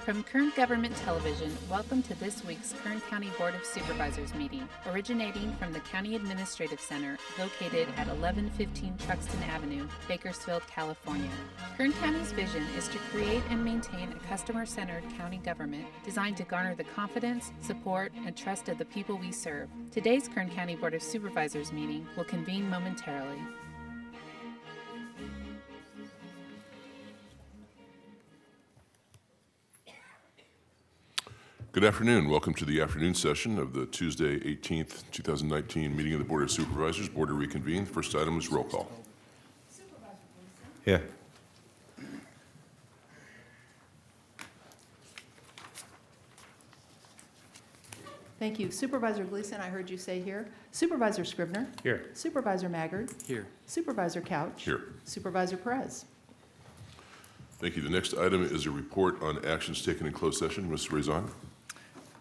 From Kern Government Television, welcome to this week's Kern County Board of Supervisors meeting, originating from the County Administrative Center located at 1115 Truxtun Avenue, Bakersfield, California. Kern County's vision is to create and maintain a customer-centered county government designed to garner the confidence, support, and trust of the people we serve. Today's Kern County Board of Supervisors meeting will convene momentarily. Good afternoon. Welcome to the afternoon session of the Tuesday, 18th, 2019 meeting of the Board of Supervisors. Board to reconvene. The first item is roll call. Here. Thank you. Supervisor Gleason, I heard you say here. Supervisor Scribner. Here. Supervisor Maggard. Here. Supervisor Couch. Here. Supervisor Perez. Thank you. The next item is a report on actions taken in closed session. Ms. Rezan.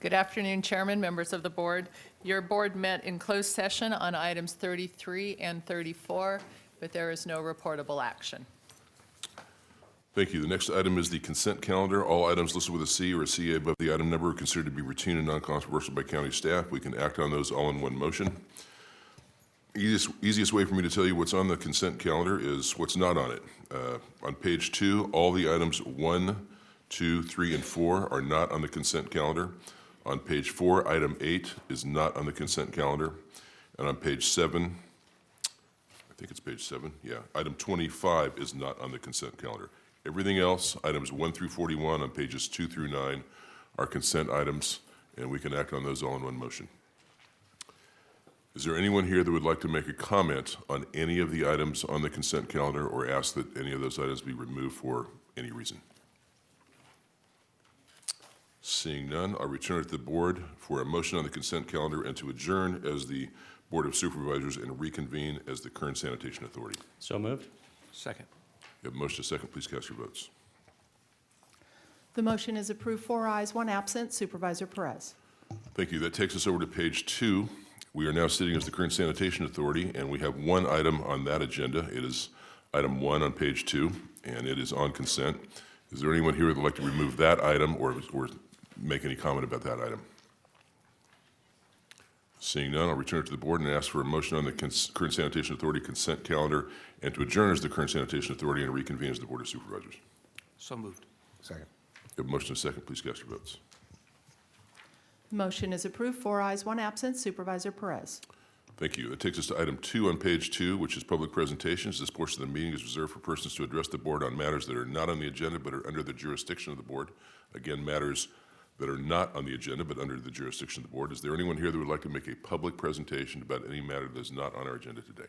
Good afternoon, Chairman, members of the board. Your board met in closed session on items 33 and 34, but there is no reportable action. Thank you. The next item is the consent calendar. All items listed with a C or a CA above the item number are considered to be routine and non-controversial by county staff. We can act on those all in one motion. Easiest way for me to tell you what's on the consent calendar is what's not on it. On page 2, all the items 1, 2, 3, and 4 are not on the consent calendar. On page 4, item 8 is not on the consent calendar. And on page 7, I think it's page 7, yeah, item 25 is not on the consent calendar. Everything else, items 1 through 41 on pages 2 through 9 are consent items, and we can act on those all in one motion. Is there anyone here that would like to make a comment on any of the items on the consent calendar or ask that any of those items be removed for any reason? Seeing none, I'll return it to the board for a motion on the consent calendar and to adjourn as the Board of Supervisors and reconvene as the Kern Sanitation Authority. So moved. Second. You have a motion, a second. Please cast your votes. The motion is approved, 4 ayes, 1 absent. Supervisor Perez. Thank you. That takes us over to page 2. We are now sitting as the Kern Sanitation Authority, and we have one item on that agenda. It is item 1 on page 2, and it is on consent. Is there anyone here that would like to remove that item or make any comment about that item? Seeing none, I'll return it to the board and ask for a motion on the Kern Sanitation Authority consent calendar and to adjourn as the Kern Sanitation Authority and reconvene as the Board of Supervisors. So moved. Second. You have a motion and a second. Please cast your votes. The motion is approved, 4 ayes, 1 absent. Supervisor Perez. Thank you. That takes us to item 2 on page 2, which is public presentations. This portion of the meeting is reserved for persons to address the board on matters that are not on the agenda but are under the jurisdiction of the board. Again, matters that are not on the agenda but under the jurisdiction of the board. Is there anyone here that would like to make a public presentation about any matter that is not on our agenda today?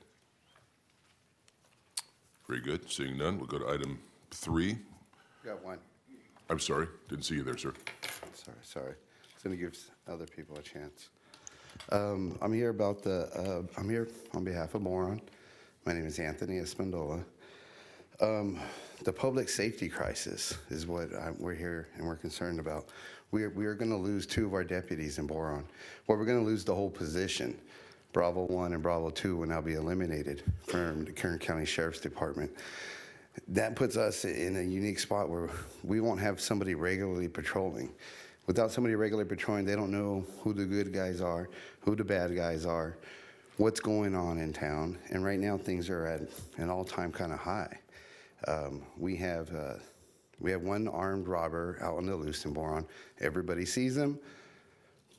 Very good. Seeing none, we'll go to item 3. Got one. I'm sorry. Didn't see you there, sir. Sorry. It's going to give other people a chance. I'm here on behalf of Moron. My name is Anthony Espandola. The public safety crisis is what we're here and we're concerned about. We are going to lose 2 of our deputies in Boron. Well, we're going to lose the whole position. Bravo 1 and Bravo 2 will now be eliminated from the Kern County Sheriff's Department. That puts us in a unique spot where we won't have somebody regularly patrolling. Without somebody regularly patrolling, they don't know who the good guys are, who the bad guys are, what's going on in town. And right now things are at an all-time kind of high. We have one armed robber out on the loose in Boron. Everybody sees him.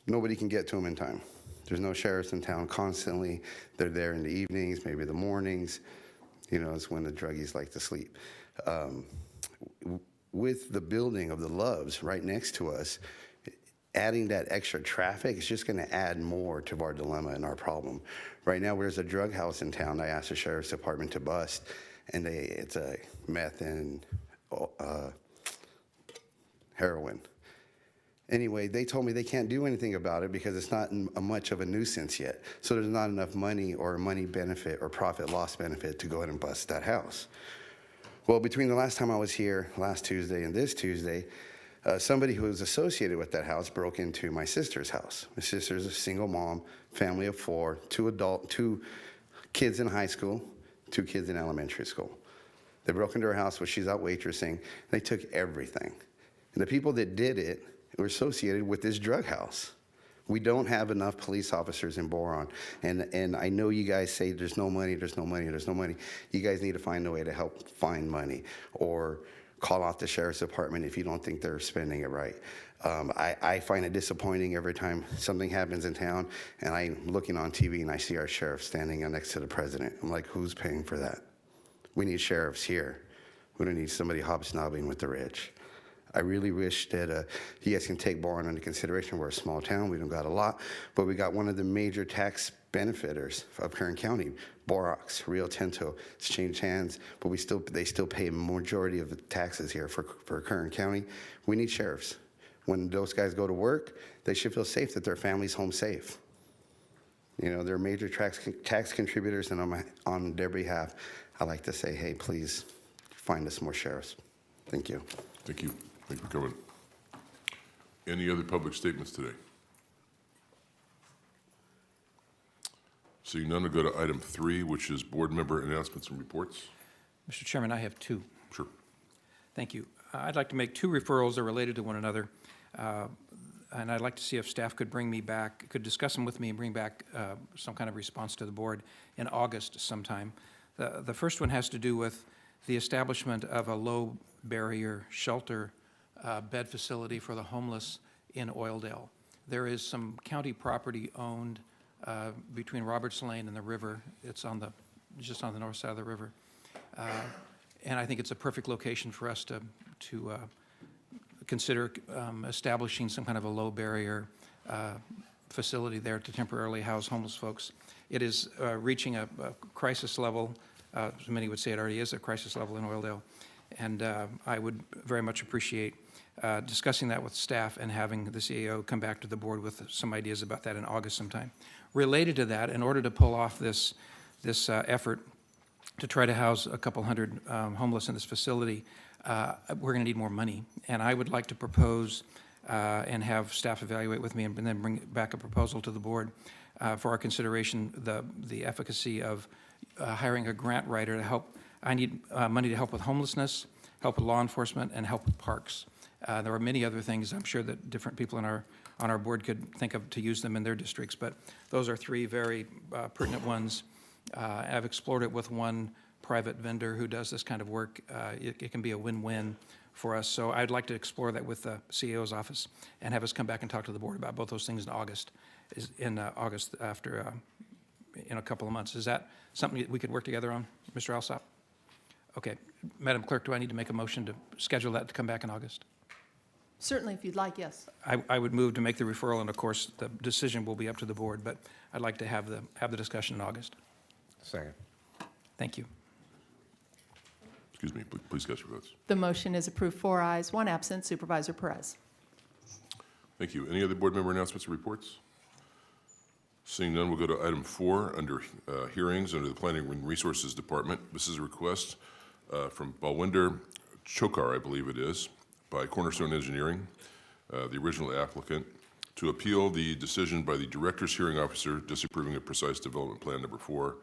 Nobody can get to him in time. There's no sheriffs in town constantly. They're there in the evenings, maybe the mornings. You know, it's when the druggies like to sleep. With the building of the Loves right next to us, adding that extra traffic is just going to add more to our dilemma and our problem. Right now, there's a drug house in town I asked the Sheriff's Department to bust, and it's a meth and heroin. Anyway, they told me they can't do anything about it because it's not much of a nuisance yet. So there's not enough money or money benefit or profit loss benefit to go ahead and bust that house. Well, between the last time I was here, last Tuesday, and this Tuesday, somebody who was associated with that house broke into my sister's house. My sister's a single mom, family of 4, 2 kids in high school, 2 kids in elementary school. They broke into her house where she's out waitressing. They took everything. And the people that did it were associated with this drug house. We don't have enough police officers in Boron. And I know you guys say there's no money, there's no money, there's no money. You guys need to find a way to help find money, or call out the sheriff's department if you don't think they're spending it right. I find it disappointing every time something happens in town and I'm looking on TV and I see our sheriff standing next to the president. I'm like, who's paying for that? We need sheriffs here. We don't need somebody hobsnobbing with the rich. I really wish that you guys can take Boron into consideration. We're a small town, we don't got a lot, but we got one of the major tax benefiters of Kern County, Borax, Rio Tinto. It's changed hands, but they still pay a majority of the taxes here for Kern County. We need sheriffs. When those guys go to work, they should feel safe that their family's home safe. You know, they're major tax contributors, and on their behalf, I like to say, hey, please find us more sheriffs. Thank you. Thank you. Thank you for coming. Any other public statements today? Seeing none, I'll go to item 3, which is board member announcements and reports. Mr. Chairman, I have two. Sure. Thank you. I'd like to make two referrals that are related to one another, and I'd like to see if staff could could discuss them with me and bring back some kind of response to the board in August sometime. The first one has to do with the establishment of a low-barrier shelter bed facility for the homeless in Oildale. There is some county property owned between Roberts Lane and the river. It's just on the north side of the river. And I think it's a perfect location for us to consider establishing some kind of a low-barrier facility there to temporarily house homeless folks. It is reaching a crisis level. Many would say it already is a crisis level in Oildale. And I would very much appreciate discussing that with staff and having the CAO come back to the board with some ideas about that in August sometime. Related to that, in order to pull off this effort to try to house a couple hundred homeless in this facility, we're going to need more money. And I would like to propose and have staff evaluate with me and then bring back a proposal to the board for our consideration, the efficacy of hiring a grant writer to help. I need money to help with homelessness, help with law enforcement, and help with parks. There are many other things I'm sure that different people on our board could think of to use them in their districts, but those are three very pertinent ones. I've explored it with one private vendor who does this kind of work. It can be a win-win for us. So I'd like to explore that with the CAO's office and have us come back and talk to the board about both those things in August. After in a couple of months. Is that something that we could work together on, Mr. Alsop? Okay. Madam Clerk, do I need to make a motion to schedule that to come back in August? Certainly, if you'd like, yes. I would move to make the referral, and of course, the decision will be up to the board, but I'd like to have the discussion in August. Second. Thank you. Excuse me, please cast your votes. The motion is approved, 4 ayes, 1 absent. Supervisor Perez. Thank you. Any other board member announcements or reports? Seeing none, we'll go to item 4 under hearings under the Planning and Resources Department. This is a request from Balwinder Chokar, I believe it is, by Cornerstone Engineering, the original applicant, to appeal the decision by the Director's Hearing Officer disapproving a precise development plan number 4,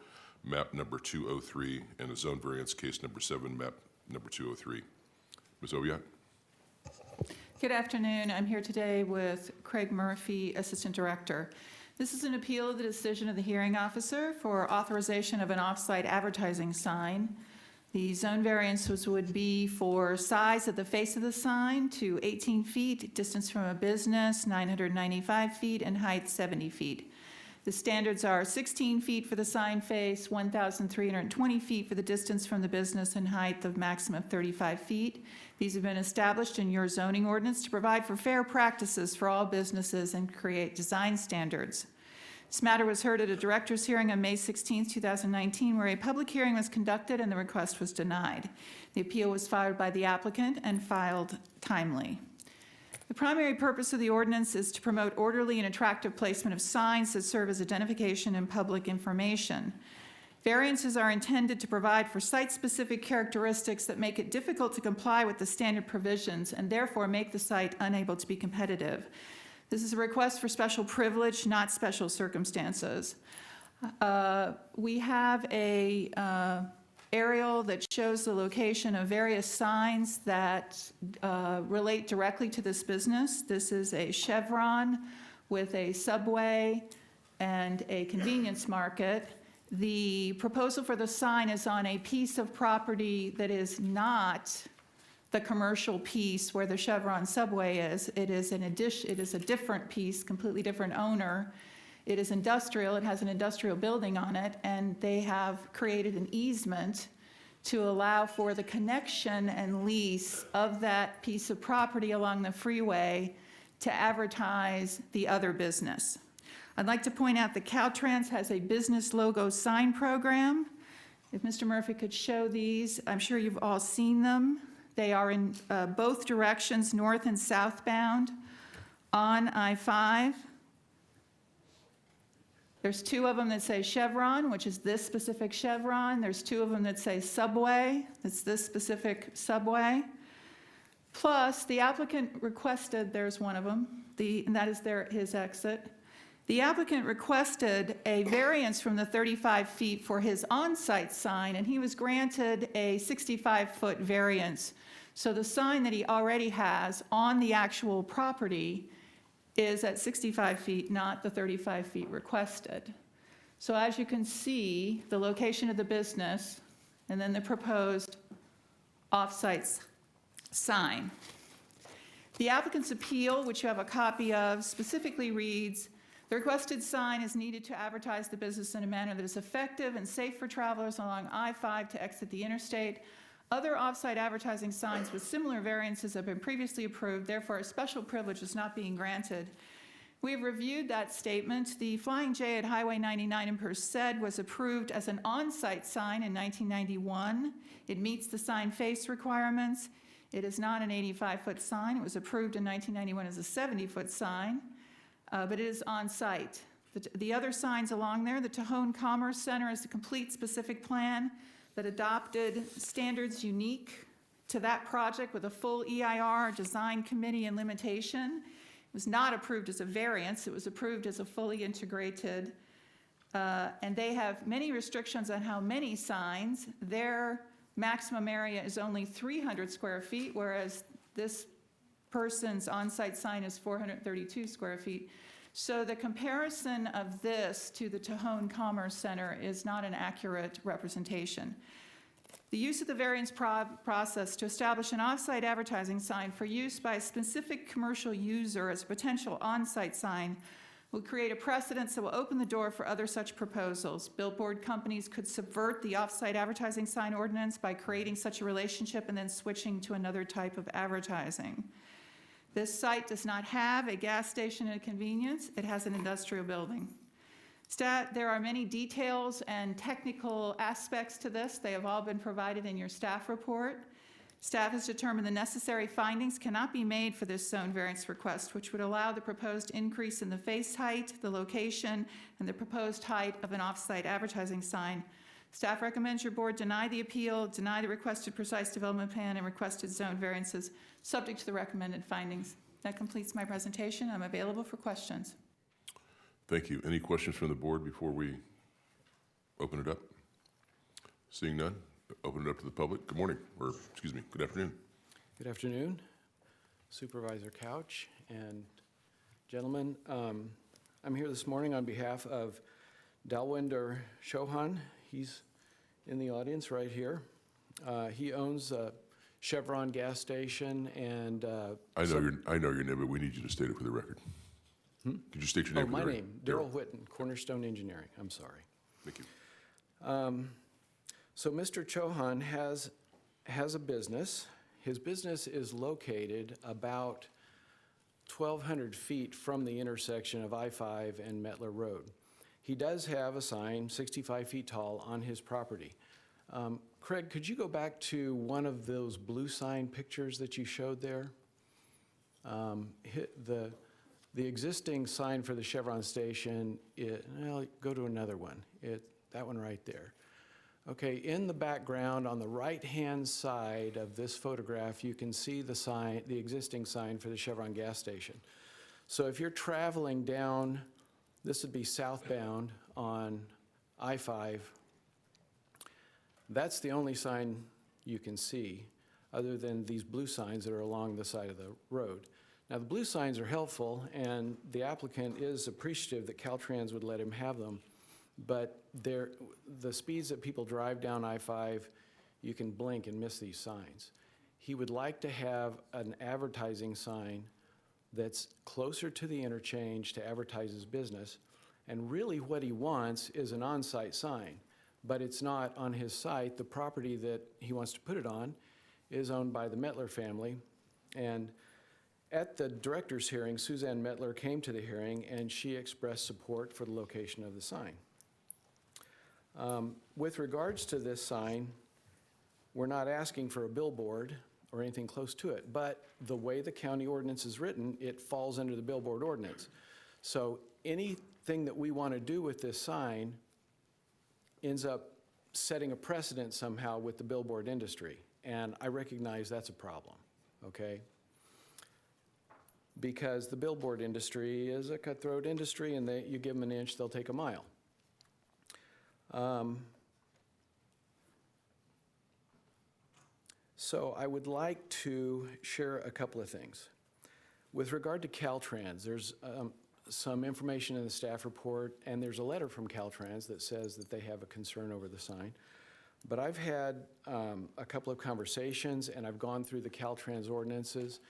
map number 203, and a zone variance case number 7, map number 203. Ms. Oviatt? Good afternoon. I'm here today with Craig Murphy, Assistant Director. This is an appeal of the decision of the hearing officer for authorization of an off-site advertising sign. The zone variances would be for size of the face of the sign to 18 feet, distance from a business 995 feet, and height 70 feet. The standards are 16 feet for the sign face, 1,320 feet for the distance from the business, and height of maximum 35 feet. These have been established in your zoning ordinance to provide for fair practices for all businesses and create design standards. This matter was heard at a director's hearing on May 16, 2019, where a public hearing was conducted and the request was denied. The appeal was filed by the applicant and filed timely. The primary purpose of the ordinance is to promote orderly and attractive placement of signs that serve as identification and public information. Variances are intended to provide for site-specific characteristics that make it difficult to comply with the standard provisions and therefore make the site unable to be competitive. This is a request for special privilege, not special circumstances. We have a aerial that shows the location of various signs that relate directly to this business. This is a Chevron with a Subway and a convenience market. The proposal for the sign is on a piece of property that is not the commercial piece where the Chevron Subway is. It is a different piece, completely different owner. It is industrial, it has an industrial building on it, and they have created an easement to allow for the connection and lease of that piece of property along the freeway to advertise the other business. I'd like to point out that Caltrans has a business logo sign program. If Mr. Murphy could show these, I'm sure you've all seen them. They are in both directions, north and southbound on I-5. There's two of them that say Chevron, which is this specific Chevron. There's two of them that say Subway, that's this specific Subway. Plus, the applicant requested, there's one of them, and that is his exit. The applicant requested a variance from the 35 feet for his on-site sign, and he was granted a 65-foot variance. So the sign that he already has on the actual property is at 65 feet, not the 35 feet requested. So as you can see, the location of the business and then the proposed off-site sign. The applicant's appeal, which you have a copy of, specifically reads, the requested sign is needed to advertise the business in a manner that is effective and safe for travelers along I-5 to exit the interstate. Other off-site advertising signs with similar variances have been previously approved, therefore a special privilege is not being granted. We've reviewed that statement. The Flying J at Highway 99 in Merced was approved as an on-site sign in 1991. It meets the sign face requirements. It is not an 85-foot sign. It was approved in 1991 as a 70-foot sign, but it is on-site. The other signs along there, the Tejon Commerce Center is a complete specific plan that adopted standards unique to that project with a full EIR, design committee, and limitation. It was not approved as a variance. It was approved as a fully integrated, and they have many restrictions on how many signs. Their maximum area is only 300 square feet, whereas this person's on-site sign is 432 square feet. So the comparison of this to the Tejon Commerce Center is not an accurate representation. The use of the variance process to establish an off-site advertising sign for use by a specific commercial user as a potential on-site sign will create a precedent that will open the door for other such proposals. Billboard companies could subvert the off-site advertising sign ordinance by creating such a relationship and then switching to another type of advertising. This site does not have a gas station and a convenience. It has an industrial building. There are many details and technical aspects to this. They have all been provided in your staff report. Staff has determined the necessary findings cannot be made for this zone variance request, which would allow the proposed increase in the face height, the location, and the proposed height of an off-site advertising sign. Staff recommends your board deny the appeal, deny the requested precise development plan, and requested zone variances, subject to the recommended findings. That completes my presentation. I'm available for questions. Thank you. Any questions from the board before we open it up? Seeing none, open it up to the public. Good morning, or excuse me, good afternoon. Good afternoon, Supervisor Couch and gentlemen. I'm here this morning on behalf of Dalwinder Chauhan. He's in the audience right here. He owns a Chevron gas station and I know your name, but we need you to state it for the record. Could you state your name? Oh, my name, Daryl Whitten, Cornerstone Engineering. I'm sorry. Thank you. So Mr. Chauhan has a business. His business is located about 1,200 feet from the intersection of I-5 and Mettler Road. He does have a sign 65 feet tall on his property. Craig, could you go back to one of those blue sign pictures that you showed there? The existing sign for the Chevron station, well, go to another one. That one right there. Okay, in the background on the right-hand side of this photograph, you can see the sign, the existing sign for the Chevron gas station. So if you're traveling down, this would be southbound on I-5, That's the only sign you can see, other than these blue signs that are along the side of the road. Now, the blue signs are helpful, and the applicant is appreciative that Caltrans would let him have them, but the speeds that people drive down I-5, you can blink and miss these signs. He would like to have an advertising sign that's closer to the interchange to advertise his business, and really what he wants is an on-site sign, but it's not on his site. The property that he wants to put it on is owned by the Metler family, and at the director's hearing, Suzanne Metler came to the hearing, and she expressed support for the location of the sign. With regards to this sign, we're not asking for a billboard or anything close to it, but the way the county ordinance is written, it falls under the billboard ordinance. So anything that we want to do with this sign ends up setting a precedent somehow with the billboard industry, and I recognize that's a problem, okay? Because the billboard industry is a cutthroat industry, and you give them an inch, they'll take a mile. So I would like to share a couple of things. With regard to Caltrans, there's some information in the staff report, and there's a letter from Caltrans that says that they have a concern over the sign. But I've had a couple of conversations, and I've gone through the Caltrans ordinances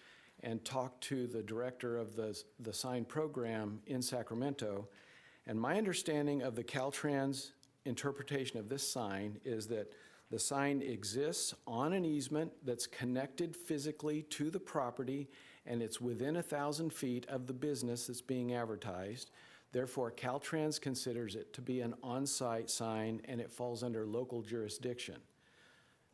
and talked to the director of the sign program in Sacramento. And my understanding of the Caltrans interpretation of this sign is that the sign exists on an easement that's connected physically to the property, and it's within 1,000 feet of the business that's being advertised. Therefore, Caltrans considers it to be an on-site sign, and it falls under local jurisdiction.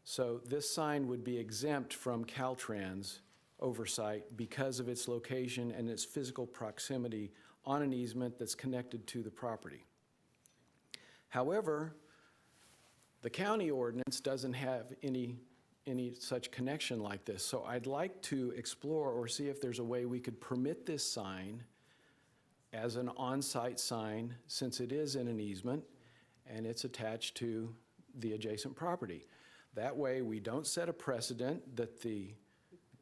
So this sign would be exempt from Caltrans oversight because of its location and its physical proximity on an easement that's connected to the property. However, the county ordinance doesn't have any such connection like this. So I'd like to explore or see if there's a way we could permit this sign as an on-site sign, since it is in an easement and it's attached to the adjacent property. That way we don't set a precedent that the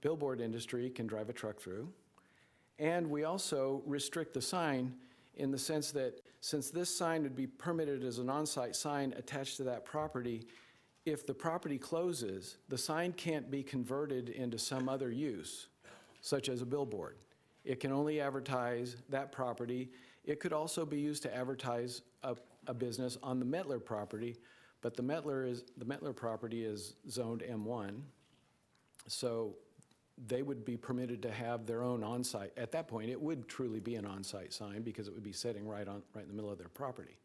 billboard industry can drive a truck through. And we also restrict the sign in the sense that since this sign would be permitted as an on-site sign attached to that property, if the property closes, the sign can't be converted into some other use, such as a billboard. It can only advertise that property. It could also be used to advertise a business on the Metler property, but the Metler property is zoned M1, so they would be permitted to have their own on-site. At that point, it would truly be an on-site sign because it would be sitting right in the middle of their property.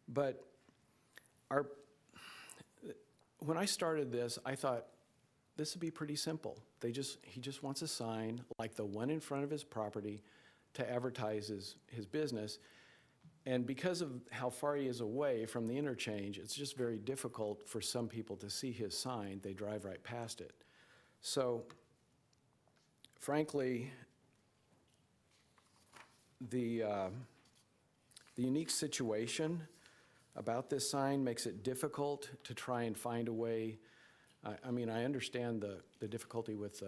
But when I started this, I thought this would be pretty simple. He just wants a sign like the one in front of his property to advertise his business. And because of how far he is away from the interchange, it's just very difficult for some people to see his sign. They drive right past it. So, frankly, the unique situation about this sign makes it difficult to try and find a way. I mean, I understand the difficulty with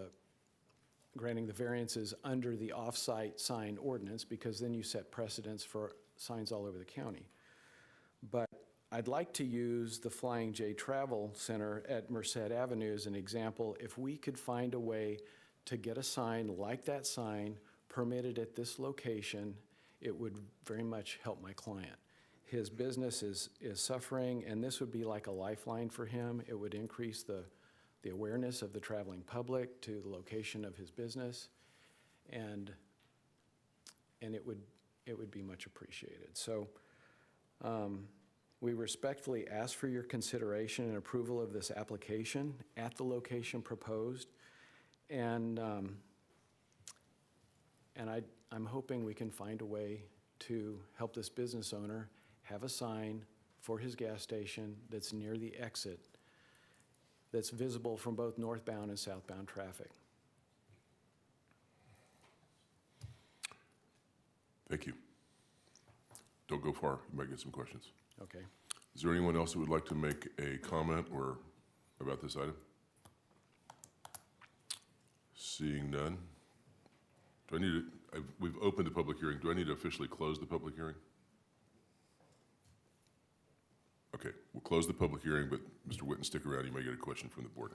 granting the variances under the off-site sign ordinance, because then you set precedents for signs all over the county. But I'd like to use the Flying J Travel Center at Merced Avenue as an example. If we could find a way to get a sign like that sign permitted at this location, it would very much help my client. His business is suffering, and this would be like a lifeline for him. It would increase the awareness of the traveling public to the location of his business, and it would be much appreciated. So we respectfully ask for your consideration and approval of this application at the location proposed, and I'm hoping we can find a way to help this business owner have a sign for his gas station that's near the exit, that's visible from both northbound and southbound traffic. Thank you. Don't go far. You might get some questions. Okay. Is there anyone else who would like to make a comment or about this item? Seeing none. Do I need to, we've opened the public hearing. Do I need to officially close the public hearing? Okay, we'll close the public hearing, but Mr. Whitten, stick around. You may get a question from the board.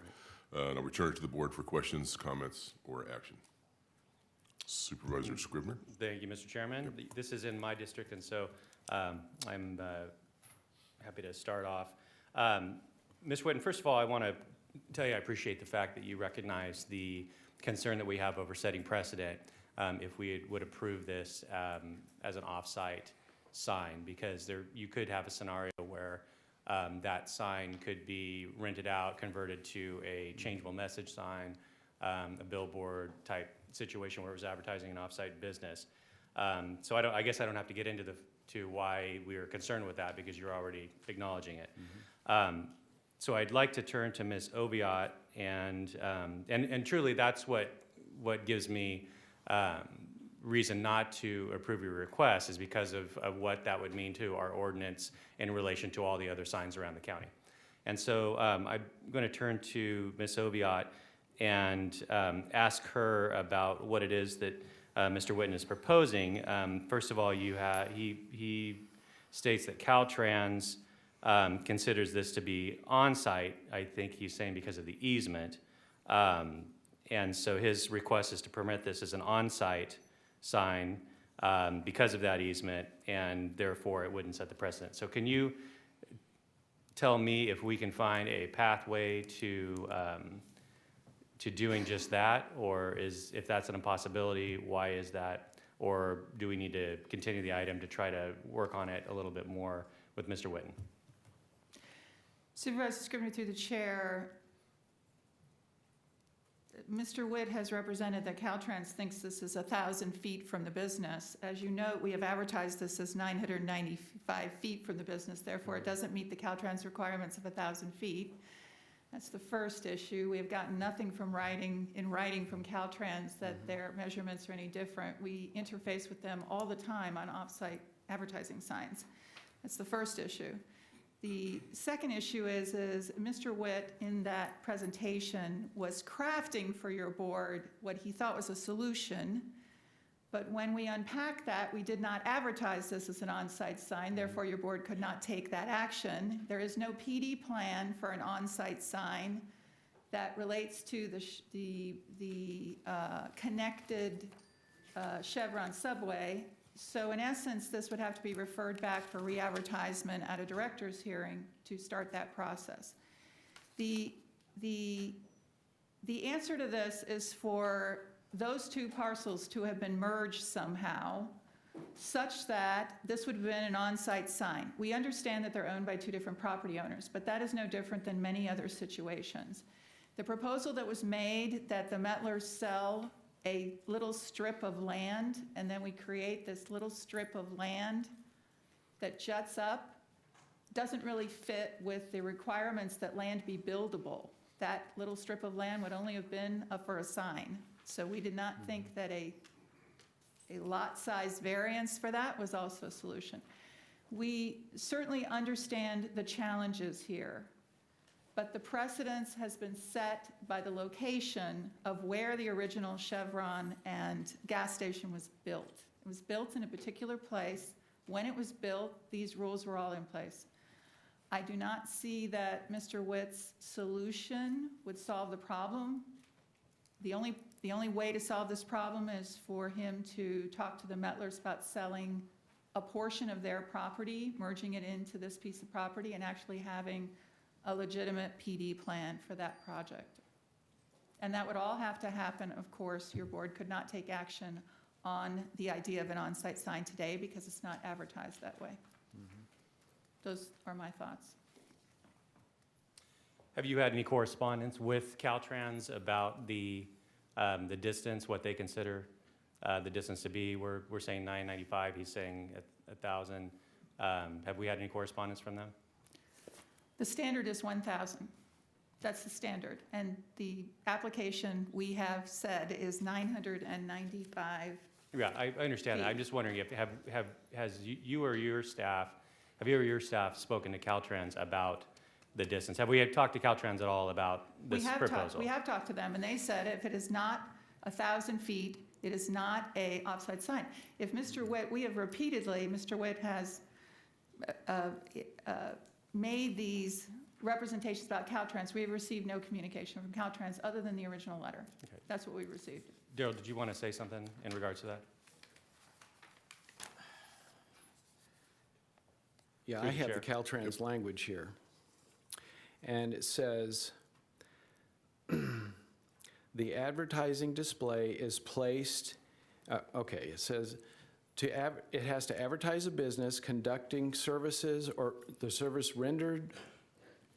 And I'll return it to the board for questions, comments, or action. Supervisor Scribner. Thank you, Mr. Chairman. This is in my district, and so I'm happy to start off. Ms. Whitten, first of all, I want to tell you I appreciate the fact that you recognize the concern that we have over setting precedent if we would approve this as an off-site sign, because you could have a scenario where that sign could be rented out, converted to a changeable message sign, a billboard type situation where it was advertising an off-site business. So I guess I don't have to get into why we are concerned with that, because you're already acknowledging it. So I'd like to turn to Ms. Oviatt, and truly that's what gives me reason not to approve your request, is because of what that would mean to our ordinance in relation to all the other signs around the county. And so I'm going to turn to Ms. Oviatt and ask her about what it is that Mr. Whitten is proposing. First of all, he states that Caltrans considers this to be on-site. I think he's saying because of the easement. And so his request is to permit this as an on-site sign because of that easement, and therefore it wouldn't set the precedent. So can you tell me if we can find a pathway to doing just that, or if that's an impossibility, why is that? Or do we need to continue the item to try to work on it a little bit more with Mr. Whitten? Supervisor Scribner, through the chair, Mr. Witt has represented that Caltrans thinks this is 1,000 feet from the business. As you note, we have advertised this as 995 feet from the business. Therefore, it doesn't meet the Caltrans requirements of 1,000 feet. That's the first issue. We have gotten nothing from in writing from Caltrans that their measurements are any different. We interface with them all the time on off-site advertising signs. That's the first issue. The second issue is Mr. Witt, in that presentation, was crafting for your board what he thought was a solution, but when we unpacked that, we did not advertise this as an on-site sign, therefore your board could not take that action. There is no PD plan for an on-site sign that relates to the connected Chevron subway. So in essence, this would have to be referred back for re-advertisement at a director's hearing to start that process. The answer to this is for those two parcels to have been merged somehow, such that this would have been an on-site sign. We understand that they're owned by two different property owners, but that is no different than many other situations. The proposal that was made that the Mettlers sell a little strip of land, and then we create this little strip of land that juts up, doesn't really fit with the requirements that land be buildable. That little strip of land would only have been for a sign. So we did not think that a lot size variance for that was also a solution. We certainly understand the challenges here, but the precedence has been set by the location of where the original Chevron and gas station was built. It was built in a particular place. When it was built, these rules were all in place. I do not see that Mr. Witt's solution would solve the problem. The only way to solve this problem is for him to talk to the Mettlers about selling a portion of their property, merging it into this piece of property, and actually having a legitimate PD plan for that project. And that would all have to happen, of course. Your board could not take action on the idea of an on-site sign today because it's not advertised that way. Those are my thoughts. Have you had any correspondence with Caltrans about the distance, what they consider the distance to be? We're saying 995, he's saying 1,000. Have we had any correspondence from them? The standard is 1,000. That's the standard. And the application we have said is 995. Yeah, I understand that. I'm just wondering if has you or your staff have you or your staff spoken to Caltrans about the distance? Have we had talked to Caltrans at all about this proposal? We have talked to them, and they said if it is not 1,000 feet, it is not a offsite sign. If Mr. Witt, we have repeatedly, Mr. Witt has made these representations about Caltrans. We have received no communication from Caltrans other than the original letter. Okay. That's what we received. Daryl, did you want to say something in regards to that? Yeah, Through I the have the chair. Caltrans language here. And it says, the advertising display is placed, it says, it has to advertise a business conducting services or the service rendered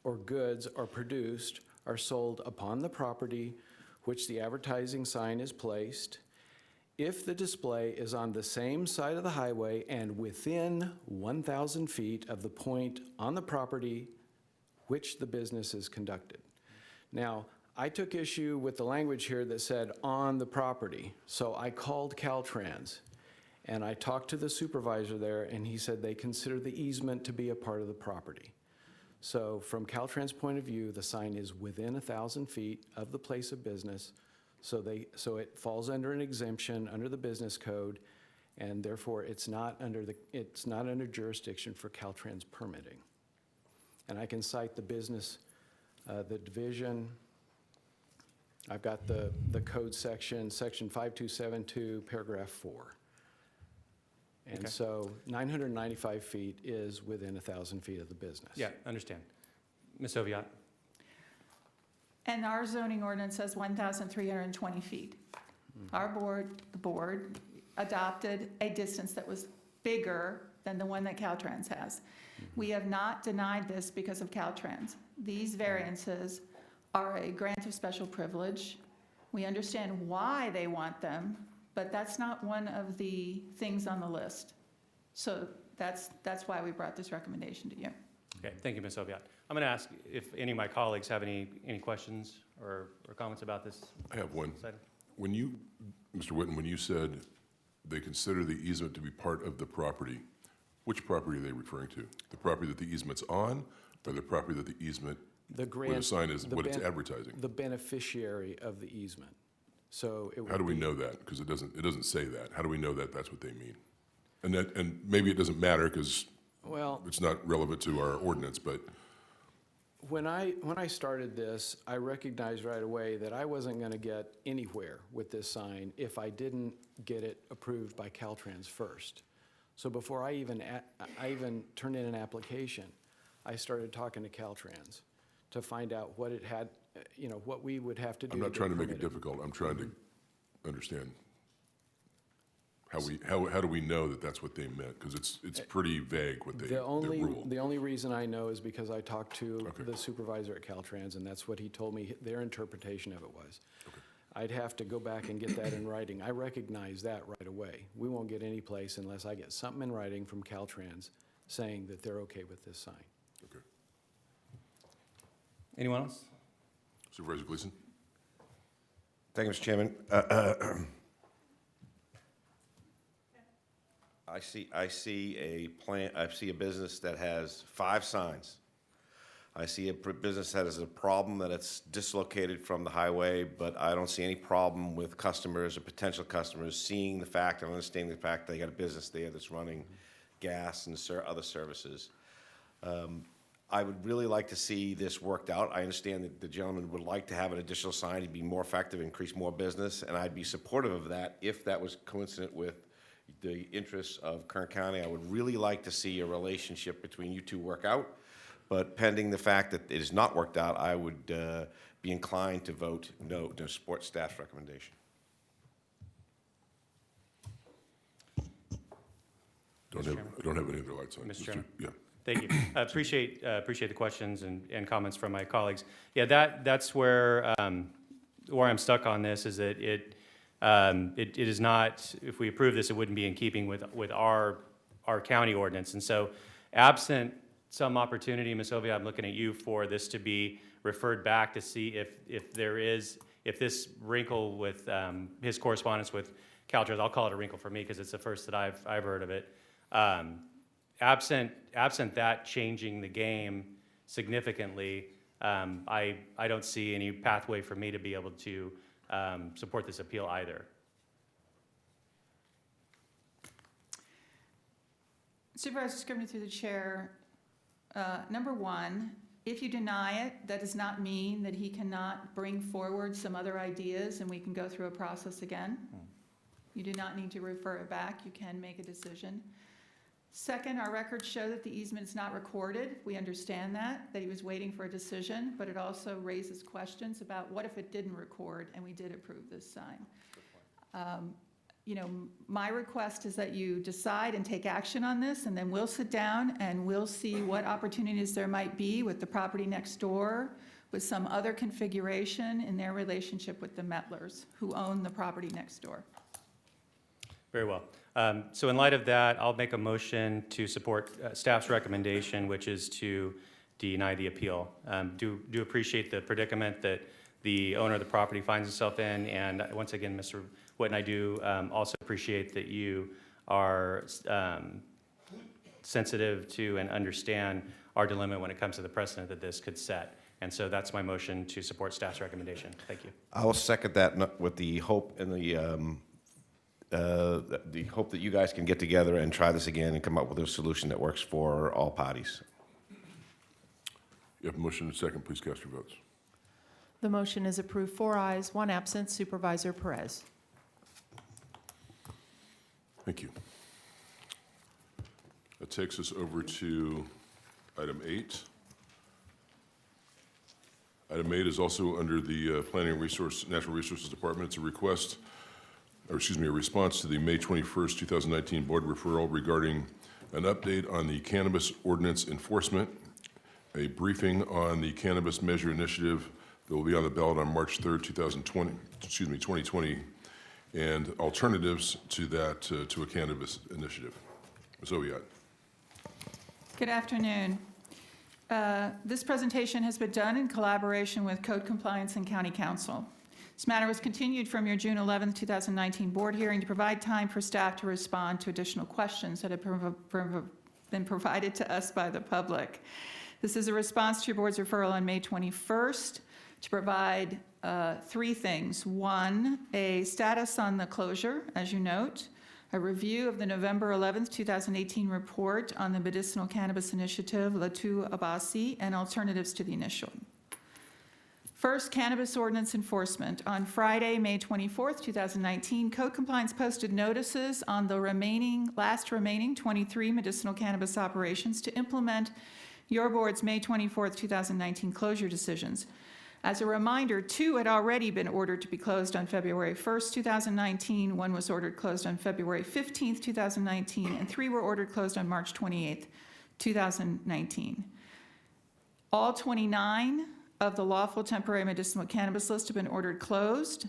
or goods are produced are sold upon the property which the advertising sign is placed. If the display is on the same side of the highway and within 1,000 feet of the point on the property which the business is conducted. Now, I took issue with the language here that said on the property. So I called Caltrans and I talked to the supervisor there and he said they consider the easement to be a part of the property. So from Caltrans' point of view, the sign is within 1,000 feet of the place of business. So it falls under an exemption under the business code, and therefore it's not under jurisdiction for Caltrans permitting. And I can cite the business, the division. I've got the code section 5272, paragraph 4. And Okay. so 995 feet is within 1,000 feet of the business. Yeah, understand. Ms. Oviatt? And our zoning ordinance says 1,320 feet. The board adopted a distance that was bigger than the one that Caltrans has. We have not denied this because of Caltrans. These variances are a grant of special privilege. We understand why they want them, but that's not one of the things on the list. So that's why we brought this recommendation to you. Okay, thank you, Ms. Oviatt. I'm going to ask if any of my colleagues have any questions or comments about this. I have one. Item. When you, Mr. Whitten, when you said they consider the easement to be part of the property, which property are they referring to? The property that the easement's on, or the property that the easement, where the sign is, what it's advertising? The beneficiary of the easement. So it would How do we be- know that? Because it doesn't say that. How do we know that that's what they mean? And maybe it doesn't matter because Well, it's not relevant to our ordinance, but when I started this, I recognized right away that I wasn't going to get anywhere with this sign if I didn't get it approved by Caltrans first. So before I even turned in an application, I started talking to Caltrans to find out what it had, what we would have to do. I'm not get trying to make it permitted. difficult. I'm trying to understand how do we know that that's what they meant? Because it's pretty vague what The only, their rule. the only reason I know is because I talked to Okay. the supervisor at Caltrans, and that's what he told me their interpretation of it was. I'd have to go back and get that in writing. I recognize that right away. We won't get any place unless I get something in writing from Caltrans saying that they're okay with this sign. Okay. Anyone else? Supervisor Gleason? Thank you, Mr. Chairman. I see a business that has 5 signs. I see a business that has a problem that it's dislocated from the highway, but I don't see any problem with customers or potential customers seeing the fact and understanding the fact they got a business there that's running gas and other services. I would really like to see this worked out. I understand that the gentleman would like to have an additional sign to be more effective, increase more business, and I'd be supportive of that if that was coincident with the interests of Kern County. I would really like to see a relationship between you two work out, but pending the fact that it is not worked out, I would be inclined to vote no to support staff's recommendation. I don't have any other lights on. Mr. Chairman? Yeah. Thank you. I appreciate the questions and comments from my colleagues. Yeah, that's where I'm stuck on this, is that it is not, if we approve this, it wouldn't be in keeping with our county ordinance. And so absent some opportunity, Ms. Oviatt, I'm looking at you for this to be referred back to see if this wrinkle with his correspondence with Caltrans, I'll call it a wrinkle for me because it's the first that I've heard of it, absent that changing the game significantly, I don't see any pathway for me to be able to support this appeal either. Supervisor Scrivener through the chair. Number one, if you deny it, that does not mean that he cannot bring forward some other ideas and we can go through a process again. You do not need to refer it back. You can make a decision. Second, our records show that the easement is not recorded. We understand that he was waiting for a decision, but it also raises questions about what if it didn't record and we did approve this sign. My request is that you decide and take action on this, and then we'll sit down and we'll see what opportunities there might be with the property next door, with some other configuration in their relationship with the Metlers, who own the property next door. Very well. So in light of that, I'll make a motion to support staff's recommendation, which is to deny the appeal. Do appreciate the predicament that the owner of the property finds himself in, and once again, Mr. Whitten, I do also appreciate that you are sensitive to and understand our dilemma when it comes to the precedent that this could set. And so that's my motion to support staff's recommendation. Thank you. I will second that with the hope and the hope that you guys can get together and try this again and come up with a solution that works for all parties. You have a motion and a second. Please cast your votes. The motion is approved, 4 ayes, 1 absent. Supervisor Perez. Thank you. That takes us over to item 8. Item 8 is also under the Planning and Natural Resources Department. It's a request, or excuse me, a response to the May 21st, 2019 board referral regarding an update on the cannabis ordinance enforcement, a briefing on the cannabis measure initiative that will be on the ballot on March 3rd, 2020, and alternatives to that, to a cannabis initiative. Ms. Oviatt. Good afternoon. This presentation has been done in collaboration with Code Compliance and County Council. This matter was continued from your June 11, 2019 board hearing to provide time for staff to respond to additional questions that have been provided to us by the public. This is a response to your board's referral on May 21st to provide 3 things. 1, a status on the closure, as you note, a review of the November 11th, 2018 report on the medicinal cannabis initiative, Latu Abasi, and alternatives to the initial. First, cannabis ordinance enforcement. On Friday, May 24th, 2019, Code Compliance posted notices on the last remaining 23 medicinal cannabis operations to implement your board's May 24th, 2019 closure decisions. As a reminder, 2 had already been ordered to be closed on February 1st, 2019. 1 was ordered closed on February 15th, 2019, and 3 were ordered closed on March 28th, 2019. All 29 of the lawful temporary medicinal cannabis list have been ordered closed.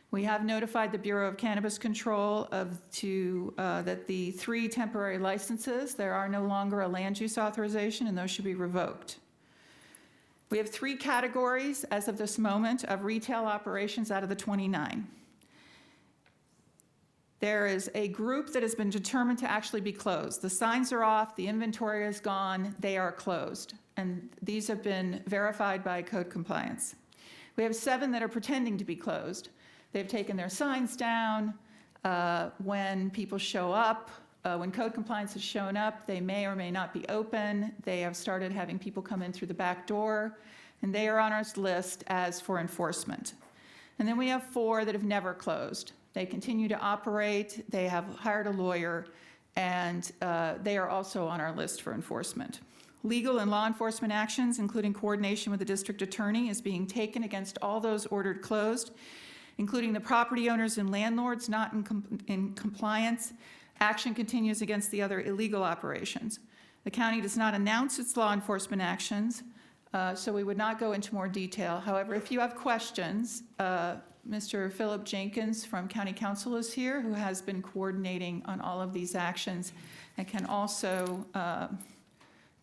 We have notified the Bureau of Cannabis Control that the 3 temporary licenses, there are no longer a land use authorization, and those should be revoked. We have 3 categories as of this moment of retail operations out of the 29. There is a group that has been determined to actually be closed. The signs are off, the inventory is gone, they are closed. And these have been verified by Code Compliance. We have 7 that are pretending to be closed. They've taken their signs down. When people show up, when Code Compliance has shown up, they may or may not be open. They have started having people come in through the back door, and they are on our list as for enforcement. And then we have 4 that have never closed. They continue to operate, they have hired a lawyer, and they are also on our list for enforcement. Legal and law enforcement actions, including coordination with the district attorney, is being taken against all those ordered closed, including the property owners and landlords not in compliance. Action continues against the other illegal operations. The county does not announce its law enforcement actions, so we would not go into more detail. However, if you have questions, Mr. Philip Jenkins from County Council is here, who has been coordinating on all of these actions and can also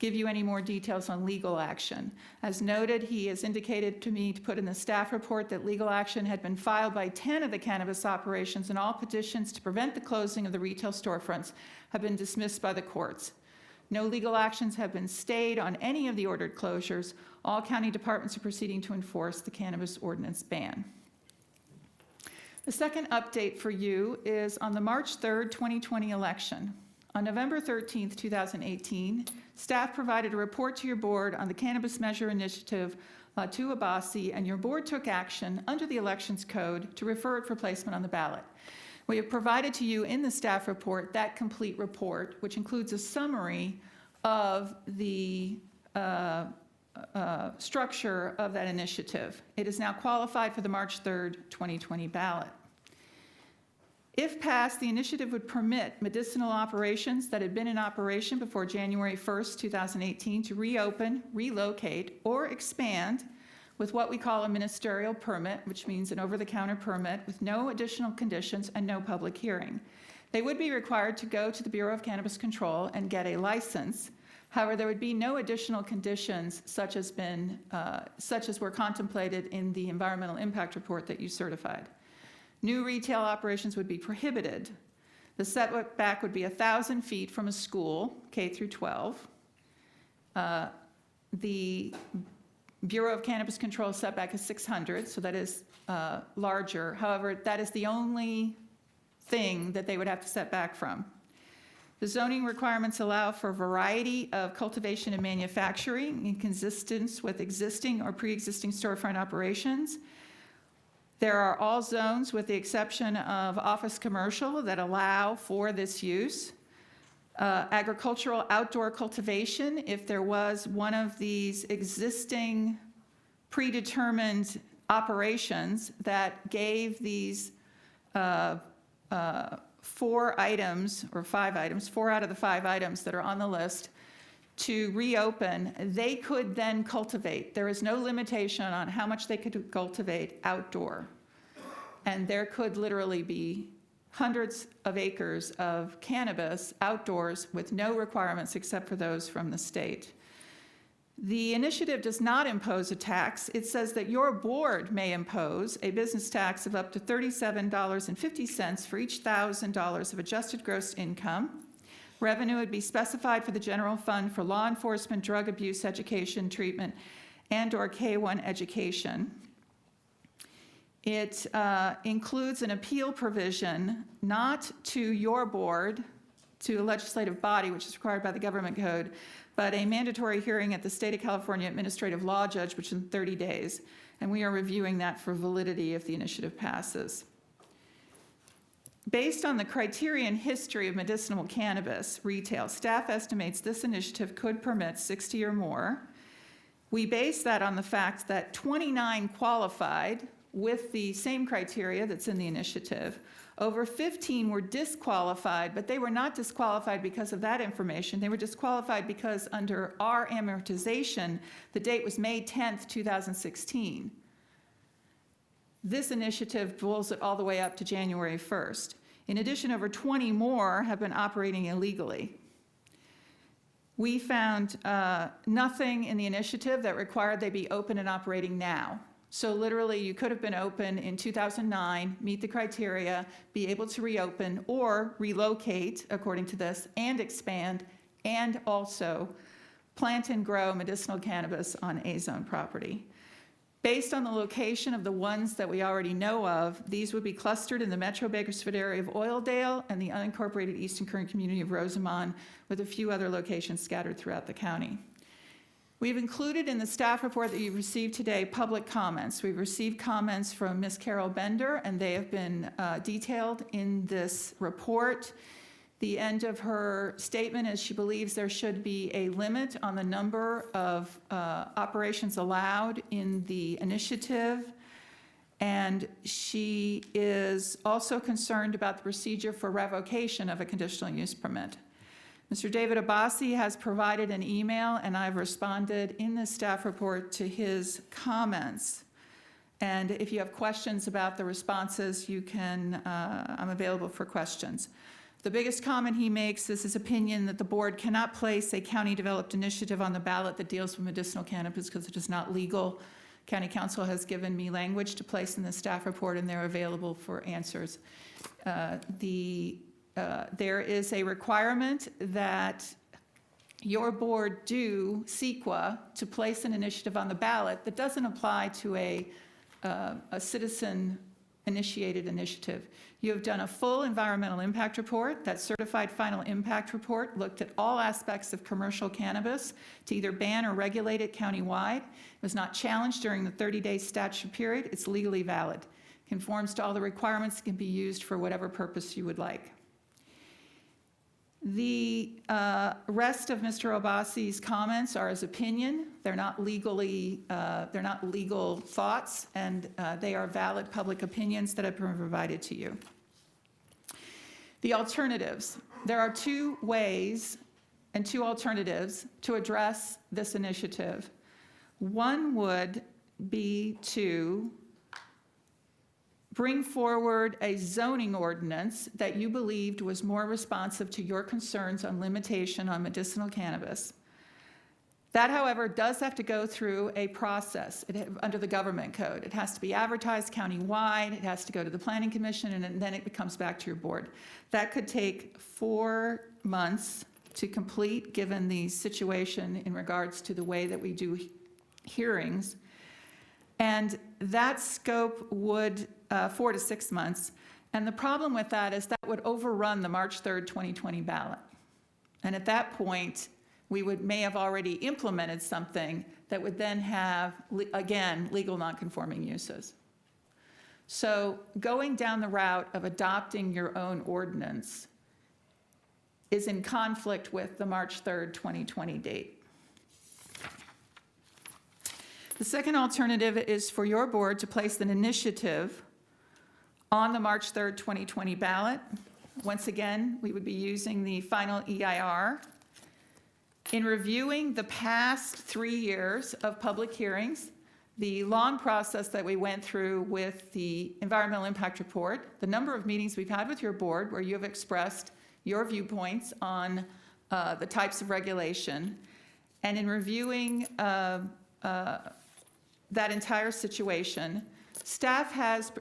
give you any more details on legal action. As noted, he has indicated to me to put in the staff report that legal action had been filed by 10 of the cannabis operations, and all petitions to prevent the closing of the retail storefronts have been dismissed by the courts. No legal actions have been stayed on any of the ordered closures. All county departments are proceeding to enforce the cannabis ordinance ban. The second update for you is on the March 3rd, 2020 election. On November 13th, 2018, staff provided a report to your board on the Cannabis Measure Initiative to Abbasi, and your board took action under the Elections Code to refer it for placement on the ballot. We have provided to you in the staff report that complete report, which includes a summary of the structure of that initiative. It is now qualified for the March 3rd, 2020 ballot. If passed, the initiative would permit medicinal operations that had been in operation before January 1st, 2018 to reopen, relocate, or expand with what we call a ministerial permit, which means an over-the-counter permit with no additional conditions and no public hearing. They would be required to go to the Bureau of Cannabis Control and get a license. However, there would be no additional conditions such as were contemplated in the environmental impact report that you certified. New retail operations would be prohibited. The setback would be 1,000 feet from a school, K through 12. The Bureau of Cannabis Control setback is 600, so that is larger. However, that is the only thing that they would have to set back from. The zoning requirements allow for a variety of cultivation and manufacturing in consistence with existing or pre-existing storefront operations. There are all zones, with the exception of office commercial, that allow for this use. Agricultural outdoor cultivation, if there was one of these existing predetermined operations that gave these 4 items or 5 items, 4 out of the 5 items that are on the list, to reopen, they could then cultivate. There is no limitation on how much they could cultivate outdoor. And there could literally be hundreds of acres of cannabis outdoors with no requirements except for those from the state. The initiative does not impose a tax. It says that your board may impose a business tax of up to $37.50 for each $1,000 of adjusted gross income. Revenue would be specified for the general fund for law enforcement, drug abuse, education, treatment, and/or K-1 education. It includes an appeal provision, not to your board, to a legislative body, which is required by the government code, but a mandatory hearing at the State of California Administrative Law Judge, which is in 30 days. And we are reviewing that for validity if the initiative passes. Based on the criteria and history of medicinal cannabis retail, staff estimates this initiative could permit 60 or more. We base that on the fact that 29 qualified with the same criteria that's in the initiative. Over 15 were disqualified, but they were not disqualified because of that information. They were disqualified because under our amortization, the date was May 10th, 2016. This initiative pulls it all the way up to January 1st. In addition, over 20 more have been operating illegally. We found nothing in the initiative that required they be open and operating now. So literally, you could have been open in 2009, meet the criteria, be able to reopen or relocate, according to this, and expand, and also plant and grow medicinal cannabis on A-zone property. Based on the location of the ones that we already know of, these would be clustered in the Metro Bakersfield area of Oildale and the unincorporated Eastern Kern community of Rosamond, with a few other locations scattered throughout the county. We've included in the staff report that you've received today public comments. We've received comments from Ms. Carol Bender, and they have been detailed in this report. The end of her statement is she believes there should be a limit on the number of operations allowed in the initiative, and she is also concerned about the procedure for revocation of a conditional use permit. Mr. David Abbasi has provided an email, and I've responded in the staff report to his comments. And if you have questions about the responses, you can, I'm available for questions. The biggest comment he makes is his opinion that the board cannot place a county-developed initiative on the ballot that deals with medicinal cannabis because it is not legal. County Council has given me language to place in the staff report, and they're available for answers. There is a requirement that your board do CEQA to place an initiative on the ballot that doesn't apply to a citizen-initiated initiative. You have done a full environmental impact report. That certified final impact report looked at all aspects of commercial cannabis to either ban or regulate it countywide. It was not challenged during the 30-day statute period. It's legally valid. Conforms to all the requirements, can be used for whatever purpose you would like. The rest of Mr. Obasi's comments are his opinion. They're not legally, they're not legal thoughts, and they are valid public opinions that have been provided to you. The alternatives. There are two ways and two alternatives to address this initiative. One would be to bring forward a zoning ordinance that you believed was more responsive to your concerns on limitation on medicinal cannabis. That, however, does have to go through a process under the government code. It has to be advertised countywide, it has to go to the Planning Commission, and then it comes back to your board. That could take 4 months to complete, given the situation in regards to the way that we do hearings. And that scope would 4 to 6 months. And the problem with that is that would overrun the March 3rd, 2020 ballot. And at that point, we may have already implemented something that would then have, again, legal nonconforming uses. So going down the route of adopting your own ordinance is in conflict with the March 3rd, 2020 date. The second alternative is for your board to place an initiative on the March 3rd, 2020 ballot. Once again, we would be using the final EIR. In reviewing the past 3 years of public hearings, the long process that we went through with the environmental impact report, the number of meetings we've had with your board where you have expressed your viewpoints on the types of regulation, and in reviewing that entire situation, staff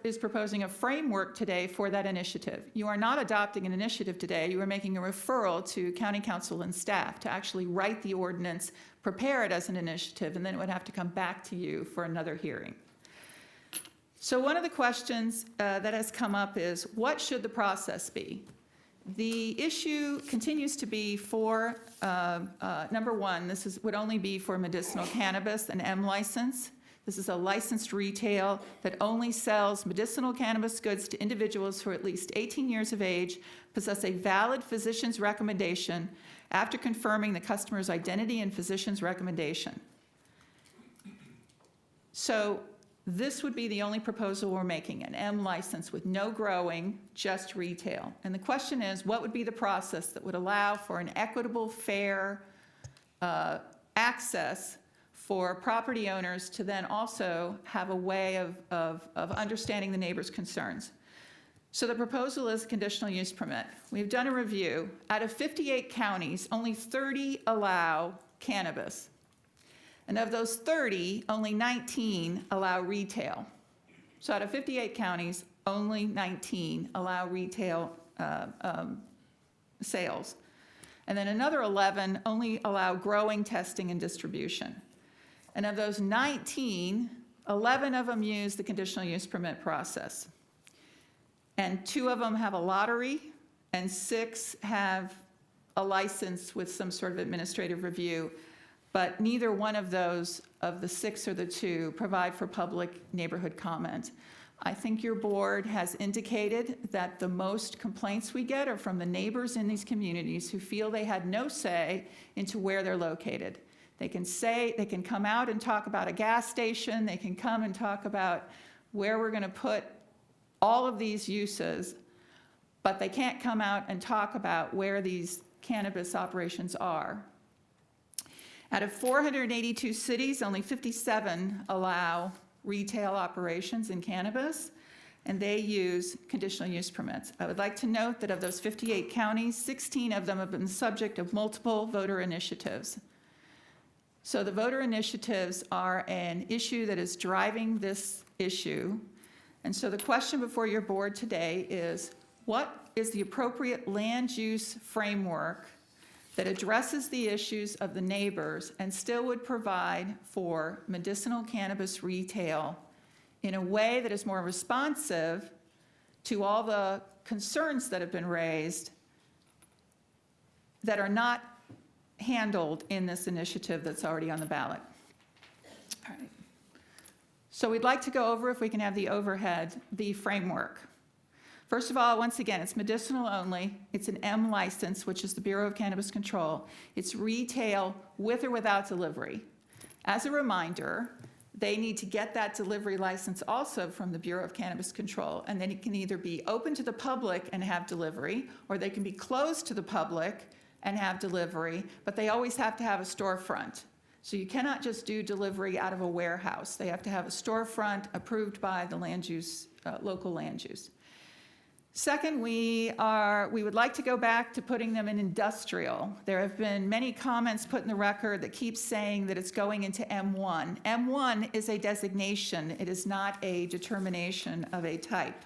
is proposing a framework today for that initiative. You are not adopting an initiative today. You are making a referral to county council and staff to actually write the ordinance, prepare it as an initiative, and then it would have to come back to you for another hearing. So one of the questions that has come up is, what should the process be? The issue continues to be for, number one, would only be for medicinal cannabis, an M license. This is a licensed retail that only sells medicinal cannabis goods to individuals who are at least 18 years of age, possess a valid physician's recommendation after confirming the customer's identity and physician's recommendation. So this would be the only proposal we're making, an M license with no growing, just retail. And the question is, what would be the process that would allow for an equitable, fair access for property owners to then also have a way of understanding the neighbor's concerns? So the proposal is a conditional use permit. We've done a review. Out of 58 counties, only 30 allow cannabis. And of those 30, only 19 allow retail. So out of 58 counties, only 19 allow retail sales. And then another 11 only allow growing, testing, and distribution. And of those 19, 11 of them use the conditional use permit process. And 2 of them have a lottery, and 6 have a license with some sort of administrative review. But neither one of those, of the 6 or the 2, provide for public neighborhood comment. I think your board has indicated that the most complaints we get are from the neighbors in these communities who feel they had no say into where they're located. They can come out and talk about a gas station, they can come and talk about where we're going to put all of these uses, but they can't come out and talk about where these cannabis operations are. Out of 482 cities, only 57 allow retail operations in cannabis, and they use conditional use permits. I would like to note that of those 58 counties, 16 of them have been the subject of multiple voter initiatives. So the voter initiatives are an issue that is driving this issue. And so the question before your board today is, what is the appropriate land use framework that addresses the issues of the neighbors and still would provide for medicinal cannabis retail in a way that is more responsive to all the concerns that have been raised that are not handled in this initiative that's already on the ballot. All right. So we'd like to go over, if we can have the overhead, the framework. First of all, once again, it's medicinal only. It's an M license, which is the Bureau of Cannabis Control. It's retail with or without delivery. As a reminder, they need to get that delivery license also from the Bureau of Cannabis Control, and then it can either be open to the public and have delivery, or they can be closed to the public and have delivery, but they always have to have a storefront. So you cannot just do delivery out of a warehouse. They have to have a storefront approved by the land use, local land use. Second, we would like to go back to putting them in industrial. There have been many comments put in the record that keep saying that it's going into M1. M1 is a designation. It is not a determination of a type.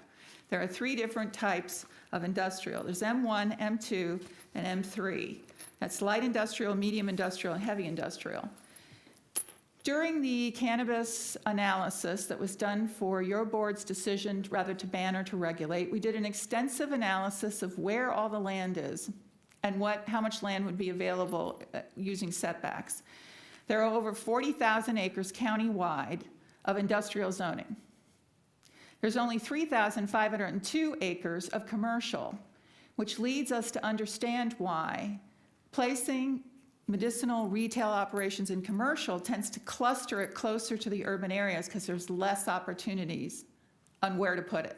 There are 3 different types of industrial. There's M1, M2, and M3. That's light industrial, medium industrial, and heavy industrial. During the cannabis analysis that was done for your board's decision rather to ban or to regulate, we did an extensive analysis of where all the land is and how much land would be available using setbacks. There are over 40,000 acres countywide of industrial zoning. There's only 3,502 acres of commercial, which leads us to understand why placing medicinal retail operations in commercial tends to cluster it closer to the urban areas because there's less opportunities on where to put it.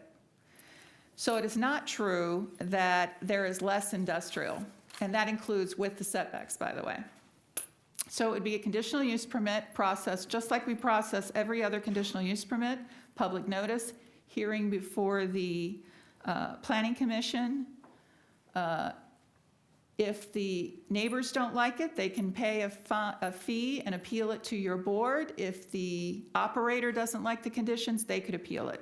So it is not true that there is less industrial, and that includes with the setbacks, by the way. So it would be a conditional use permit process, just like we process every other conditional use permit, public notice, hearing before the Planning Commission. If the neighbors don't like it, they can pay a fee and appeal it to your board. If the operator doesn't like the conditions, they could appeal it.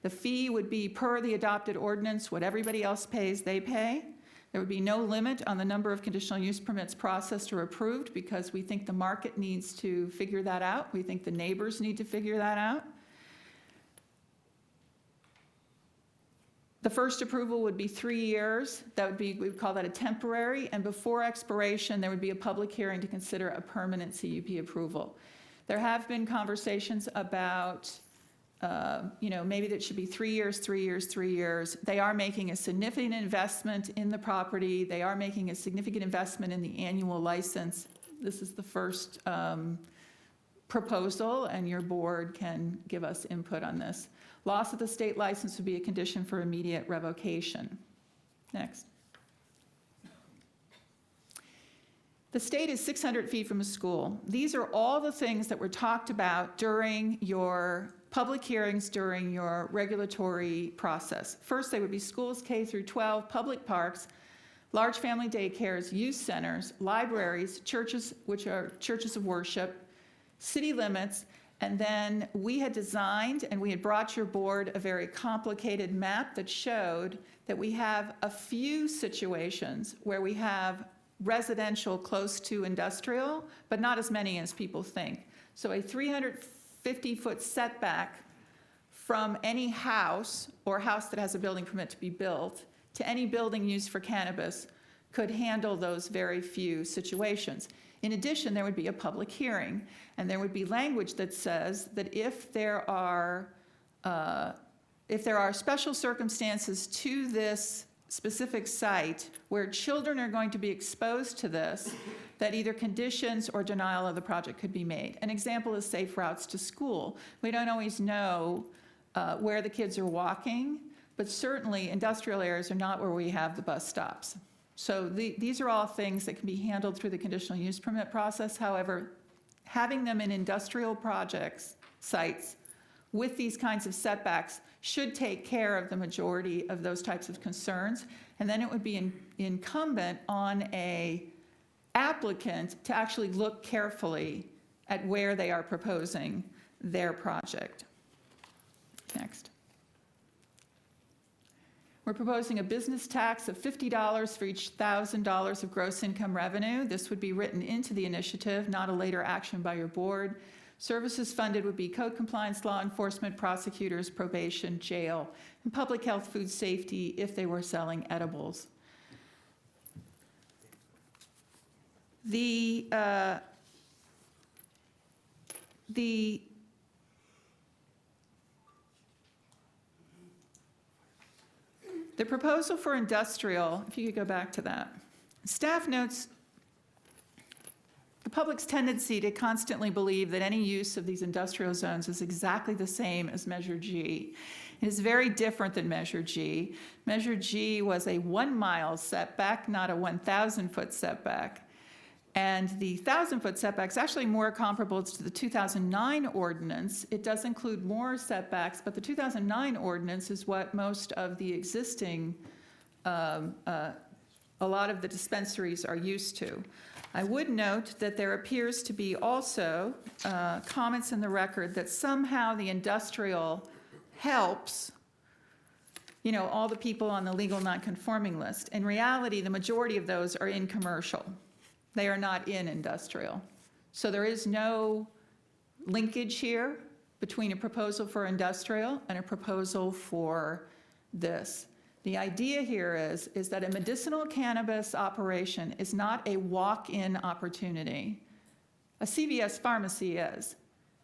The fee would be per the adopted ordinance. What everybody else pays, they pay. There would be no limit on the number of conditional use permits processed or approved because we think the market needs to figure that out. We think the neighbors need to figure that out. The first approval would be 3 years. That would be, we would call that a temporary, and before expiration, there would be a public hearing to consider a permanent CUP approval. There have been conversations about, maybe that should be 3 years, 3 years, 3 years. They are making a significant investment in the property. They are making a significant investment in the annual license. This is the first proposal, and your board can give us input on this. Loss of the state license would be a condition for immediate revocation. Next. The state is 600 feet from a school. These are all the things that were talked about during your public hearings, during your regulatory process. First, they would be schools K through 12, public parks, large family daycares, youth centers, libraries, churches, which are churches of worship, city limits. And then we had designed and we had brought your board a very complicated map that showed that we have a few situations where we have residential close to industrial, but not as many as people think. So a 350-foot setback from any house or house that has a building permit to be built to any building used for cannabis could handle those very few situations. In addition, there would be a public hearing, and there would be language that says that if there are special circumstances to this specific site where children are going to be exposed to this, that either conditions or denial of the project could be made. An example is safe routes to school. We don't always know where the kids are walking, but certainly industrial areas are not where we have the bus stops. So these are all things that can be handled through the conditional use permit process. However, having them in industrial projects, sites, with these kinds of setbacks should take care of the majority of those types of concerns. And then it would be incumbent on an applicant to actually look carefully at where they are proposing their project. Next. We're proposing a business tax of $50 for each $1,000 of gross income revenue. This would be written into the initiative, not a later action by your board. Services funded would be code compliance, law enforcement, prosecutors, probation, jail, and public health, food safety if they were selling edibles. The proposal for industrial, if you could go back to that. Staff notes the public's tendency to constantly believe that any use of these industrial zones is exactly the same as Measure G. It is very different than Measure G. Measure G was a 1-mile setback, not a 1,000-foot setback. And the 1,000-foot setback is actually more comparable to the 2009 ordinance. It does include more setbacks, but the 2009 ordinance is what most of the existing, a lot of the dispensaries are used to. I would note that there appears to be also comments in the record that somehow the industrial helps, you know, all the people on the legal non-conforming list. In reality, the majority of those are in commercial. They are not in industrial. So there is no linkage here between a proposal for industrial and a proposal for this. The idea here is that a medicinal cannabis operation is not a walk-in opportunity. A CVS pharmacy is.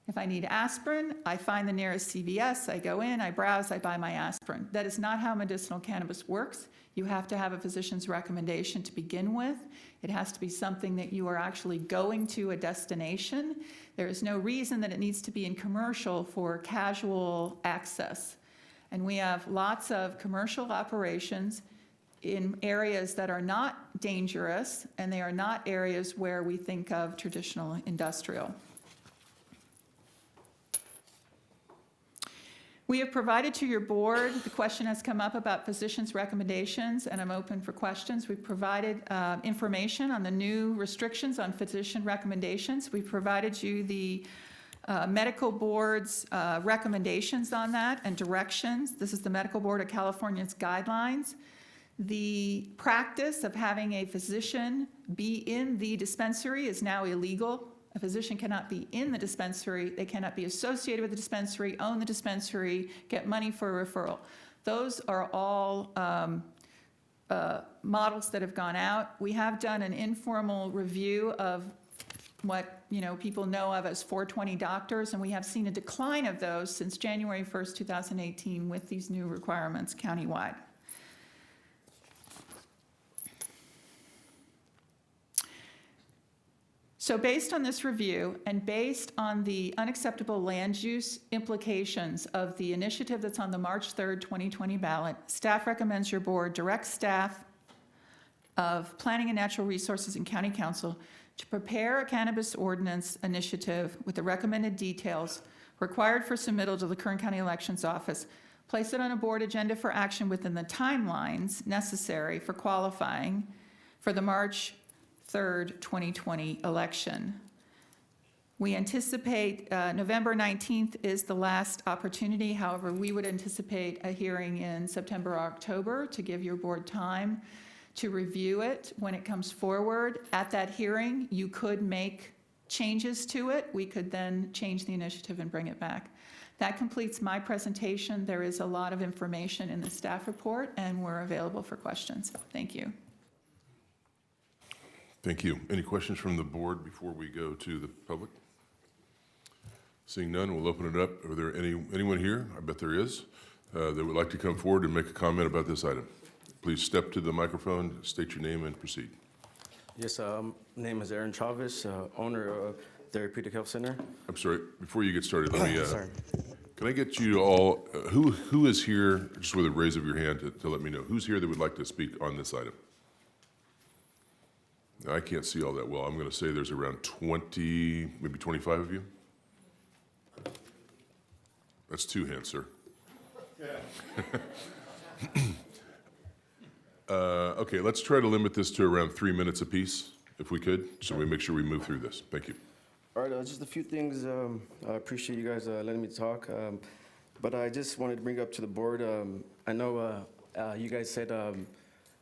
If I need aspirin, I find the nearest CVS, I go in, I browse, I buy my aspirin. That is not how medicinal cannabis works. You have to have a physician's recommendation to begin with. It has to be something that you are actually going to a destination. There is no reason that it needs to be in commercial for casual access. And we have lots of commercial operations in areas that are not dangerous, and they are not areas where we think of traditional industrial. We have provided to your board, the question has come up about physicians' recommendations, and I'm open for questions. We've provided information on the new restrictions on physician recommendations. We've provided you the medical board's recommendations on that and directions. This is the Medical Board of California's guidelines. The practice of having a physician be in the dispensary is now illegal. A physician cannot be in the dispensary. They cannot be associated with the dispensary, own the dispensary, get money for a referral. Those are all models that have gone out. We have done an informal review of what people know of as 420 doctors, and we have seen a decline of those since January 1st, 2018 with these new requirements countywide. So based on this review and based on the unacceptable land use implications of the initiative that's on the March 3rd, 2020 ballot, staff recommends your board direct staff of Planning and Natural Resources and County Council to prepare a cannabis ordinance initiative with the recommended details required for submittal to the Kern County Elections Office, place it on a board agenda for action within the timelines necessary for qualifying for the March 3rd, 2020 election. We anticipate November 19th is the last opportunity. However, we would anticipate a hearing in September or October to give your board time to review it when it comes forward. At that hearing, you could make changes to it. We could then change the initiative and bring it back. That completes my presentation. There is a lot of information in the staff report, and we're available for questions. Thank you. Thank you. Any questions from the board before we go to the public? Seeing none, we'll open it up. Are there anyone here? I bet there is, that would like to come forward and make a comment about this item. Please step to the microphone, state your name, and proceed. Yes, name is Aaron Chavez, owner of Therapeutic Health Center. I'm sorry, before you get started, let me, Sorry. can I get you all, who is here, just with a raise of your hand to let me know, who's here that would like to speak on this item? I can't see all that well. I'm going to say there's around 20, maybe 25 of you. That's two hands, sir. Okay, let's try to limit this to around 3 minutes apiece, if we could, so we make sure we move through this. Thank you. All right, just a few things. I appreciate you guys letting me talk, but I just wanted to bring up to the board. I know You guys said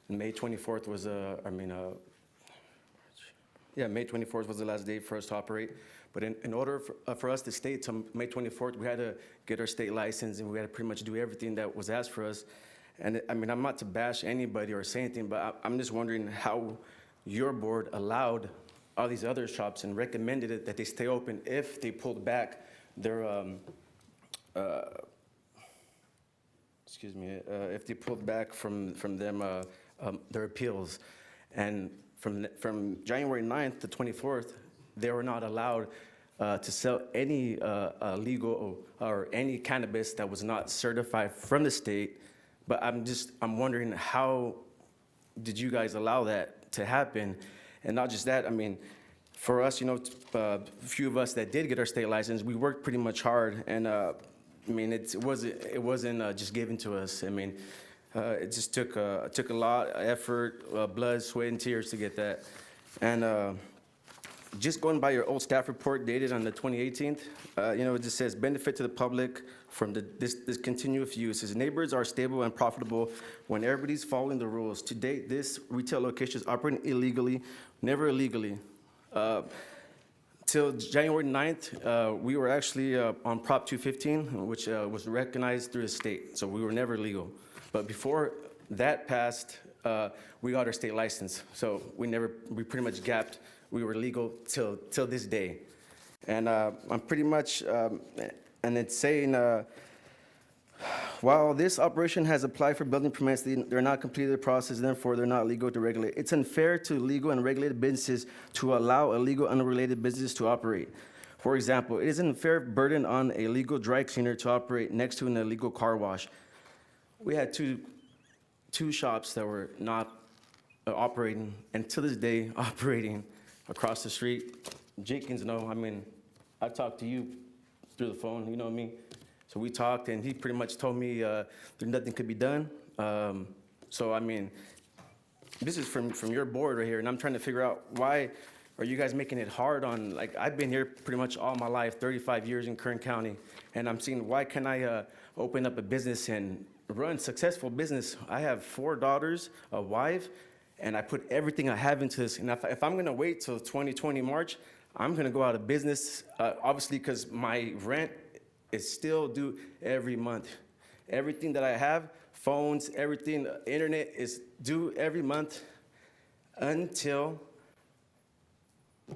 May 24th was, May 24th was the last day for us to operate. But in order for us to stay till May 24th, we had to get our state license, and we had to pretty much do everything that was asked for us. And I mean, I'm not to bash anybody or say anything, but I'm just wondering how your board allowed all these other shops and recommended it that they stay open if they pulled back their, if they pulled back from them their appeals. And from January 9th to 24th, they were not allowed to sell any legal or any cannabis that was not certified from the state. But I'm wondering, how did you guys allow that to happen? And not just that, I mean, for us, a few of us that did get our state license, we worked pretty much hard, and I mean, it wasn't just given to us. I mean, it just took a lot of effort, blood, sweat, and tears to get that. And just going by your old staff report dated on the 2018th, it just says benefit to the public from this continuous use. His neighbors are stable and profitable when everybody's following the rules. To date, this retail location is operating illegally, never illegally. Till January 9th, we were actually on Prop 215, which was recognized through the state, so we were never legal. But before that passed, we got our state license, so we pretty much gapped. We were legal till this day. And I'm pretty much, and it's saying, while this operation has applied for building permits, they're not completed the process, therefore they're not legal to regulate. It's unfair to legal and regulated businesses to allow illegal unrelated business to operate. For example, it is an unfair burden on a legal dry cleaner to operate next to an illegal car wash. We had two shops that were not operating, and to this day, operating across the street. Jenkins, I've talked to you through the phone, you know what I mean? So we talked, and he pretty much told me that nothing could be done. So, I mean, this is from your board right here, and I'm trying to figure out, why are you guys making it hard on, I've been here pretty much all my life, 35 years in Kern County, and I'm seeing, why can't I open up a business and run successful business? I have 4 daughters, a wife, and I put everything I have into this. And if I'm gonna wait till 2020 March, I'm gonna go out of business, obviously, because my rent is still due every month. Everything that I have, phones, everything, internet is due every month until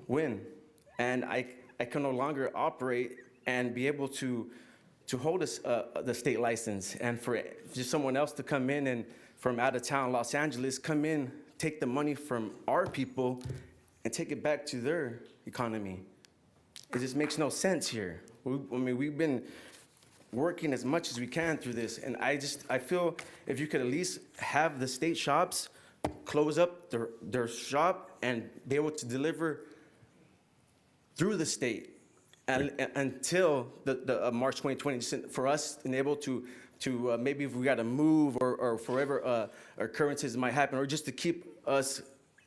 when? And I can no longer operate and be able to hold the state license, and for just someone else to come in and from out of town, Los Angeles, come in, take the money from our people and take it back to their economy. It just makes no sense here. We've been working as much as we can through this, and I feel if you could at least have the state shops close up their shop and be able to deliver through the state until the March 2020, for us and able to maybe if we got to move or forever occurrences might happen, or just to keep us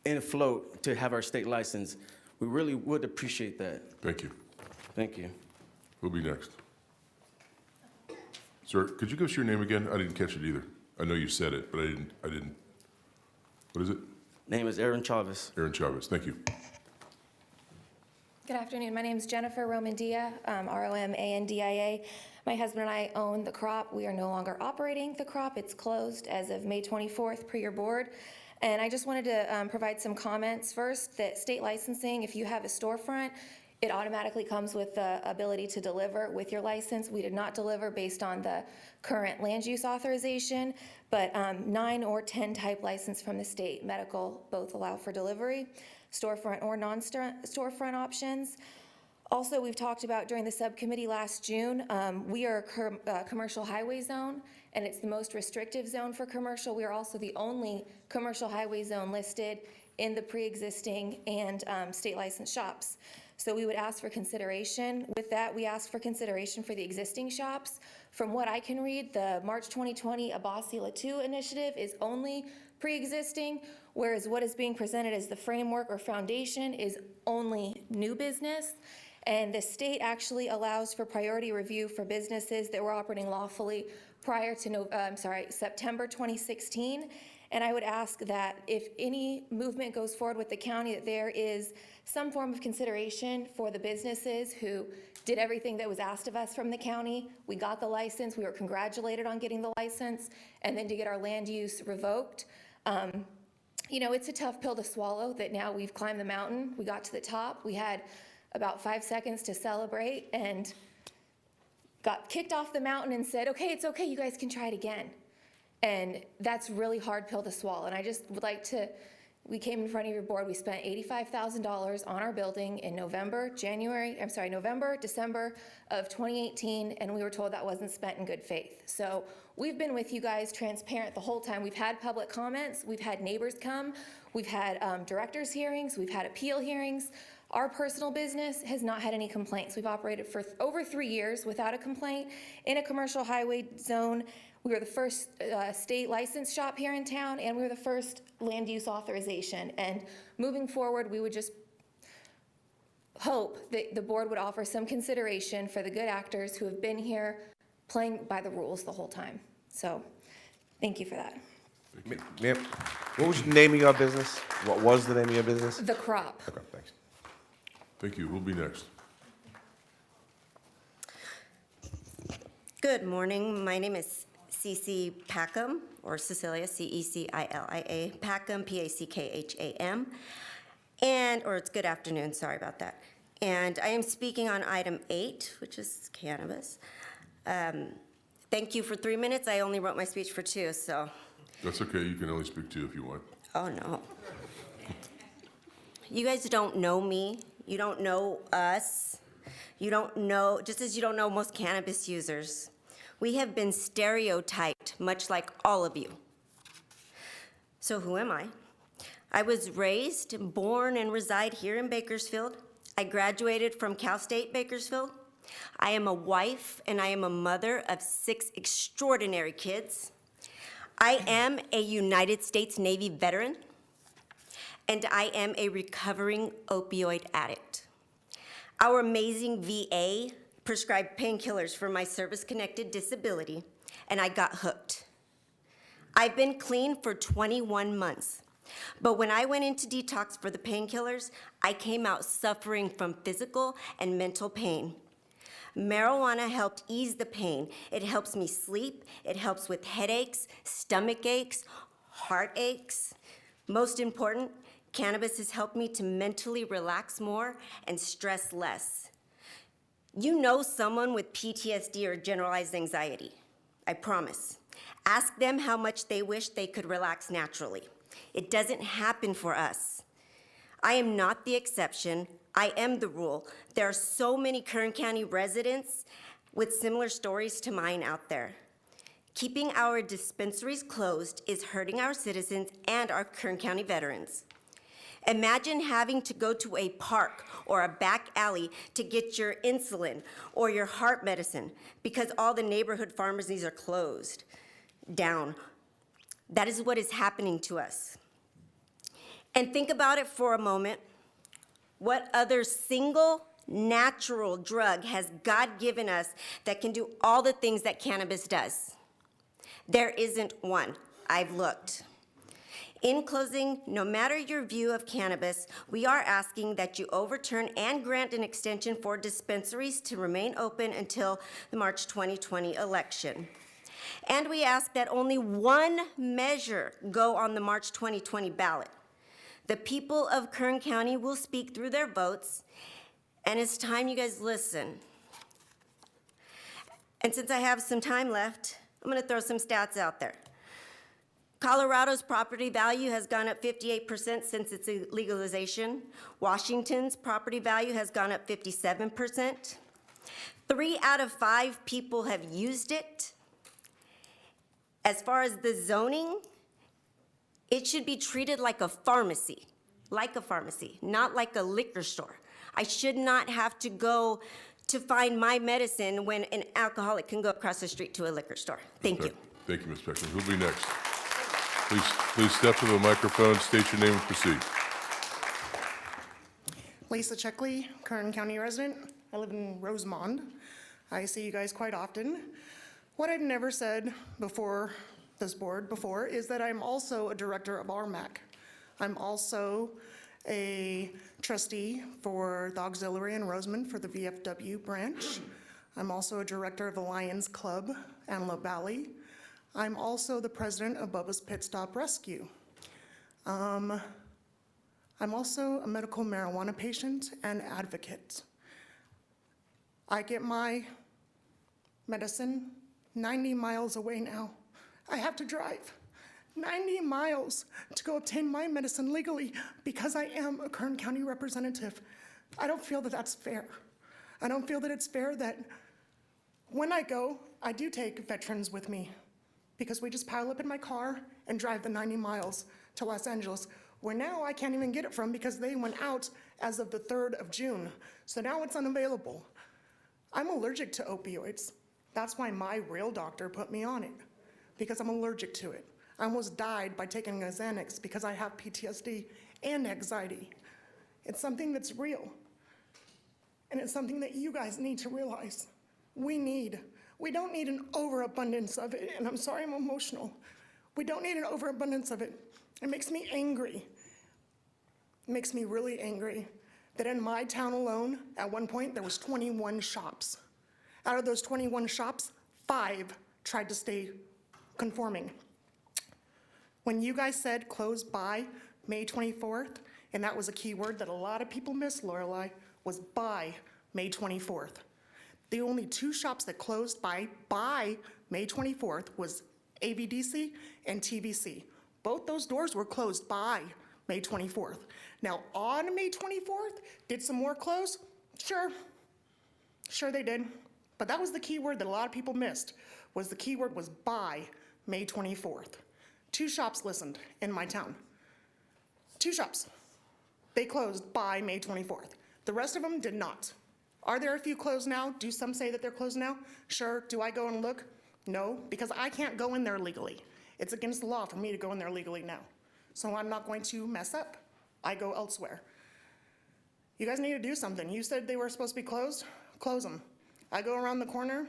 in afloat to have our state license. We really would appreciate that. Thank you. Thank you. Who'll be next? Sir, could you give us your name again? I didn't catch it either. I know you said it, but I didn't. What is it? Name is Aaron Chavez. Aaron Chavez, thank you. Good afternoon. My name is Jennifer Romandia, Romandia. My husband and I own the crop. We are no longer operating the crop. It's closed as of May 24th per your board. And I just wanted to provide some comments. First, that state licensing, if you have a storefront, it automatically comes with the ability to deliver with your license. We did not deliver based on the current land use authorization, but 9 or 10 type license from the state. Medical both allow for delivery, storefront or non-storefront options. Also, we've talked about during the subcommittee last June, we are a commercial highway zone, and it's the most restrictive zone for commercial. We are also the only commercial highway zone listed in the pre-existing and state licensed shops. So we would ask for consideration. With that, we ask for consideration for the existing shops. From what I can read, the March 2020 Abasi Latu initiative is only pre-existing, whereas what is being presented as the framework or foundation is only new business. And the state actually allows for priority review for businesses that were operating lawfully prior to, September 2016. And I would ask that if any movement goes forward with the county, that there is some form of consideration for the businesses who did everything that was asked of us from the county. We got the license, we were congratulated on getting the license, and then to get our land use revoked. You know, it's a tough pill to swallow that now we've climbed the mountain, we got to the top, we had about 5 seconds to celebrate and got kicked off the mountain and said, okay, it's okay, you guys can try it again. And that's really hard pill to swallow. And I just would like to, we came in front of your board, we spent $85,000 on our building in November, December of 2018, and we were told that wasn't spent in good faith. So we've been with you guys transparent the whole time. We've had public comments, we've had neighbors come, we've had directors' hearings, we've had appeal hearings. Our personal business has not had any complaints. We've operated for over 3 years without a complaint in a commercial highway zone. We were the first state licensed shop here in town, and we were the first land use authorization. And moving forward, we would just hope that the board would offer some consideration for the good actors who have been here playing by the rules the whole time. So thank you for that. Ma'am, what was the name of your business? What was the name of your business? The Crop. Okay, thanks. Thank you. Who'll be next? Good morning. My name is Cece Packham, or Cecilia, C-E-C-I-L-I-A, Packham, P-A-C-K-H-A-M. Or it's good afternoon, sorry about that. And I am speaking on item 8, which is cannabis. Thank you for 3 minutes. I only wrote my speech for 2, so. That's okay. You can only speak 2 if you want. Oh, no. You guys don't know me. You don't know us. You don't know, just as you don't know most cannabis users. We have been stereotyped, much like all of you. So who am I? I was raised, born, and reside here in Bakersfield. I graduated from Cal State Bakersfield. I am a wife, and I am a mother of 6 extraordinary kids. I am a United States Navy veteran, and I am a recovering opioid addict. Our amazing VA prescribed painkillers for my service-connected disability, and I got hooked. I've been clean for 21 months, but when I went into detox for the painkillers, I came out suffering from physical and mental pain. Marijuana helped ease the pain. It helps me sleep. It helps with headaches, stomach aches, heart aches. Most important, cannabis has helped me to mentally relax more and stress less. You know someone with PTSD or generalized anxiety, I promise. Ask them how much they wish they could relax naturally. It doesn't happen for us. I am not the exception. I am the rule. There are so many Kern County residents with similar stories to mine out there. Keeping our dispensaries closed is hurting our citizens and our Kern County veterans. Imagine having to go to a park or a back alley to get your insulin or your heart medicine because all the neighborhood pharmacies are closed down. That is what is happening to us. And think about it for a moment. What other single natural drug has God given us that can do all the things that cannabis does? There isn't one. I've looked. In closing, no matter your view of cannabis, we are asking that you overturn and grant an extension for dispensaries to remain open until the March 2020 election. And we ask that only one measure go on the March 2020 ballot. The people of Kern County will speak through their votes, and it's time you guys listen. And since I have some time left, I'm gonna throw some stats out there. Colorado's property value has gone up 58% since its legalization. Washington's property value has gone up 57%. 3 out of 5 people have used it. As far as the zoning, it should be treated like a pharmacy, not like a liquor store. I should not have to go to find my medicine when an alcoholic can go across the street to a liquor store. Thank you. Thank you, Ms. Beckman. Who'll be next? Please step to the microphone, state your name, and proceed. Lisa Checkley, Kern County resident. I live in Rosemont. I see you guys quite often. What I've never said before this board before is that I'm also a director of RMAC. I'm also a trustee for the auxiliary in Rosemont for the VFW branch. I'm also a director of the Lions Club, Antelope Valley. I'm also the president of Bubba's Pit Stop Rescue. I'm also a medical marijuana patient and advocate. I get my medicine 90 miles away now. I have to drive 90 miles to go obtain my medicine legally because I am a Kern County representative. I don't feel that that's fair. I don't feel that it's fair that when I go, I do take veterans with me because we just pile up in my car and drive the 90 miles to Los Angeles, where now I can't even get it from because they went out as of the 3rd of June. So now it's unavailable. I'm allergic to opioids. That's why my real doctor put me on it, because I'm allergic to it. I almost died by taking a Xanax because I have PTSD and anxiety. It's something that's real. And it's something that you guys need to realize. We don't need an overabundance of it, and I'm sorry I'm emotional. We don't need an overabundance of it. It makes me angry. It makes me really angry that in my town alone, at one point, there was 21 shops. Out of those 21 shops, 5 tried to stay conforming. When you guys said close by May 24th, and that was a key word that a lot of people missed, Lorelei, was by May 24th. The only 2 shops that closed by May 24th was AVDC and TVC. Both those doors were closed by May 24th. Now, on May 24th, did some more close? Sure they did. But that was the key word that a lot of people missed, was the key word was by May 24th. 2 shops listened in my town. 2 shops. They closed by May 24th. The rest of them did not. Are there a few closed now? Do some say that they're closed now? Sure. Do I go and look? No, because I can't go in there legally. It's against the law for me to go in there legally now. So I'm not going to mess up. I go elsewhere. You guys need to do something. You said they were supposed to be closed? Close them. I go around the corner.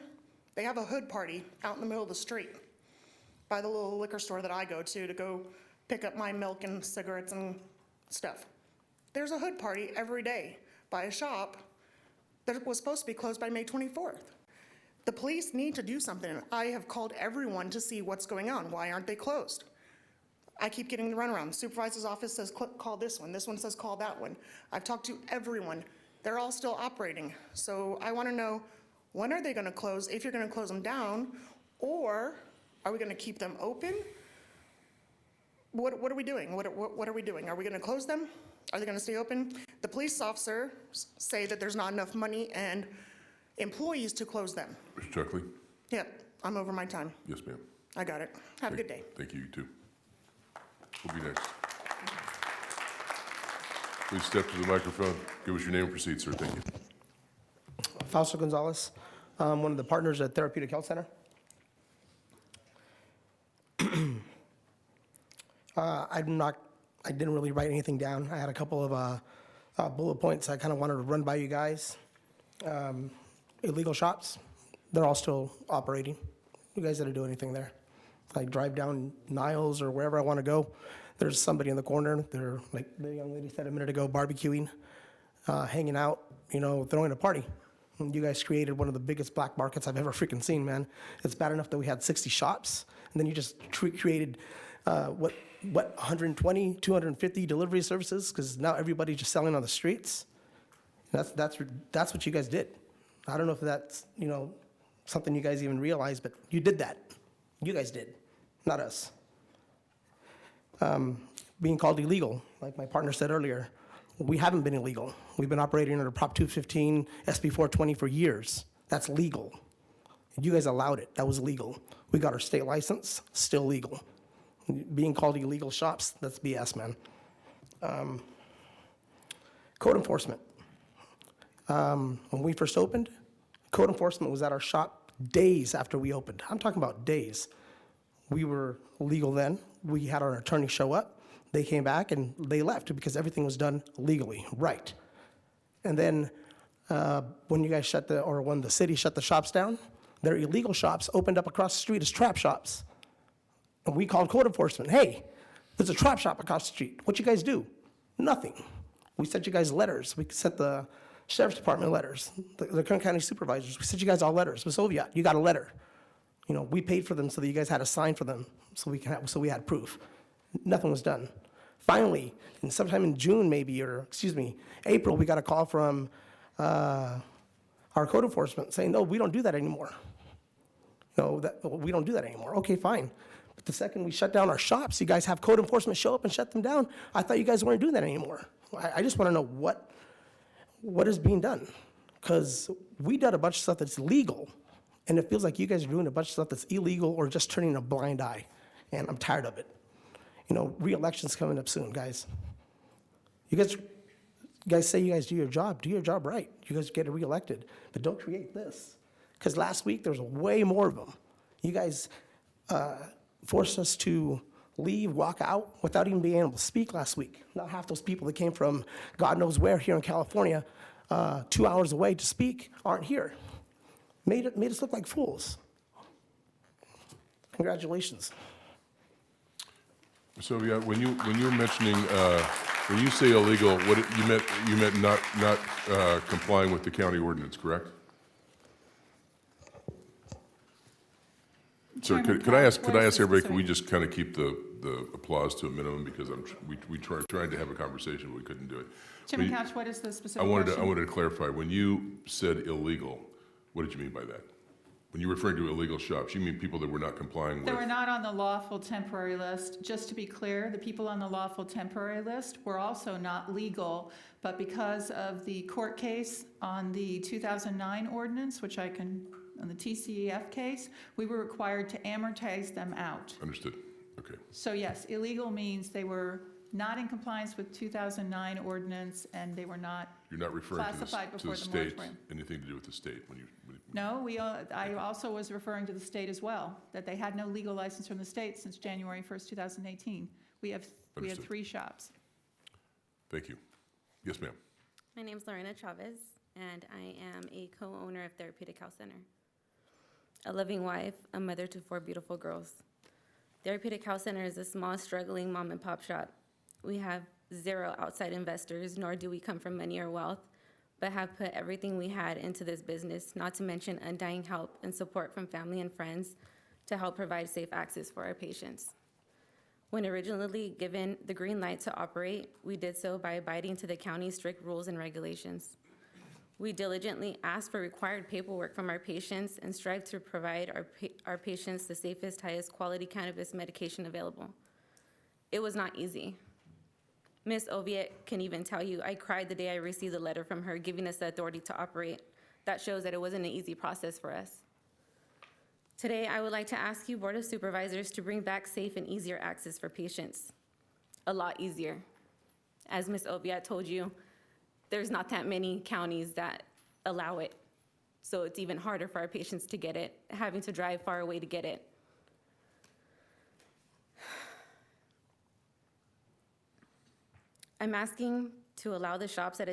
They have a hood party out in the middle of the street by the little liquor store that I go to go pick up my milk and cigarettes and stuff. There's a hood party every day by a shop that was supposed to be closed by May 24th. The police need to do something. I have called everyone to see what's going on. Why aren't they closed? I keep getting the runaround. The supervisor's office says, call this one. This one says, call that one. I've talked to everyone. They're all still operating. So I want to know, when are they going to close, if you're going to close them down, or are we going to keep them open? What are we doing? What are we doing? Are we going to close them? Are they going to stay open? The police officers say that there's not enough money and employees to close them. Mr. Chuckley? Yep, I'm over my time. Yes, ma'am. I got it. Have a good day. Thank you, you too. Who'll be next? Please step to the microphone. Give us your name and proceed, sir. Thank you. Fausto Gonzalez, I'm one of the partners at Therapeutic Health Center. I didn't really write anything down. I had a couple of bullet points I kind of wanted to run by you guys. Illegal shops, they're all still operating. You guys didn't do anything there. I drive down Niles or wherever I want to go. There's somebody in the corner. They're, like the young lady said a minute ago, barbecuing, hanging out, throwing a party. And you guys created one of the biggest black markets I've ever freaking seen, man. It's bad enough that we had 60 shops, and then you just created, 120, 250 delivery services, because now everybody's just selling on the streets. That's what you guys did. I don't know if that's, something you guys even realize, but you did that. You guys did, not us. Being called illegal, like my partner said earlier, we haven't been illegal. We've been operating under Prop 215, SB 420 for years. That's legal. You guys allowed it. That was legal. We got our state license, still legal. Being called illegal shops, that's BS, man. Code enforcement. When we first opened, code enforcement was at our shop days after we opened. I'm talking about days. We were legal then. We had our attorney show up. They came back and they left because everything was done legally, right. And then when you guys when the city shut the shops down, their illegal shops opened up across the street as trap shops. And we called code enforcement, hey, there's a trap shop across the street. What you guys do? Nothing. We sent you guys letters. We sent the sheriff's department letters, the Kern County supervisors. We sent you guys all letters. Ms. Oviatt, you got a letter. You know, we paid for them so that you guys had a sign for them so we had proof. Nothing was done. Finally, sometime in June maybe, or excuse me, April, we got a call from our code enforcement saying, no, we don't do that anymore. No, we don't do that anymore. Okay, fine. But the second we shut down our shops, you guys have code enforcement show up and shut them down. I thought you guys weren't doing that anymore. I just want to know what is being done. Because we did a bunch of stuff that's legal, and it feels like you guys are doing a bunch of stuff that's illegal or just turning a blind eye. And I'm tired of it. You know, re-election's coming up soon, guys. You guys say you guys do your job right. You guys get re-elected, but don't create this. Because last week there was way more of them. You guys forced us to leave, walk out without even being able to speak last week. Not half those people that came from God knows where here in California, 2 hours away to speak, aren't here. Made us look like fools. Congratulations. So yeah, when you're mentioning when you say illegal, what you meant not complying with the county ordinance, correct? So could I ask everybody? Can we just kind of keep the applause to a minimum because we tried to have a conversation, but we couldn't do it. Chairman Couch, what is the specific I wanted question? to clarify. When you said illegal, what did you mean by that? When you're referring to illegal shops, you mean people that were not complying with? They were not on the lawful temporary list. Just to be clear, the people on the lawful temporary list were also not legal, but because of the court case on the 2009 ordinance, on the TCEF case, we were required to amortize them out. Understood. Okay. So yes, illegal means they were not in compliance with 2009 ordinance and they were not You're not referring classified to before the the state, moratorium. anything to do with the state when you. No, I also was referring to the state as well, that they had no legal license from the state since January 1st, 2018. We had Understood. 3 shops. Thank you. Yes, ma'am. My name's Lorena Chavez, and I am a co-owner of Therapeutic Health Center. A loving wife, a mother to 4 beautiful girls. Therapeutic Health Center is a small, struggling mom and pop shop. We have 0 outside investors, nor do we come from money or wealth, but have put everything we had into this business, not to mention undying help and support from family and friends to help provide safe access for our patients. When originally given the green light to operate, we did so by abiding to the county's strict rules and regulations. We diligently asked for required paperwork from our patients and strive to provide our patients the safest, highest quality cannabis medication available. It was not easy. Ms. Oviatt can even tell you, I cried the day I received a letter from her giving us the authority to operate. That shows that it wasn't an easy process for us. Today, I would like to ask you, Board of Supervisors, to bring back safe and easier access for patients. A lot easier. As Ms. Oviatt told you, there's not that many counties that allow it. So it's even harder for our patients to get it, having to drive far away to get it. I'm asking to allow the shops that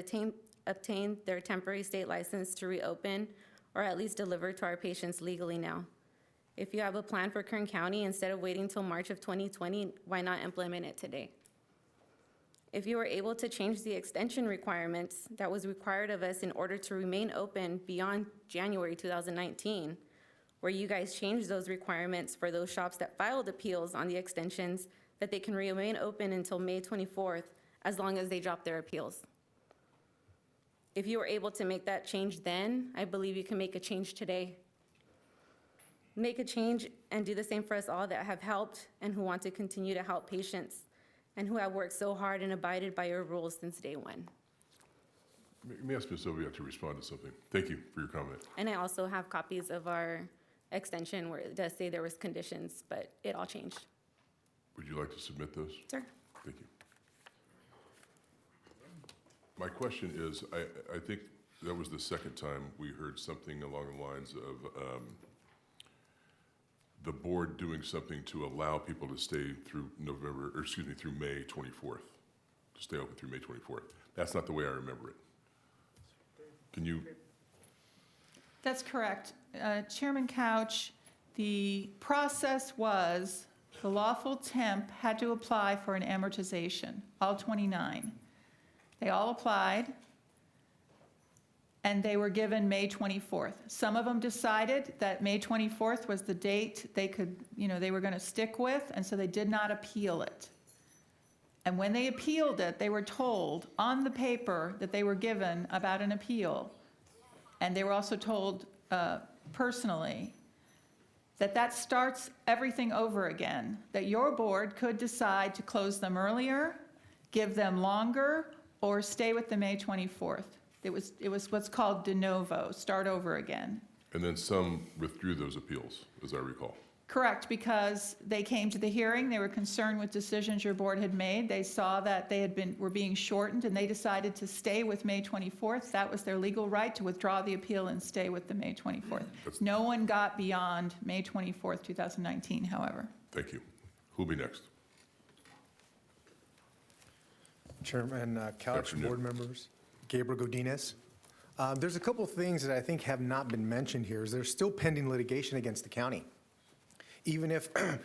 obtained their temporary state license to reopen or at least deliver to our patients legally now. If you have a plan for Kern County, instead of waiting till March of 2020, why not implement it today? If you were able to change the extension requirements that was required of us in order to remain open beyond January 2019, where you guys changed those requirements for those shops that filed appeals on the extensions, that they can remain open until May 24th, as long as they drop their appeals. If you were able to make that change then, I believe you can make a change today. Make a change and do the same for us all that have helped and who want to continue to help patients and who have worked so hard and abided by your rules since day one. Let me ask Ms. Oviatt to respond to something. Thank you for your comment. And I also have copies of our extension where it does say there was conditions, but it all changed. Would you like to submit those? Sure. Thank you. My question is, I think that was the second time we heard something along the lines of the board doing something to allow people to stay through through May 24th, to stay open through May 24th. That's not the way I remember it. Can you, That's correct. Chairman Couch, the process was the lawful temp had to apply for an amortization, all 29. They all applied, and they were given May 24th. Some of them decided that May 24th was the date they could, they were going to stick with, and so they did not appeal it. And when they appealed it, they were told on the paper that they were given about an appeal, and they were also told personally that starts everything over again, that your board could decide to close them earlier, give them longer, or stay with the May 24th. It was what's called de novo, start over again. and then some withdrew those appeals, as I recall. Correct, because they came to the hearing, they were concerned with decisions your board had made. They saw that they were being shortened, and they decided to stay with May 24th. That was their legal right to withdraw the appeal and stay with the May 24th. No one got beyond May 24th, 2019, however. Thank you. Who'll be next? Chairman Couch, Afternoon. board members, Gabriel Godinez. There's a couple of things that I think have not been mentioned here. Is there's still pending litigation against the county. Even if the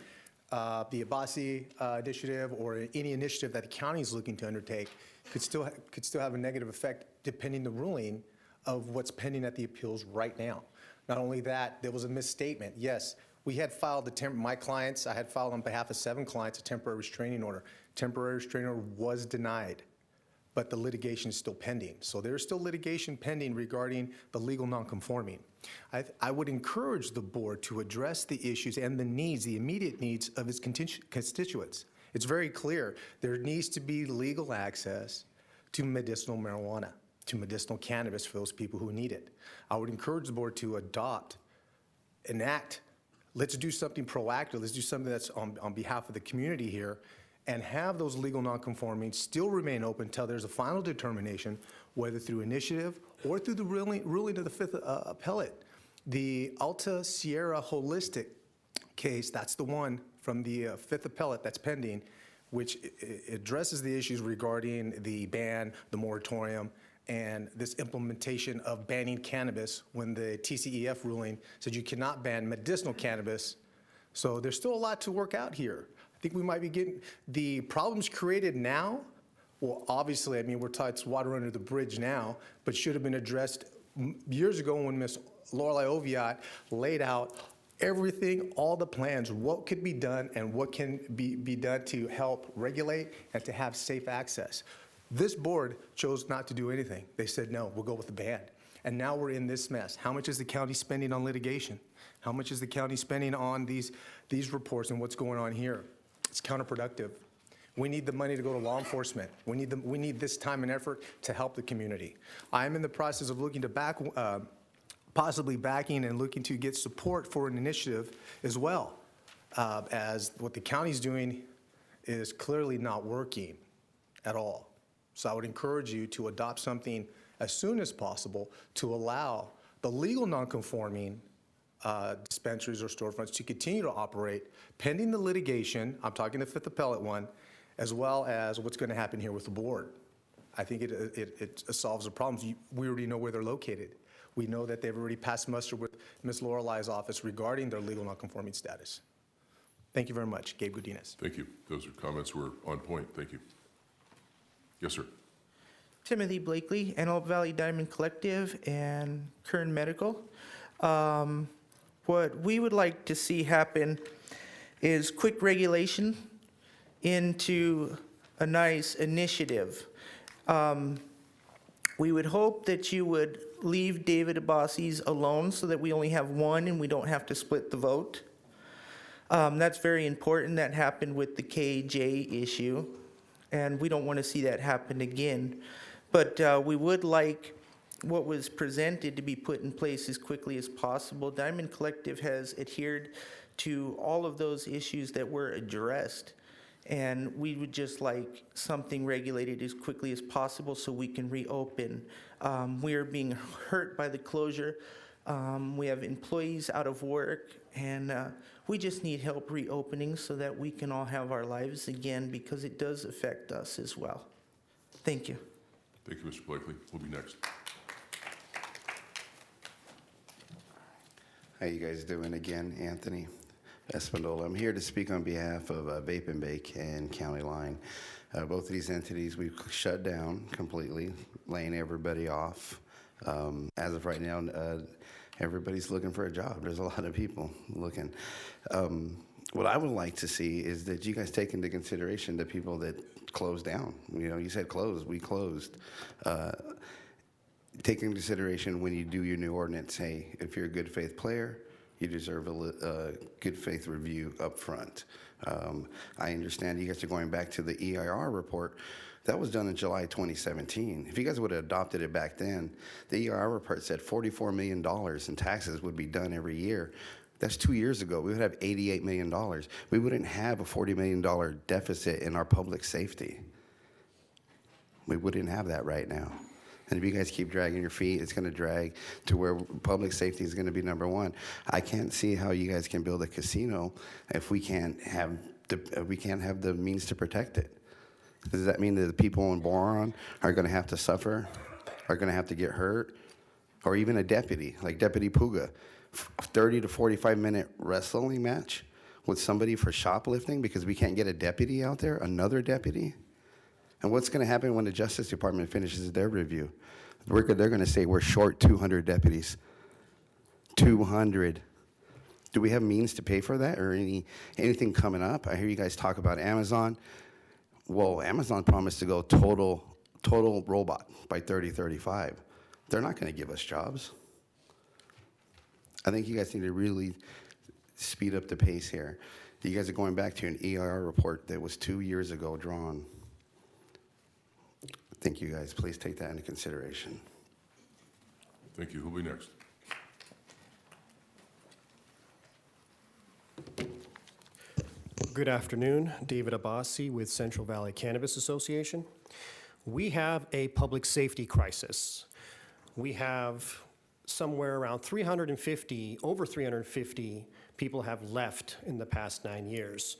Abbasi initiative or any initiative that the county is looking to undertake could still have a negative effect depending the ruling of what's pending at the appeals right now. Not only that, there was a misstatement. Yes, we had filed my clients, I had filed on behalf of 7 clients a temporary restraining order. Temporary restraining order was denied, but the litigation is still pending. So there's still litigation pending regarding the legal nonconforming. I would encourage the board to address the issues and the needs, the immediate needs of its constituents. It's very clear there needs to be legal access to medicinal marijuana, to medicinal cannabis for those people who need it. I would encourage the board to enact, let's do something proactive, let's do something that's on behalf of the community here, and have those legal nonconformings still remain open until there's a final determination, whether through initiative or through the ruling of the 5th appellate. The Alta Sierra Holistic case, that's the one from the 5th appellate that's pending, which addresses the issues regarding the ban, the moratorium, and this implementation of banning cannabis when the TCEF ruling said you cannot ban medicinal cannabis. So there's still a lot to work out here. I think we might be getting the problems created now. Well, obviously, I mean, it's water under the bridge now, but should have been addressed years ago when Ms. Lorelei Oviatt laid out everything, all the plans, what could be done and what can be done to help regulate and to have safe access. This board chose not to do anything. They said, no, we'll go with the ban. And now we're in this mess. How much is the county spending on litigation? How much is the county spending on these reports and what's going on here? It's counterproductive. We need the money to go to law enforcement. We need this time and effort to help the community. I'm in the process of looking to possibly backing and looking to get support for an initiative as well, as what the county's doing is clearly not working at all. So I would encourage you to adopt something as soon as possible to allow the legal nonconforming dispensaries or storefronts to continue to operate pending the litigation. I'm talking the 5th appellate one, as well as what's going to happen here with the board. I think it solves the problems. We already know where they're located. We know that they've already passed muster with Ms. Lorelei's office regarding their legal nonconforming status. Thank you very much. Gabe Godinez. Thank you. Those comments were on point. Thank you. Yes, sir. Timothy Blakely, Antelope Valley Diamond Collective and Kern Medical. What we would like to see happen is quick regulation into a nice initiative. We would hope that you would leave David Abbasi's alone so that we only have one and we don't have to split the vote. That's very important. That happened with the KJ issue, and we don't want to see that happen again. But we would like what was presented to be put in place as quickly as possible. Diamond Collective has adhered to all of those issues that were addressed, and we would just like something regulated as quickly as possible so we can reopen. We are being hurt by the closure. We have employees out of work, and we just need help reopening so that we can all have our lives again, because it does affect us as well. Thank you. Thank you, Mr. Blakely. We'll be next. How you guys doing again? Anthony Espindola. I'm here to speak on behalf of Vape and Bake and County Line. Both of these entities we've shut down completely, laying everybody off. As of right now, everybody's looking for a job. There's a lot of people looking. What I would like to see is that you guys take into consideration the people that closed down. You know, you said closed, we closed. Take into consideration when you do your new ordinance, hey, if you're a good faith player, you deserve a good faith review up front. I understand you guys are going back to the EIR report. That was done in July 2017. If you guys would have adopted it back then, the EIR report said $44 million in taxes would be done every year. That's 2 years ago. We would have $88 million. We wouldn't have a $40 million deficit in our public safety. We wouldn't have that right now. And if you guys keep dragging your feet, it's going to drag to where public safety is going to be number one. I can't see how you guys can build a casino if we can't have the means to protect it. Does that mean that the people in Boron are going to have to suffer, are going to have to get hurt, or even a deputy like Deputy Puga? 30 to 45-minute wrestling match with somebody for shoplifting because we can't get a deputy out there, another deputy? And what's going to happen when the Justice Department finishes their review? They're going to say we're short 200 deputies. 200. Do we have means to pay for that or anything coming up? I hear you guys talk about Amazon. Well, Amazon promised to go total robot by 2035. They're not going to give us jobs. I think you guys need to really speed up the pace here. You guys are going back to an EIR report that was 2 years ago drawn. Thank you guys. Please take that into consideration. Thank you. Who'll be next? Good afternoon. David Abbasi with Central Valley Cannabis Association. We have a public safety crisis. We have somewhere around over 350 people have left in the past 9 years.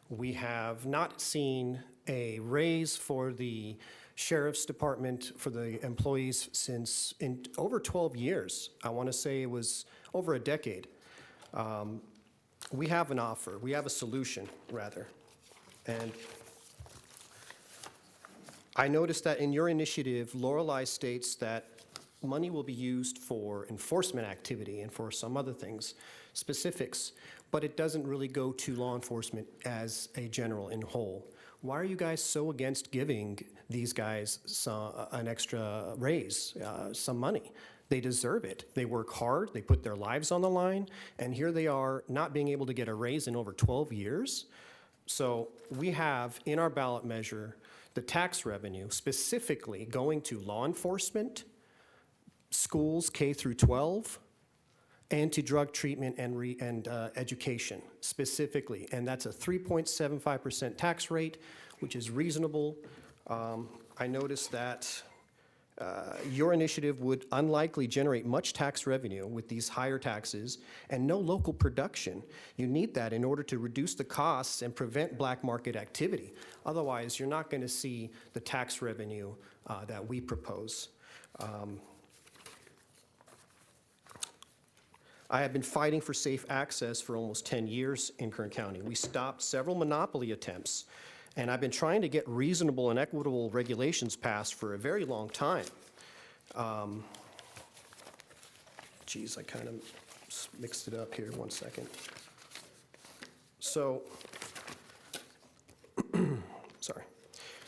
We have not seen a raise for the Sheriff's Department for the employees since in over 12 years. I want to say it was over a decade. We have an offer. We have a solution, rather. And I noticed that in your initiative, Lorelei states that money will be used for enforcement activity and for some other things, specifics, but it doesn't really go to law enforcement as a general in whole. Why are you guys so against giving these guys an extra raise, some money? They deserve it. They work hard, they put their lives on the line, and here they are not being able to get a raise in over 12 years. So we have in our ballot measure the tax revenue specifically going to law enforcement, schools K through 12, and to drug treatment and education specifically. And that's a 3.75% tax rate, which is reasonable. I noticed that your initiative would unlikely generate much tax revenue with these higher taxes and no local production. You need that in order to reduce the costs and prevent black market activity. Otherwise, you're not going to see the tax revenue that we propose. I have been fighting for safe access for almost 10 years in Kern County. We stopped several monopoly attempts, and I've been trying to get reasonable and equitable regulations passed for a very long time. Geez, I kind of mixed it up here, 1 second. So, sorry.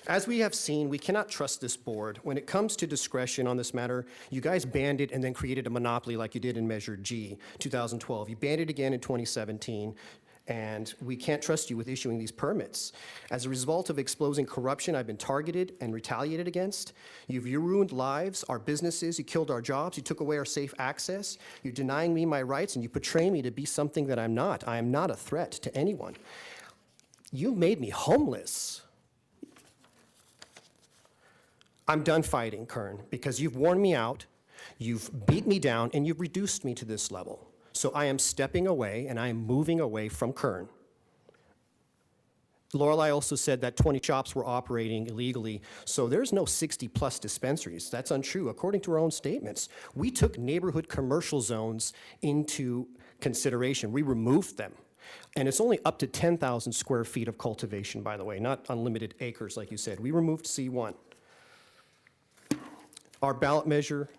As we have seen, we cannot trust this board. When it comes to discretion on this matter, you guys banned it and then created a monopoly like you did in Measure G, 2012. You banned it again in 2017, and we can't trust you with issuing these permits. As a result of exposing corruption, I've been targeted and retaliated against. You ruined lives, our businesses, you killed our jobs, you took away our safe access, you're denying me my rights, and you portray me to be something that I'm not. I am not a threat to anyone. You made me homeless. I'm done fighting, Kern, because you've worn me out, you've beat me down, and you've reduced me to this level. So I am stepping away, and I am moving away from Kern. Lorelei also said that 20 shops were operating illegally, so there's no 60-plus dispensaries. That's untrue. According to our own statements, we took neighborhood commercial zones into consideration. We removed them. And it's only up to 10,000 square feet of cultivation, by the way, not unlimited acres, like you said. We removed C1. Our ballot measure,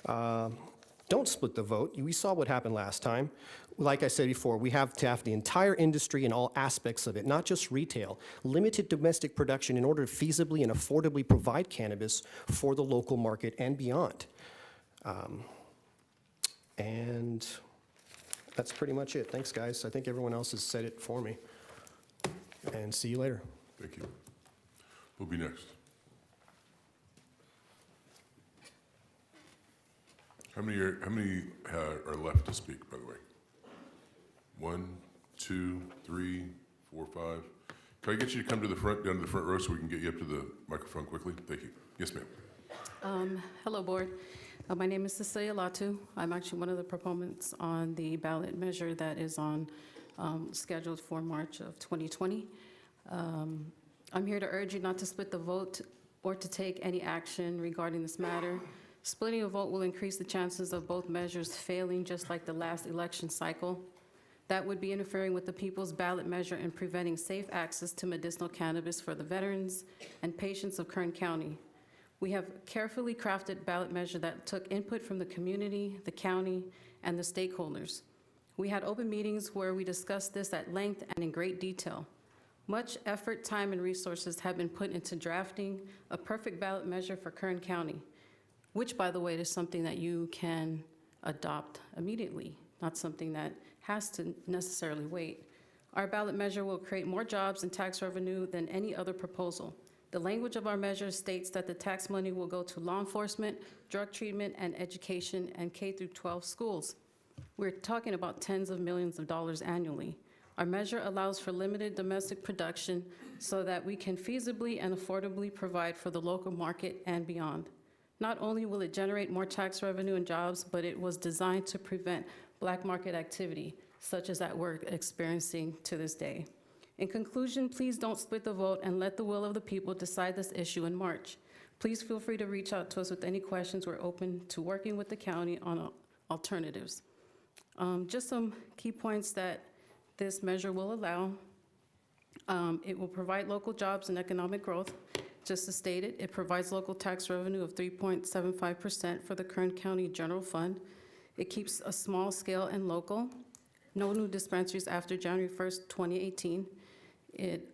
don't split the vote. We saw what happened last time. Like I said before, we have to have the entire industry and all aspects of it, not just retail. Limited domestic production in order to feasibly and affordably provide cannabis for the local market and beyond. And that's pretty much it. Thanks, guys. I think everyone else has said it for me. And see you later. Thank you. Who'll be next? How many are left to speak, by the way? 1, 2, 3, 4, 5. Can I get you to come to the front, down to the front row, so we can get you up to the microphone quickly? Thank you. Yes, ma'am. Hello, Board. My name is Cecilia Latu. I'm actually one of the proponents on the ballot measure that is on scheduled for March of 2020. I'm here to urge you not to split the vote or to take any action regarding this matter. Splitting a vote will increase the chances of both measures failing, just like the last election cycle. That would be interfering with the people's ballot measure and preventing safe access to medicinal cannabis for the veterans and patients of Kern County. We have carefully crafted ballot measure that took input from the community, the county, and the stakeholders. We had open meetings where we discussed this at length and in great detail. Much effort, time, and resources have been put into drafting a perfect ballot measure for Kern County, which, by the way, is something that you can adopt immediately, not something that has to necessarily wait. Our ballot measure will create more jobs and tax revenue than any other proposal. The language of our measure states that the tax money will go to law enforcement, drug treatment, and education, and K-12 schools. We're talking about tens of millions of dollars annually. Our measure allows for limited domestic production so that we can feasibly and affordably provide for the local market and beyond. Not only will it generate more tax revenue and jobs, but it was designed to prevent black market activity, such as that we're experiencing to this day. In conclusion, please don't split the vote and let the will of the people decide this issue in March. Please feel free to reach out to us with any questions. We're open to working with the county on alternatives. Just some key points that this measure will allow. It will provide local jobs and economic growth. Just as stated, it provides local tax revenue of 3.75% for the Kern County General Fund. It keeps a small scale and local. No new dispensaries after January 1st, 2018. It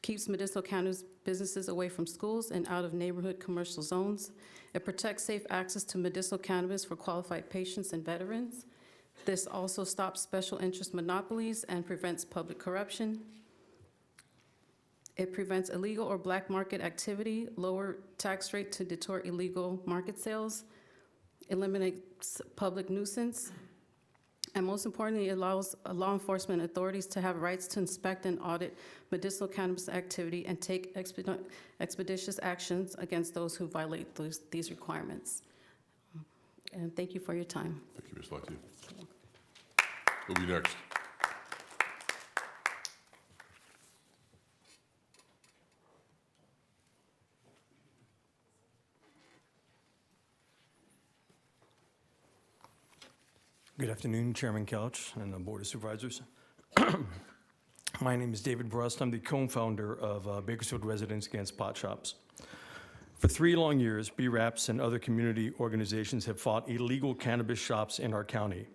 keeps medicinal cannabis businesses away from schools and out of neighborhood commercial zones. It protects safe access to medicinal cannabis for qualified patients and veterans. This also stops special interest monopolies and prevents public corruption. It prevents illegal or black market activity, lower tax rate to deter illegal market sales, eliminates public nuisance, and most importantly, it allows law enforcement authorities to have rights to inspect and audit medicinal cannabis activity and take expeditious actions against those who violate these requirements. And thank you for your time. Thank you, Ms. Latu. Who'll be next? Good afternoon, Chairman Couch and the Board of Supervisors. My name is David Brust. I'm the co-founder of Bakersfield Residents Against Pot Shops. For 3 long years, BRAPs and other community organizations have fought illegal cannabis shops in our county.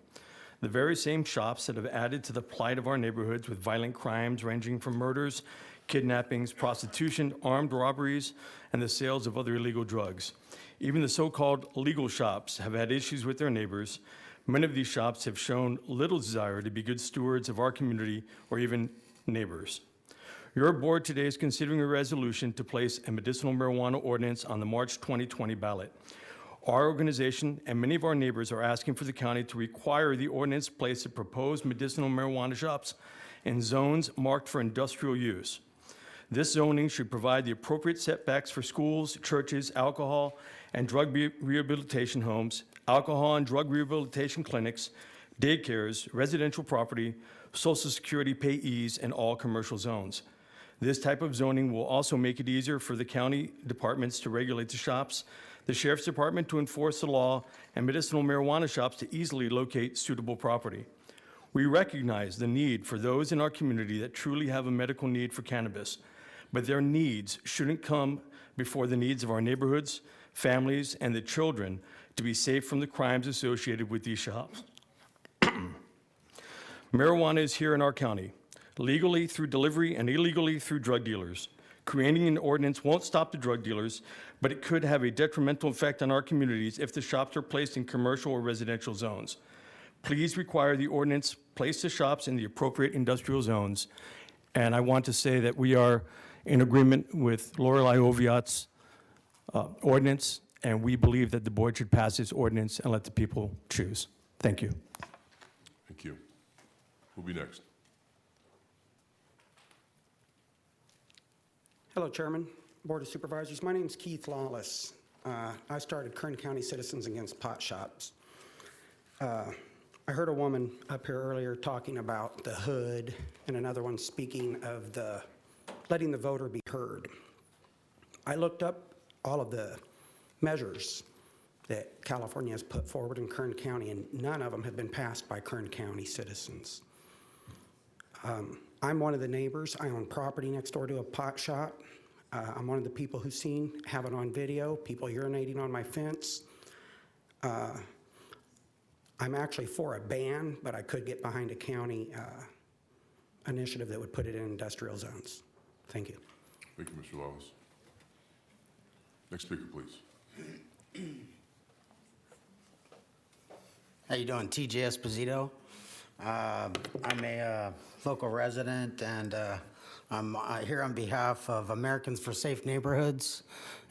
The very same shops that have added to the plight of our neighborhoods with violent crimes ranging from murders, kidnappings, prostitution, armed robberies, and the sales of other illegal drugs. Even the so-called legal shops have had issues with their neighbors. Many of these shops have shown little desire to be good stewards of our community or even neighbors. Your board today is considering a resolution to place a medicinal marijuana ordinance on the March 2020 ballot. Our organization and many of our neighbors are asking for the county to require the ordinance place the proposed medicinal marijuana shops in zones marked for industrial use. This zoning should provide the appropriate setbacks for schools, churches, alcohol and drug rehabilitation homes, alcohol and drug rehabilitation clinics, daycares, residential property, Social Security payees, and all commercial zones. This type of zoning will also make it easier for the county departments to regulate the shops, the sheriff's department to enforce the law, and medicinal marijuana shops to easily locate suitable property. We recognize the need for those in our community that truly have a medical need for cannabis, but their needs shouldn't come before the needs of our neighborhoods, families, and the children to be safe from the crimes associated with these shops. Marijuana is here in our county, legally through delivery and illegally through drug dealers. Creating an ordinance won't stop the drug dealers, but it could have a detrimental effect on our communities if the shops are placed in commercial or residential zones. Please require the ordinance place the shops in the appropriate industrial zones. And I want to say that we are in agreement with Lorelei Oviatt's ordinance, and we believe that the board should pass this ordinance and let the people choose. Thank you. Thank you. Who'll be next? Hello, Chairman, Board of Supervisors. My name is Keith Lawless. I started Kern County Citizens Against Pot Shops. I heard a woman up here earlier talking about the hood and another one speaking of letting the voter be heard. I looked up all of the measures that California has put forward in Kern County, and none of them have been passed by Kern County citizens. I'm one of the neighbors. I own property next door to a pot shop. I'm one of the people who've have it on video, people urinating on my fence. I'm actually for a ban, but I could get behind a county initiative that would put it in industrial zones. Thank you. Thank you, Mr. Lawless. Next speaker, please. How you doing? TJ Esposito. I'm a local resident, and I'm here on behalf of Americans for Safe Neighborhoods,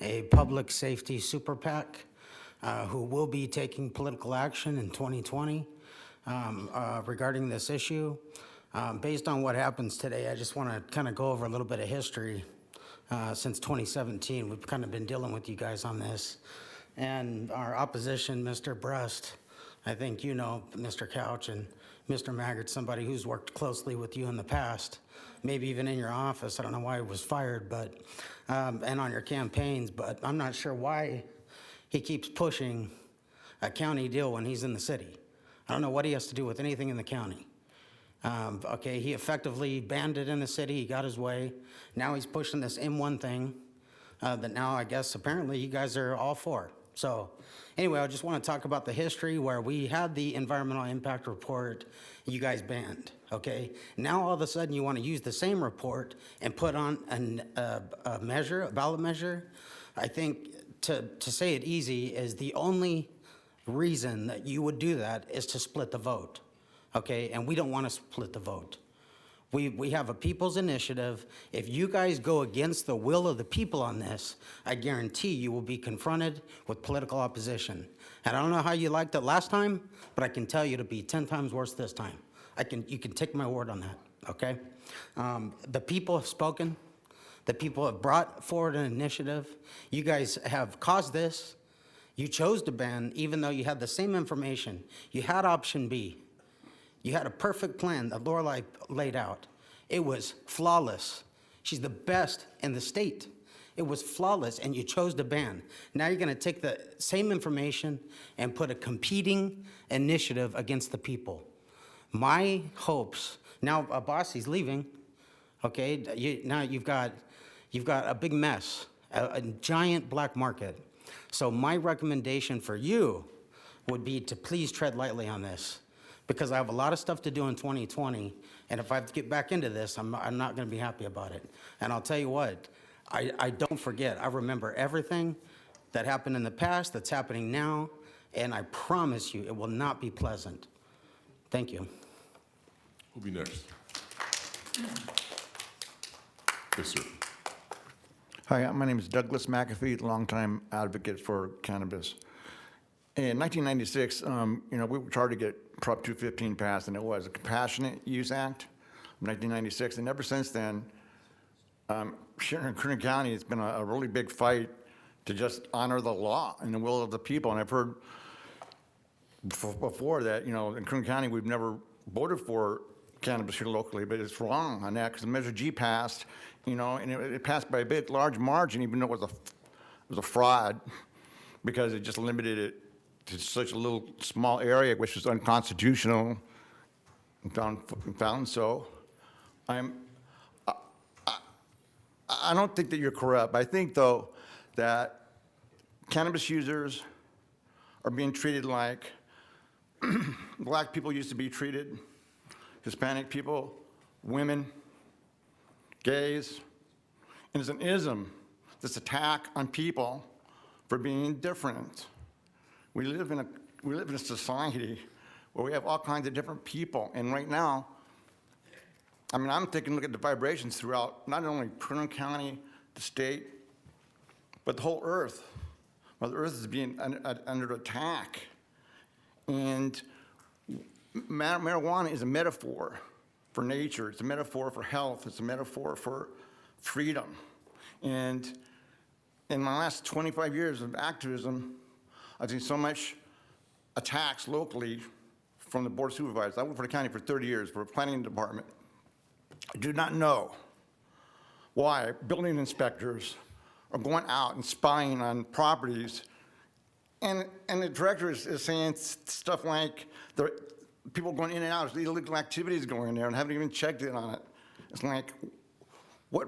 a public safety super PAC who will be taking political action in 2020 regarding this issue. Based on what happens today, I just want to kind of go over a little bit of history. Since 2017, we've kind of been dealing with you guys on this. And our opposition, Mr. Brust, I think you know Mr. Couch and Mr. Maggart, somebody who's worked closely with you in the past, maybe even in your office. I don't know why he was fired, but and on your campaigns, but I'm not sure why he keeps pushing a county deal when he's in the city. I don't know what he has to do with anything in the county. Okay, he effectively banned it in the city. He got his way. Now he's pushing this M1 thing that now I guess apparently you guys are all for. So anyway, I just want to talk about the history where we had the environmental impact report you guys banned, okay? Now all of a sudden you want to use the same report and put on a measure, a ballot measure. I think to say it easy is the only reason that you would do that is to split the vote, okay? And we don't want to split the vote. We have a people's initiative. If you guys go against the will of the people on this, I guarantee you will be confronted with political opposition. And I don't know how you liked it last time, but I can tell you it'll be 10 times worse this time. You can take my word on that, okay? The people have spoken. The people have brought forward an initiative. You guys have caused this. You chose to ban, even though you had the same information. You had option B. You had a perfect plan that Lorelei laid out. It was flawless. She's the best in the state. It was flawless, and you chose to ban. Now you're gonna take the same information and put a competing initiative against the people. My hopes, now Abbasi's leaving, okay? Now you've got a big mess, a giant black market. So my recommendation for you would be to please tread lightly on this, because I have a lot of stuff to do in 2020, and if I have to get back into this, I'm not going to be happy about it. And I'll tell you what, I don't forget. I remember everything that happened in the past, that's happening now, and I promise you it will not be pleasant. Thank you. Who'll be next? Yes, sir. Hi, my name is Douglas McAfee, longtime advocate for cannabis. In 1996, we were trying to get Prop 215 passed, and it was a Compassionate Use Act of 1996. And ever since then, here in Kern County, it's been a really big fight to just honor the law and the will of the people. And I've heard before that, in Kern County, we've never voted for cannabis here locally, but it's wrong on that because the Measure G passed, you know, and it passed by a big, large margin, even though it was a fraud, because it just limited it to such a little small area, which was unconstitutional. Found so. I don't think that you're corrupt. I think, though, that cannabis users are being treated like black people used to be treated, Hispanic people, women, gays. And it's an ism, this attack on people for being different. We live in a society where we have all kinds of different people. And right now, I mean, I'm taking a look at the vibrations throughout not only Kern County, the state, but the whole earth. Mother Earth is being under attack. And marijuana is a metaphor for nature. It's a metaphor for health. It's a metaphor for freedom. And in my last 25 years of activism, I've seen so much attacks locally from the Board of Supervisors. I worked for the county for 30 years for a planning department. I do not know why building inspectors are going out and spying on properties, and the director is saying stuff like people going in and out, there's illegal activities going there and haven't even checked in on it. It's like, what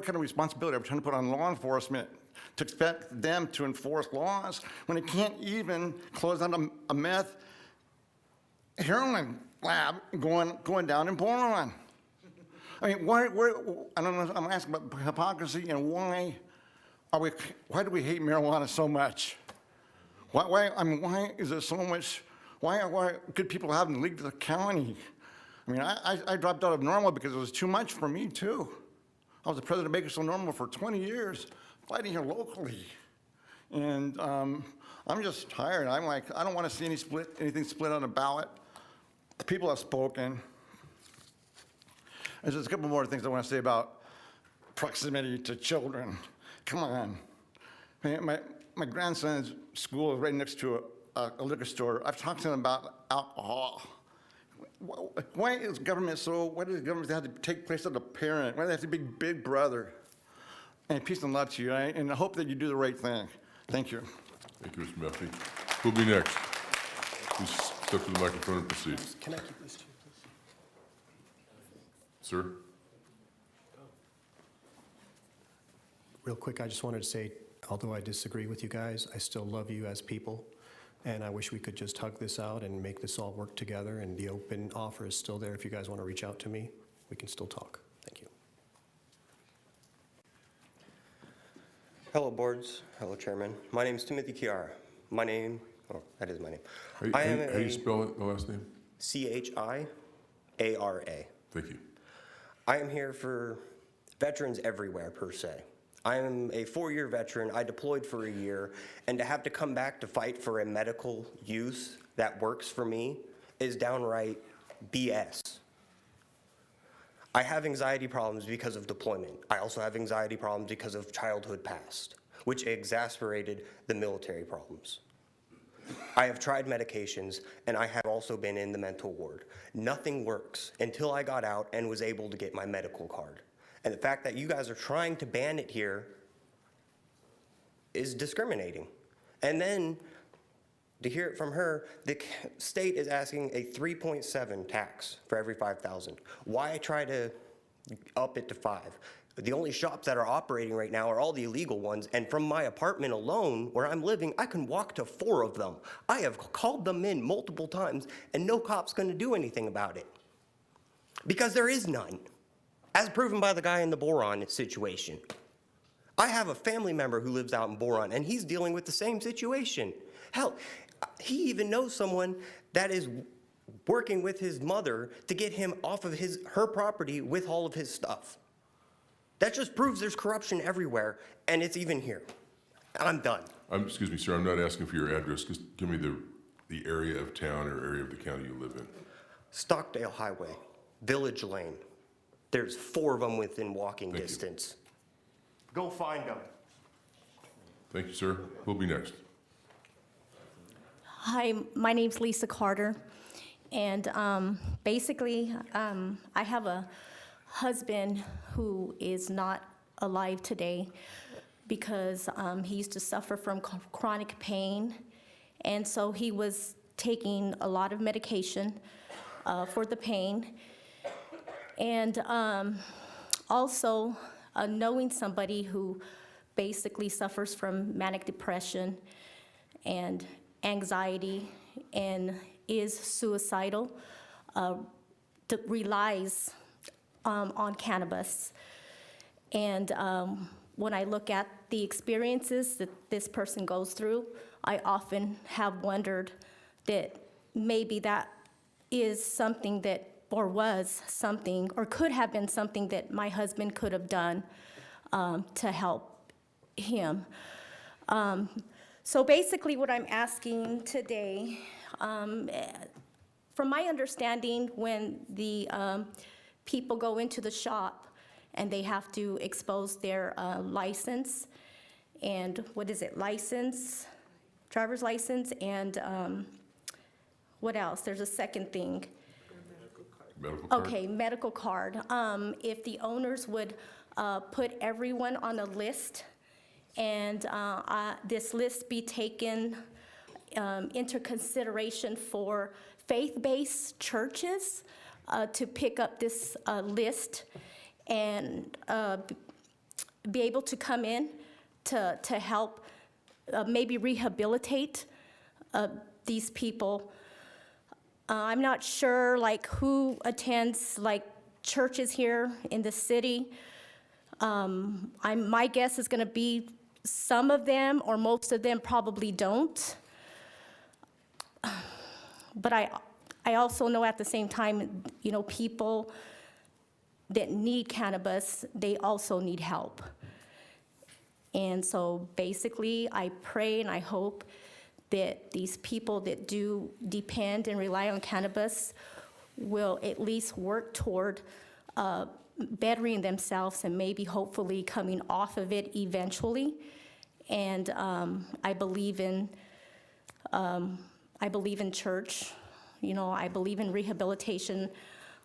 kind of responsibility are we trying to put on law enforcement to expect them to enforce laws when they can't even close down a meth heroin lab going down in Boron? I mean, I don't know, I'm asking about hypocrisy and why do we hate marijuana so much? Why is there so much, why are good people having to leave the county? I mean, I dropped out of Normal because it was too much for me too. I was the president of Bakersfield Normal for 20 years, fighting here locally. And I'm just tired. I'm like, I don't want to see anything split on a ballot. The people have spoken. There's just a couple more things I want to say about proximity to children. Come on. My grandson's school is right next to a liquor store. I've talked to him about alcohol. Why does government have to take place of the parent? Why do they have to be big brother? And peace and love to you, right? And I hope that you do the right thing. Thank you. Thank you, Mr. Murphy. Who'll be next? Please step to the microphone and proceed. Can I keep this too, please? Sir? Real quick, I just wanted to say, although I disagree with you guys, I still love you as people. And I wish we could just hug this out and make this all work together. And the open offer is still there. If you guys want to reach out to me, we can still talk. Thank you. Hello, boards. Hello, Chairman. My name is Timothy Chiara. That is my name. How do you spell it, the last name? Chiara. Thank you. I am here for veterans everywhere, per se. I am a 4-year veteran. I deployed for a year, and to have to come back to fight for a medical use that works for me is downright BS. I have anxiety problems because of deployment. I also have anxiety problems because of childhood past, which exacerbated the military problems. I have tried medications, and I have also been in the mental ward. Nothing works until I got out and was able to get my medical card. And the fact that you guys are trying to ban it here is discriminating. And then, to hear it from her, the state is asking a 3.7 tax for every 5,000. Why try to up it to 5? The only shops that are operating right now are all the illegal ones, and from my apartment alone, where I'm living, I can walk to 4 of them. I have called them in multiple times, and no cop's gonna do anything about it. Because there is none, as proven by the guy in the Boron situation. I have a family member who lives out in Boron, and he's dealing with the same situation. Hell, he even knows someone that is working with his mother to get him off of her property with all of his stuff. That just proves there's corruption everywhere, and it's even here. I'm done. Excuse me, sir, I'm not asking for your address. Just give me the area of town or area of the county you live in. Stockdale Highway, Village Lane. There's 4 of them within walking distance. Go find them. Thank you, sir. Who'll be next? Hi, my name's Lisa Carter, And basically, I have a husband who is not alive today because he used to suffer from chronic pain. And so he was taking a lot of medication for the pain. And also knowing somebody who basically suffers from manic depression and anxiety and is suicidal, relies on cannabis. And when I look at the experiences that this person goes through, I often have wondered that maybe that is something that, or was something, or could have been something that my husband could have done to help him. So basically what I'm asking today, from my understanding, when the people go into the shop and they have to expose their license and license, driver's license, and what else? There's a second thing. Medical card? Okay, medical card. If the owners would put everyone on a list, and this list be taken into consideration for faith-based churches to pick up this list and be able to come in to help maybe rehabilitate these people. I'm not sure who attends churches here in the city. My guess is going to be some of them, or most of them probably don't. But I also know at the same time, people that need cannabis, they also need help. And so basically, I pray and I hope that these people that do depend and rely on cannabis will at least work toward bettering themselves and maybe hopefully coming off of it eventually. And I believe in church. I believe in rehabilitation.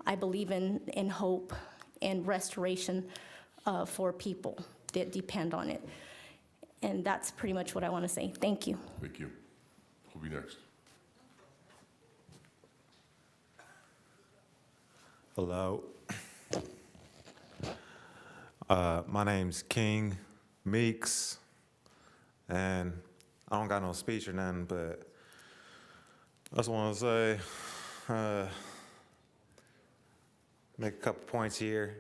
I believe in hope and restoration for people that depend on it. And that's pretty much what I want to say. Thank you. Thank you. Who'll be next? Hello. My name's King Meeks, and I don't got no speech or nothing, but I just want to say, make a couple points here.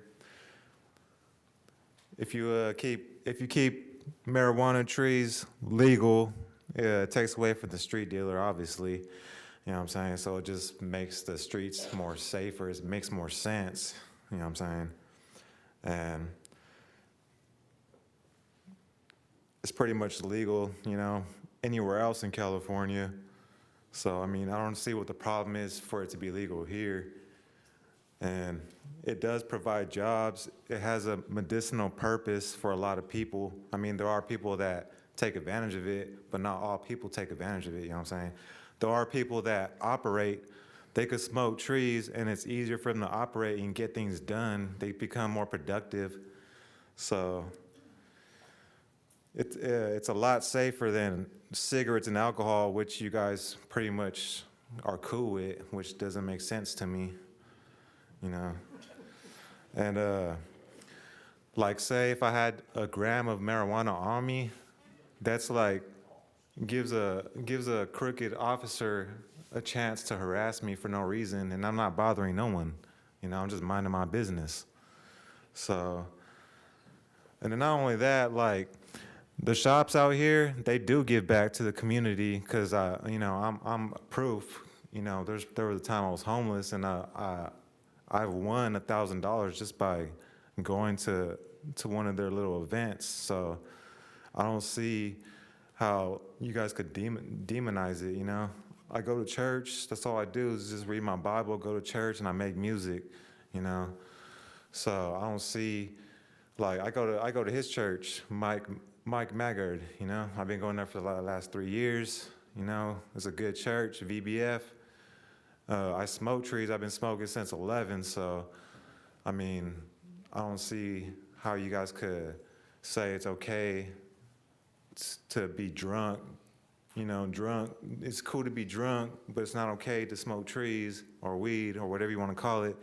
If you keep marijuana trees legal, it takes away from the street dealer, obviously. You know what I'm saying? So it just makes the streets more safer. It makes more sense. You know what I'm saying? And it's pretty much legal, anywhere else in California. So, I don't see what the problem is for it to be legal here. And it does provide jobs. It has a medicinal purpose for a lot of people. There are people that take advantage of it, but not all people take advantage of it, you know what I'm saying? There are people that operate, they could smoke trees and it's easier for them to operate and get things done. They become more productive. So it's a lot safer than cigarettes and alcohol, which you guys pretty much are cool with, which doesn't make sense to me, And say if I had a gram of marijuana on me, that's gives a crooked officer a chance to harass me for no reason, and I'm not bothering no one. I'm just minding my business. So, and then not only that, the shops out here, they do give back to the community, because I'm proof. There was a time I was homeless, and I've won $1,000 just by going to one of their little events. So I don't see how you guys could demonize it. I go to church. That's all I do is just read my Bible, go to church, and I make music. So I don't see, I go to his church, Mike Maggard. I've been going there for the last 3 years. It's a good church, VBF. I smoke trees. I've been smoking since 11, so, I mean, I don't see how you guys could say it's okay to be drunk. You know, drunk, it's cool to be drunk, but it's not okay to smoke trees or weed or whatever you want to call it.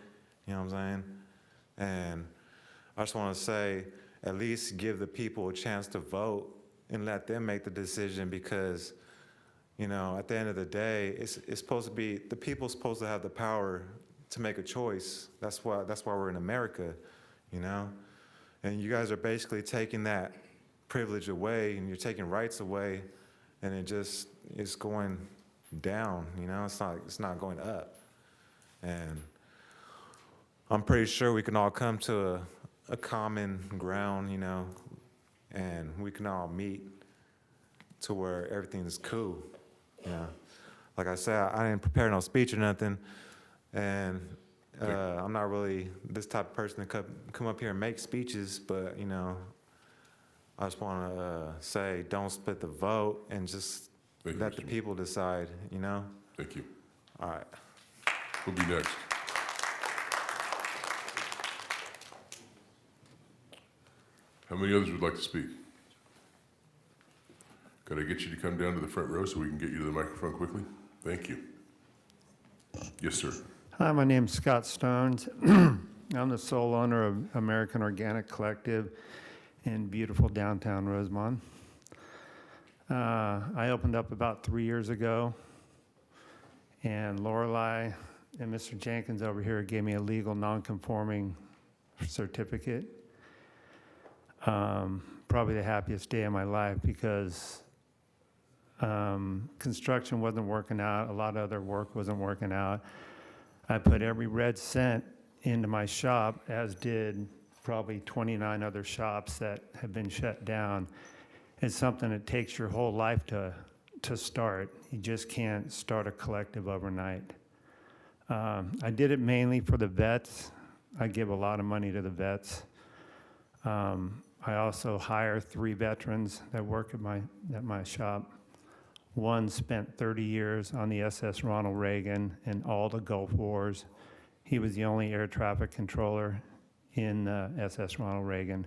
You know what I'm saying? And I just want to say, at least give the people a chance to vote and let them make the decision, because, you know, at the end of the day, it's supposed to be, the people's supposed to have the power to make a choice. That's why we're in America, you know? And you guys are basically taking that privilege away, and you're taking rights away, and it's going down, you know? It's not going up. And I'm pretty sure we can all come to a common ground, you know, and we can all meet to where everything's cool, you know. Like I said, I didn't prepare no speech or nothing, and I'm not really this type of person to come up here and make speeches, but, you know, I just want to say, don't split the vote and just let the people decide, you know? Thank you. All right. Who'll be next? How many others would like to speak? Could I get you to come down to the front row so we can get you to the microphone quickly? Thank you. Yes, sir. Hi, my name's Scott Stones. I'm the sole owner of American Organic Collective in beautiful downtown Rosemont. I opened up about 3 years ago, and Lorelei and Mr. Jenkins over here gave me a legal non-conforming certificate. Probably the happiest day of my life, because construction wasn't working out, a lot of other work wasn't working out. I put every red cent into my shop, as did probably 29 other shops that have been shut down. It's something that takes your whole life to start. You just can't start a collective overnight. I did it mainly for the vets. I give a lot of money to the vets. I also hire 3 veterans that work at my shop. One spent 30 years on the SS Ronald Reagan and all the Gulf Wars. He was the only air traffic controller in SS Ronald Reagan.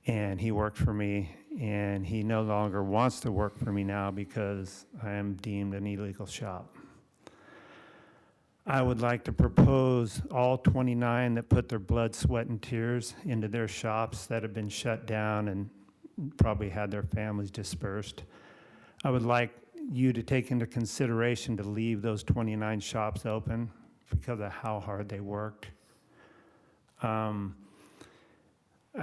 And he worked for me, and he no longer wants to work for me now because I am deemed an illegal shop. I would like to propose all 29 that put their blood, sweat, and tears into their shops that have been shut down and probably had their families dispersed. I would like you to take into consideration to leave those 29 shops open because of how hard they worked. I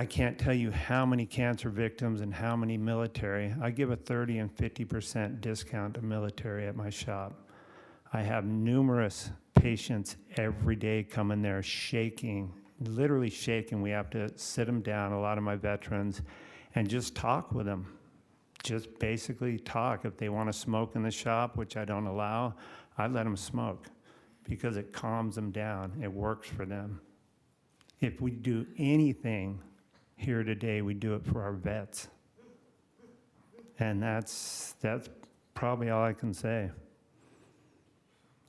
can't tell you how many cancer victims and how many military. I give a 30 and 50% discount to military at my shop. I have numerous patients every day coming there shaking, literally shaking. We have to sit them down, a lot of my veterans, and just talk with them. Just basically talk. If they want to smoke in the shop, which I don't allow, I let them smoke because it calms them down. It works for them. If we do anything here today, we do it for our vets. And that's probably all I can say.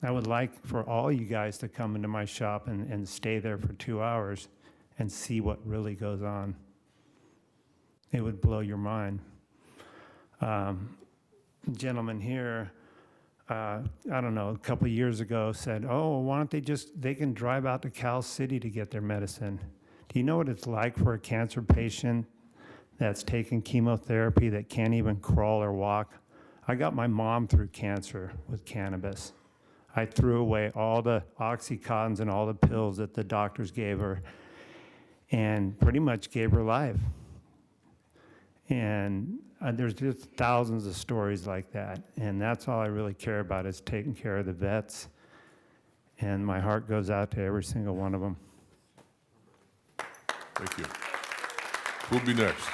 I would like for all you guys to come into my shop and stay there for 2 hours and see what really goes on. It would blow your mind. Gentleman here, I don't know, a couple of years ago said, oh, why don't they can drive out to Cal City to get their medicine. Do you know what it's like for a cancer patient that's taking chemotherapy that can't even crawl or walk? I got my mom through cancer with cannabis. I threw away all the Oxycontins and all the pills that the doctors gave her and pretty much gave her life. And there's just thousands of stories like that. And that's all I really care about, is taking care of the vets. And my heart goes out to every single one of them. Thank you. Who'll be next?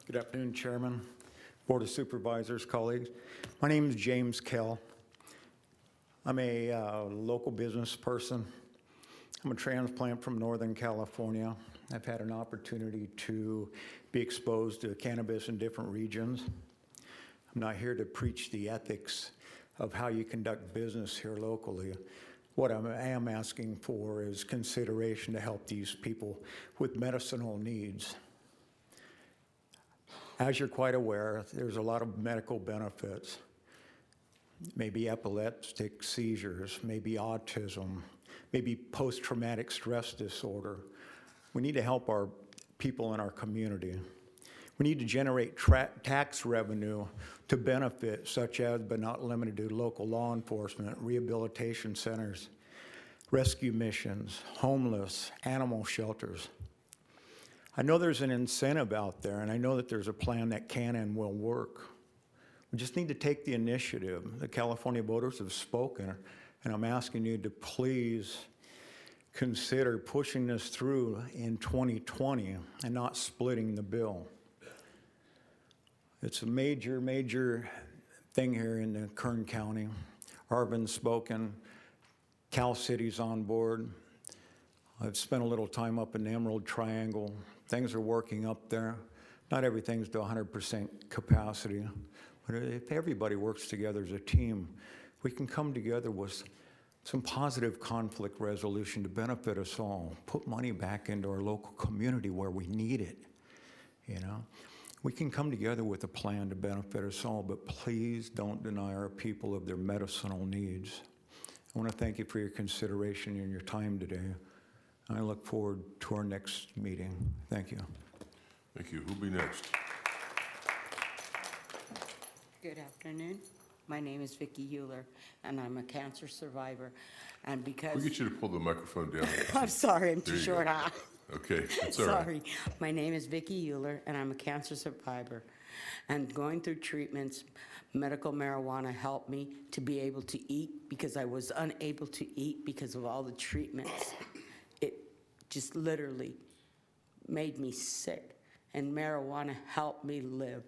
Good afternoon, Chairman, Board of Supervisors, colleagues. My name is James Kell. I'm a local business person. I'm a transplant from Northern California. I've had an opportunity to be exposed to cannabis in different regions. I'm not here to preach the ethics of how you conduct business here locally. What I am asking for is consideration to help these people with medicinal needs. As you're quite aware, there's a lot of medical benefits. Maybe epileptic seizures, maybe autism, maybe post-traumatic stress disorder. We need to help our people in our community. We need to generate tax revenue to benefit, such as, but not limited to, local law enforcement, rehabilitation centers, rescue missions, homeless, animal shelters. I know there's an incentive out there, and I know that there's a plan that can and will work. We just need to take the initiative. The California voters have spoken, and I'm asking you to please consider pushing this through in 2020 and not splitting the bill. It's a major, major thing here in the Kern County. Arvin's spoken, Cal City's on board. I've spent a little time up in the Emerald Triangle. Things are working up there. Not everything's to 100% capacity, but if everybody works together as a team, we can come together with some positive conflict resolution to benefit us all, put money back into our local community where we need it, you know? We can come together with a plan to benefit us all, but please don't deny our people of their medicinal needs. I want to thank you for your consideration and your time today. I look forward to our next meeting. Thank you. Thank you. Who'll be next? Good afternoon. My name is Vicki Euler, and I'm a cancer survivor. And because We'll get you to pull the microphone down. I'm sorry, I'm too There you short. go. Huh? Okay, that's all right. Sorry. My name is Vicki Euler, and I'm a cancer survivor. And going through treatments, medical marijuana helped me to be able to eat because I was unable to eat because of all the treatments. It just literally made me sick, and marijuana helped me live.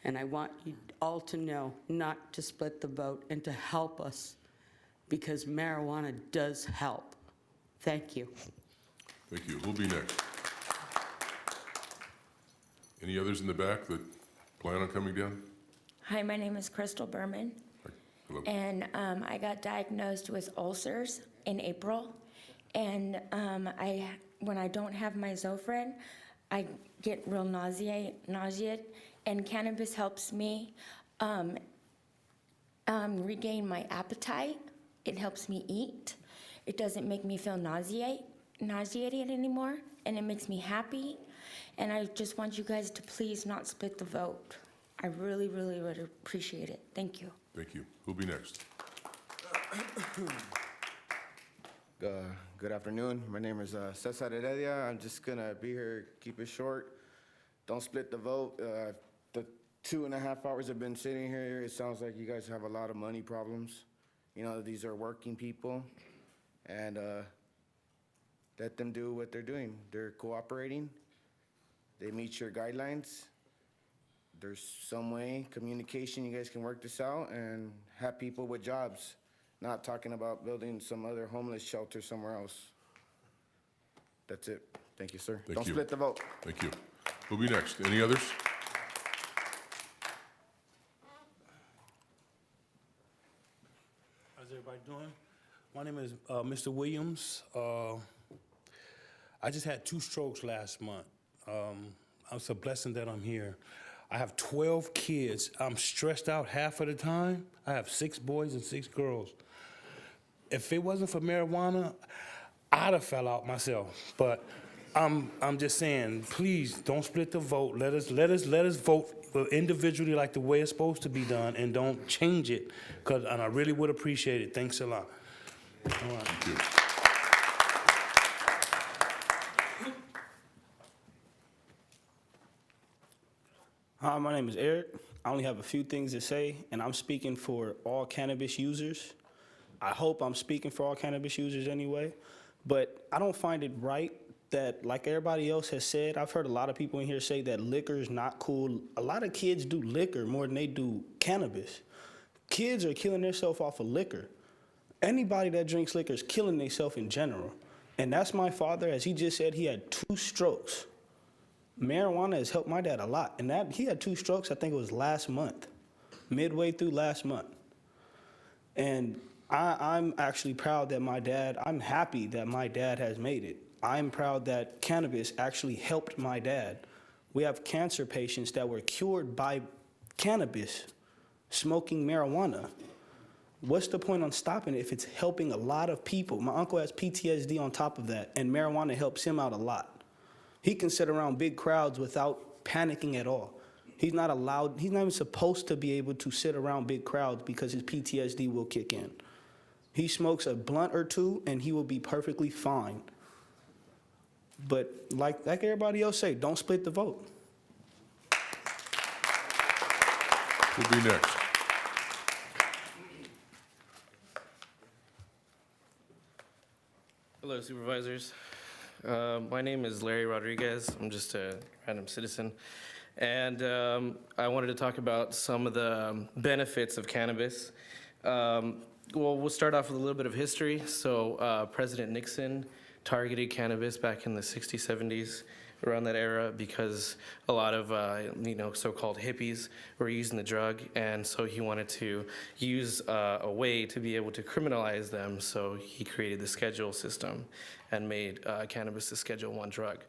And I want you all to know not to split the vote and to help us, because marijuana does help. Thank you. Thank you. Who'll be next? Any others in the back that plan on coming down? Hi, my name is Crystal Berman, Hello. and I got diagnosed with ulcers in April. And when I don't have my Zofran, I get real nauseated, and cannabis helps me regain my appetite. It helps me eat. It doesn't make me feel nauseated anymore, and it makes me happy. And I just want you guys to please not split the vote. I really, really would appreciate it. Thank you. Thank you. Who'll be next? Good afternoon. My name is Cesar Heredia. I'm just gonna be here, keep it short. Don't split the vote. The 2.5 hours I've been sitting here, it sounds like you guys have a lot of money problems. You know, these are working people, and let them do what they're doing. They're cooperating. They meet your guidelines. There's some way, communication, you guys can work this out and have people with jobs. Not talking about building some other homeless shelter somewhere else. That's it. Thank you, sir. Thank Don't you. split the vote. Thank you. Who'll be next? Any others? How's everybody doing? My name is Mr. Williams. I just had 2 strokes last month. It's a blessing that I'm here. I have 12 kids. I'm stressed out half of the time. I have 6 boys and 6 girls. If it wasn't for marijuana, I'd have fell out myself. But I'm just saying, please don't split the vote. Let us vote individually like the way it's supposed to be done, and don't change it. And I really would appreciate it. Thanks a lot. All right. Thank you. Hi, my name is Eric. I only have a few things to say, and I'm speaking for all cannabis users. I hope I'm speaking for all cannabis users anyway, but I don't find it right that, like everybody else has said, I've heard a lot of people in here say that liquor is not cool. A lot of kids do liquor more than they do cannabis. Kids are killing themselves off of liquor. Anybody that drinks liquor is killing themselves in general. And that's my father, as he just said, he had 2 strokes. Marijuana has helped my dad a lot, and he had 2 strokes, I think it was last month. midway through last month. And I'm actually proud that I'm happy that my dad has made it. I'm proud that cannabis actually helped my dad. We have cancer patients that were cured by cannabis, smoking marijuana. What's the point on stopping it if it's helping a lot of people? My uncle has PTSD on top of that, and marijuana helps him out a lot. He can sit around big crowds without panicking at all. He's not even supposed to be able to sit around big crowds because his PTSD will kick in. He smokes a blunt or two and he will be perfectly fine. But like everybody else say, don't split the vote. Who'll be next? Hello, Supervisors. My name is Larry Rodriguez. I'm just a random citizen. And I wanted to talk about some of the benefits of cannabis. Well, we'll start off with a little bit of history. So President Nixon targeted cannabis back in the 60s, 70s, around that era, because a lot of so-called hippies were using the drug, and so he wanted to use a way to be able to criminalize them. So he created the schedule system and made cannabis a Schedule I drug.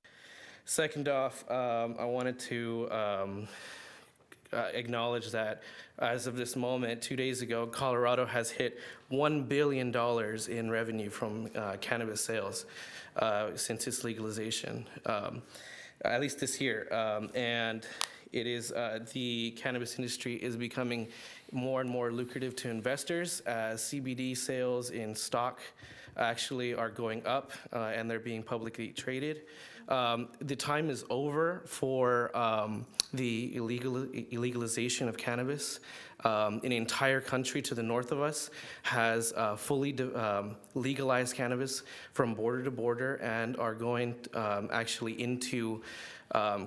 Second off, I wanted to acknowledge that as of this moment, 2 days ago, Colorado has hit $1 billion in revenue from cannabis sales since its legalization, at least this year. And it is, the cannabis industry is becoming more and more lucrative to investors as CBD sales in stock actually are going up and they're being publicly traded. The time is over for the illegalization of cannabis. An entire country to the north of us has fully legalized cannabis from border to border and are going actually into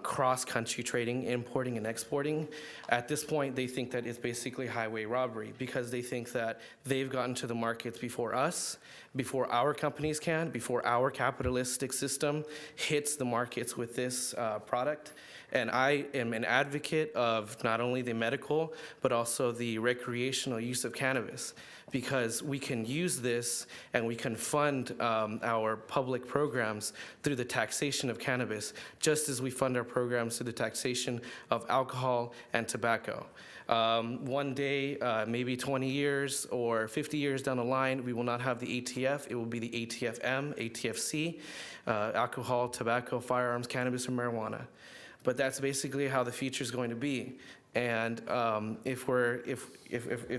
cross-country trading, importing and exporting. At this point, they think that it's basically highway robbery because they think that they've gotten to the markets before us, before our companies can, before our capitalistic system hits the markets with this product. And I am an advocate of not only the medical, but also the recreational use of cannabis, because we can use this and we can fund our public programs through the taxation of cannabis, just as we fund our programs through the taxation of alcohol and tobacco. One day, maybe 20 years or 50 years down the line, we will not have the ATF. It will be the ATF-M, ATF-C, alcohol, tobacco, firearms, cannabis, or marijuana. But that's basically how the future is going to be. And if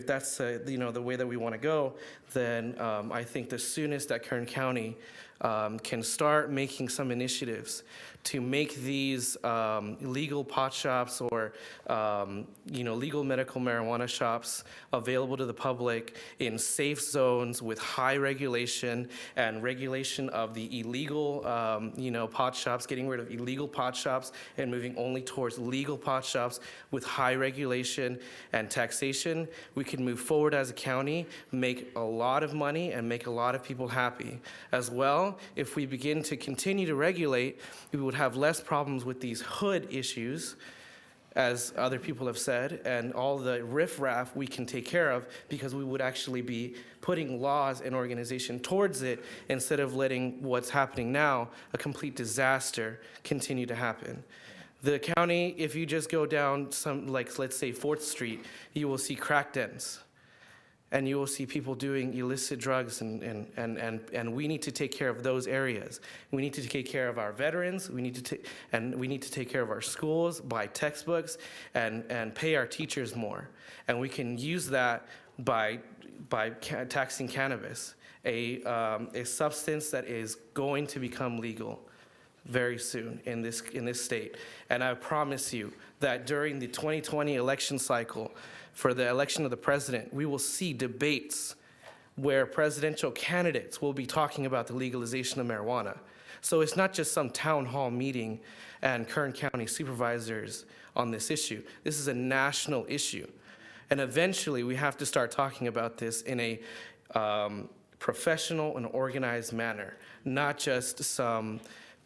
that's the way that we want to go, then I think the soonest that Kern County can start making some initiatives to make these legal pot shops or legal medical marijuana shops available to the public in safe zones with high regulation and regulation of the illegal pot shops, getting rid of illegal pot shops and moving only towards legal pot shops with high regulation and taxation, we can move forward as a county, make a lot of money and make a lot of people happy. As well, if we begin to continue to regulate, we would have less problems with these hood issues, as other people have said, and all the riffraff we can take care of because we would actually be putting laws and organization towards it instead of letting what's happening now, a complete disaster, continue to happen. The county, if you just go down some, like let's say 4th Street, you will see crack dens. And you will see people doing illicit drugs, and we need to take care of those areas. We need to take care of our veterans. We need to take care of our schools, buy textbooks, and pay our teachers more. And we can use that by taxing cannabis, a substance that is going to become legal very soon in this state. And I promise you that during the 2020 election cycle, for the election of the president, we will see debates where presidential candidates will be talking about the legalization of marijuana. So it's not just some town hall meeting and Kern County supervisors on this issue. This is a national issue. And eventually we have to start talking about this in a professional and organized manner, not just some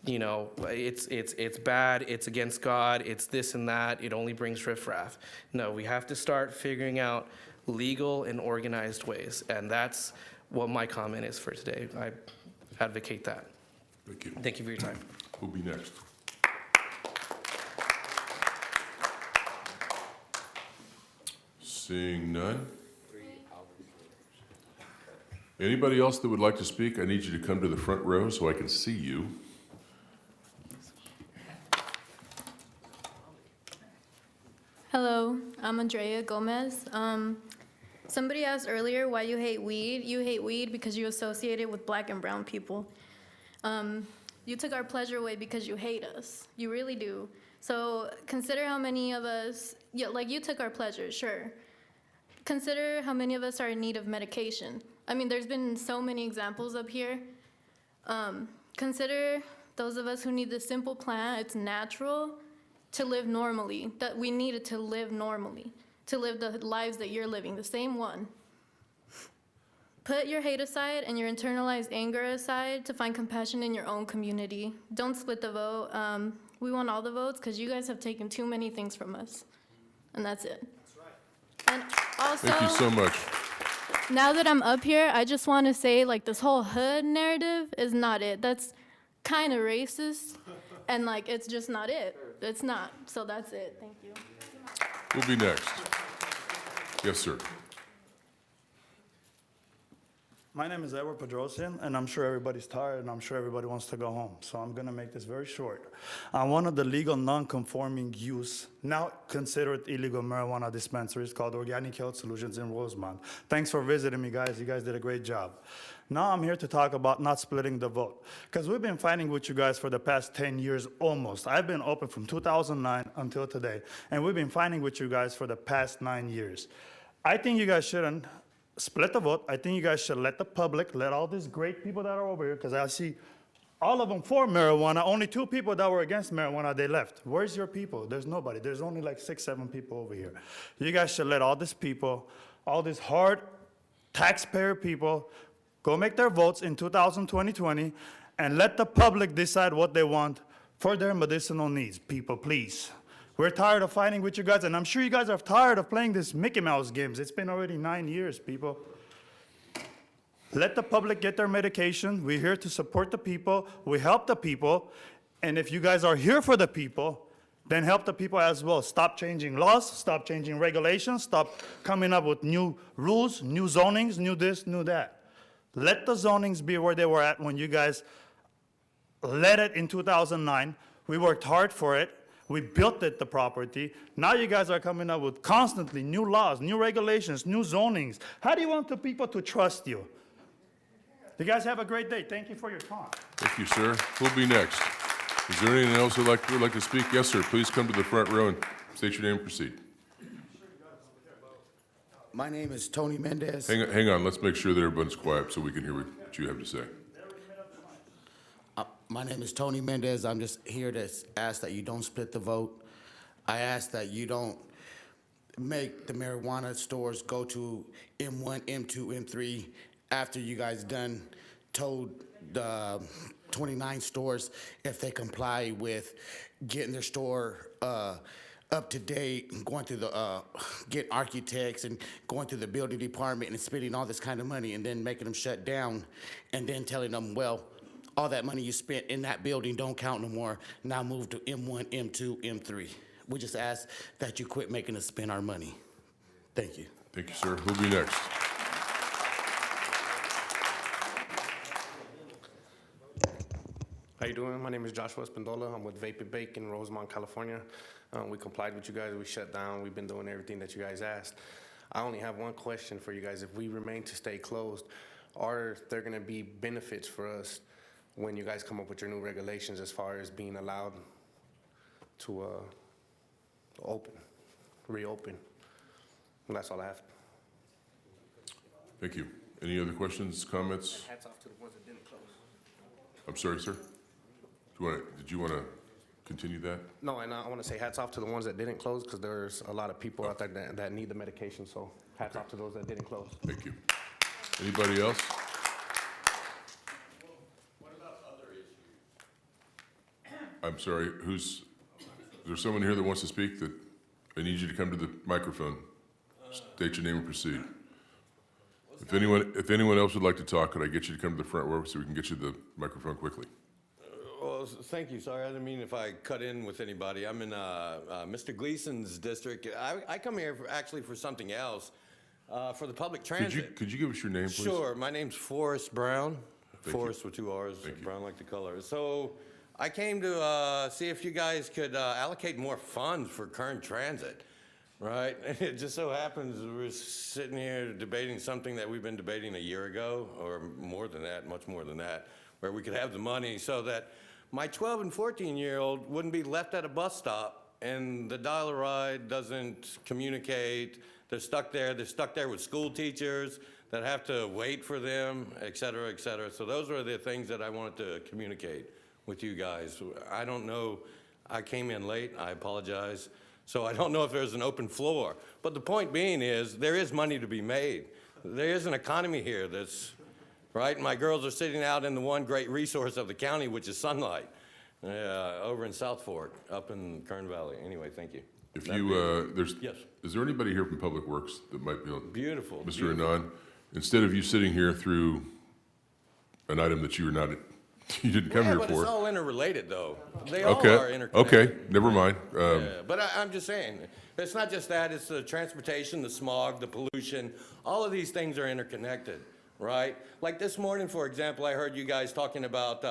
you know, it's bad, it's against God, it's this and that, it only brings riffraff. No, we have to start figuring out legal and organized ways, and that's what my comment is for today. I advocate that. Thank you. Thank you for your time. Who'll be next? Seeing none? Anybody else that would like to speak, I need you to come to the front row so I can see you. Hello, I'm Andrea Gomez. Somebody asked earlier why you hate weed. You hate weed because you associate it with black and brown people. You took our pleasure away because you hate us. You really do. So consider how many of us, yeah, like you took our pleasure, sure. Consider how many of us are in need of medication. I mean, there's been so many examples up here. Consider those of us who need the simple plant, it's natural, to live normally, that we needed to live normally, to live the lives that you're living, the same one. Put your hate aside and your internalized anger aside to find compassion in your own community. Don't split the vote. We want all the votes because you guys have taken too many things from us. And that's it. That's right. And also, Thank you so much. now that I'm up here, I just want to say, like, this whole hood narrative is not it. That's kind of racist. And, like, it's just not it. It's not. So that's it. Thank you. Who'll be next? Yes, sir. My name is Edward Pedrosian, and I'm sure everybody's tired, and I'm sure everybody wants to go home. So I'm going to make this very short. One of the legal non-conforming use, now considered illegal marijuana dispensaries called Organic Health Solutions in Rosemont. Thanks for visiting me, guys. You guys did a great job. Now I'm here to talk about not splitting the vote, because we've been fighting with you guys for the past 10 years almost. I've been open from 2009 until today, and we've been fighting with you guys for the past 9 years. I think you guys shouldn't split the vote. I think you guys should let the public, let all these great people that are over here, because I see all of them for marijuana, only 2 people that were against marijuana, they left. Where's your people? There's nobody. There's only like 6, 7 people over here. You guys should let all these people, all these hard taxpayer people, go make their votes in 2020 and let the public decide what they want for their medicinal needs. People, please. We're tired of fighting with you guys, and I'm sure you guys are tired of playing these Mickey Mouse games. It's been already 9 years, people. Let the public get their medication. We're here to support the people. We help the people. And if you guys are here for the people, then help the people as well. Stop changing laws, stop changing regulations, stop coming up with new rules, new zonings, new this, new that. Let the zonings be where they were at when you guys led it in 2009. We worked hard for it. We built it, the property. Now you guys are coming up with constantly new laws, new regulations, new zonings. How do you want the people to trust you? You guys have a great day. Thank you for your time. Thank you, sir. Who'll be next? Is there anyone else who'd like to speak? Yes, sir. Please come to the front row and state your name and proceed. My name is Tony Mendez. Hang on. Let's make sure that everyone's quiet so we can hear what you have to say. My name is Tony Mendez. I'm just here to ask that you don't split the vote. I ask that you don't make the marijuana stores go to M1, M2, M3 after you guys told the 29 stores if they comply with getting their store up to date, going through the, get architects and going through the building department and spending all this kind of money and then making them shut down and then telling them, well, all that money you spent in that building don't count no more. Now move to M1, M2, M3. We just ask that you quit making us spend our money. Thank you. Thank you, sir. Who'll be next? How you doing? My name is Joshua Espindola. I'm with Vape and Bake in Rosemont, California. We complied with you guys. We shut down. We've been doing everything that you guys asked. I only have one question for you guys. If we remain to stay closed, are there going to be benefits for us when you guys come up with your new regulations as far as being allowed to reopen? And that's all I have. Thank you. Any other questions, comments? Hats off to the ones that didn't close. I'm sorry, sir. Did you want to continue that? No, and I want to say hats off to the ones that didn't close because there's a lot of people out there that need the medication. So hats off to those that didn't close. Thank you. Anybody else? I'm sorry, is there someone here that wants to speak? That I need you to come to the microphone. State your name and proceed. If anyone else would like to talk, could I get you to come to the front row so we can get you the microphone quickly? Well, thank you. Sorry, I didn't mean if I cut in with anybody. I'm in Mr. Gleason's district. I come here actually for something else, for the public transit. Could you give us your name, please? Sure. My name's Forrest Brown. Thank Forrest you. with 2 R's, Thank you. brown like the color. So I came to see if you guys could allocate more funds for Kern Transit, right? It just so happens we're sitting here debating something that we've been debating a year ago, or more than that, much more than that, where we could have the money so that my 12 and 14-year-old wouldn't be left at a bus stop and the dial-a-ride doesn't communicate. They're stuck there. They're stuck there with school teachers that have to wait for them, et cetera, et cetera. So those are the things that I wanted to communicate with you guys. I don't know. I came in late. I apologize. So I don't know if there's an open floor. But the point being is there is money to be made. There is an economy here that's, right? My girls are sitting out in the one great resource of the county, which is sunlight, over in South Fork, up in Kern Valley. Anyway, thank you. If you, Yes. is there anybody here from Public Works that might be on? Beautiful. Mr. beautiful. Anand, instead of you sitting here through an item that you didn't come here But for. it's all interrelated, though. They all Okay, are interconnected. okay, never mind. Yeah, but I'm just saying, it's not just that, it's the transportation, the smog, the pollution, all of these things are interconnected, right? Like this morning, for example, I heard you guys talking about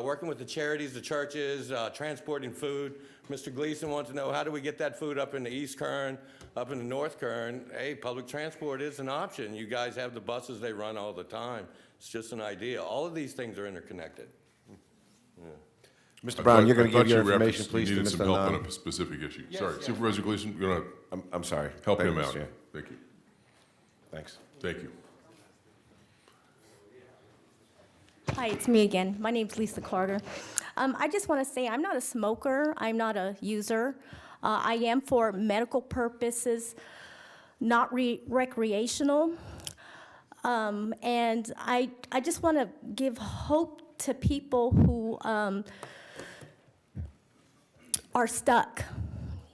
working with the charities, the churches, transporting food. Mr. Gleason wants to know, how do we get that food up in the East Kern, up in the North Kern? Hey, public transport is an option. You guys have the buses, they run all the time. It's just an idea. All of these things are interconnected. Yeah. Mr. Brown, you're going I to thought give your you information, referenced please, you to needed Mr. some help on Anand. a specific issue. Yes, Sorry, yeah. Supervisor Gleason, you're gonna I'm sorry. help Thank him you, out. Mr. Chair. Thank you. Thanks. Thank you. Hi, it's me again. My name's Lisa Carter. I just want to say I'm not a smoker. I'm not a user. I am for medical purposes, not recreational. And I just want to give hope to people who are stuck,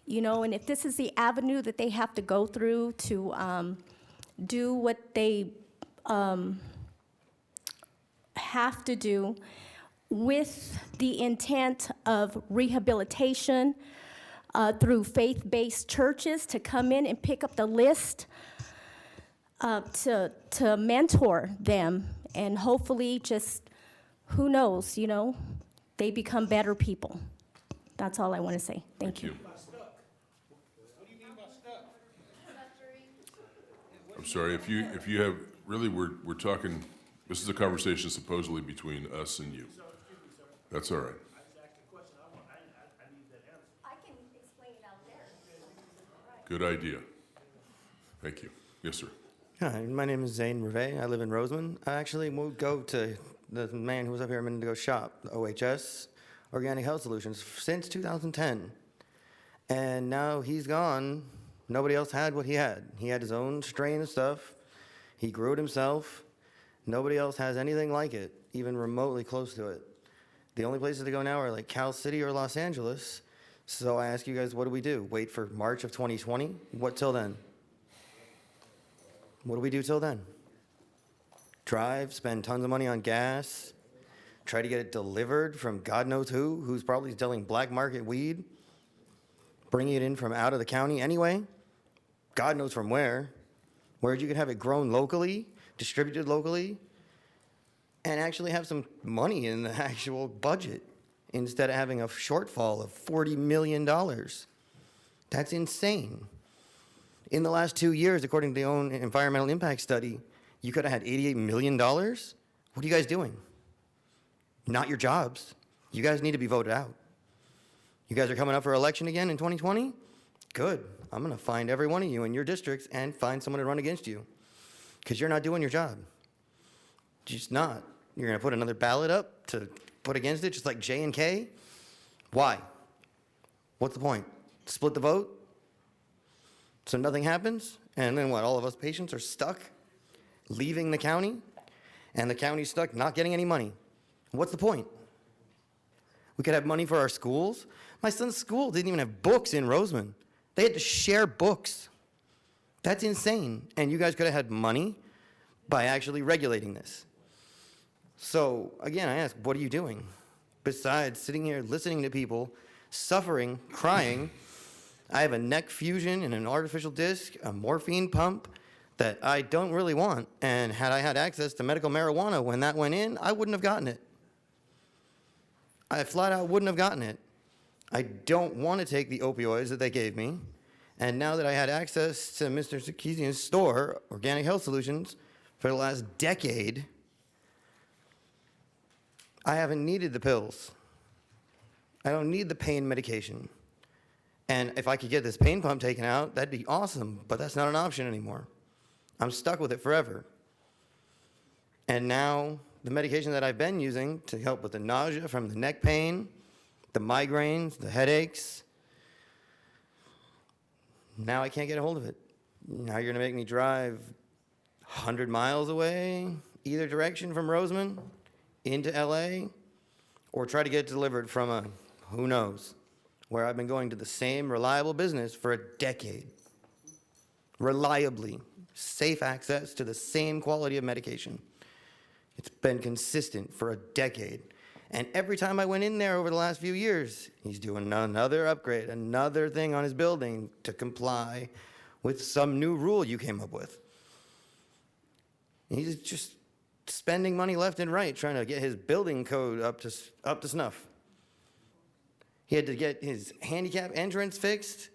you know, and if this is the avenue that they have to go through to do what they have to do with the intent of rehabilitation through faith-based churches to come in and pick up the list to mentor them and hopefully just, who knows, you know, they become better people. That's all I want to say. Thank you. I'm sorry, if you have, really, we're talking, this is a conversation supposedly between us and you. That's all right. Good idea. Thank you. Yes, sir. Hi, my name is Zane Reve. I live in Roseman. I actually moved go to the man who was up here a minute ago shop, OHS, Organic Health Solutions, since 2010. And now he's gone. Nobody else had what he had. He had his own strain of stuff. He grew it himself. Nobody else has anything like it, even remotely close to it. The only places to go now are like Cal City or Los Angeles. So I ask you guys, what do we do? Wait for March of 2020? What till then? What do we do till then? Drive, spend tons of money on gas, try to get it delivered from God knows who's probably selling black market weed, bringing it in from out of the county anyway, God knows from where you could have it grown locally, distributed locally, and actually have some money in the actual budget instead of having a shortfall of $40 million. That's insane. In the last 2 years, according to the own environmental impact study, you could have had $88 million. What are you guys doing? Not your jobs. You guys need to be voted out. You guys are coming up for election again in 2020? Good. I'm going to find every one of you in your districts and find someone to run against you because you're not doing your job. Just not. You're going to put another ballot up to put against it, just like J and K? Why? What's the point? Split the vote? So nothing happens? And then what, all of us patients are stuck leaving the county? And the county's stuck not getting any money. What's the point? We could have money for our schools. My son's school didn't even have books in Roseman. They had to share books. That's insane. And you guys could have had money by actually regulating this. So again, I ask, what are you doing? Besides sitting here listening to people suffering, crying. I have a neck fusion and an artificial disc, a morphine pump that I don't really want. And had I had access to medical marijuana when that went in, I wouldn't have gotten it. I flat out wouldn't have gotten it. I don't want to take the opioids that they gave me. And now that I had access to Mr. Sarkeesian's store, Organic Health Solutions, for the last decade, I haven't needed the pills. I don't need the pain medication. And if I could get this pain pump taken out, that'd be awesome, but that's not an option anymore. I'm stuck with it forever. And now the medication that I've been using to help with the nausea from the neck pain, the migraines, the headaches, now I can't get a hold of it. Now you're gonna make me drive 100 miles away, either direction from Roseman, into LA, or try to get it delivered from a, who knows, where I've been going to the same reliable business for a decade. Reliably, safe access to the same quality of medication. It's been consistent for a decade. And every time I went in there over the last few years, he's doing another upgrade, another thing on his building to comply with some new rule you came up with. He's just spending money left and right trying to get his building code up to snuff. He had to get his handicap entrance fixed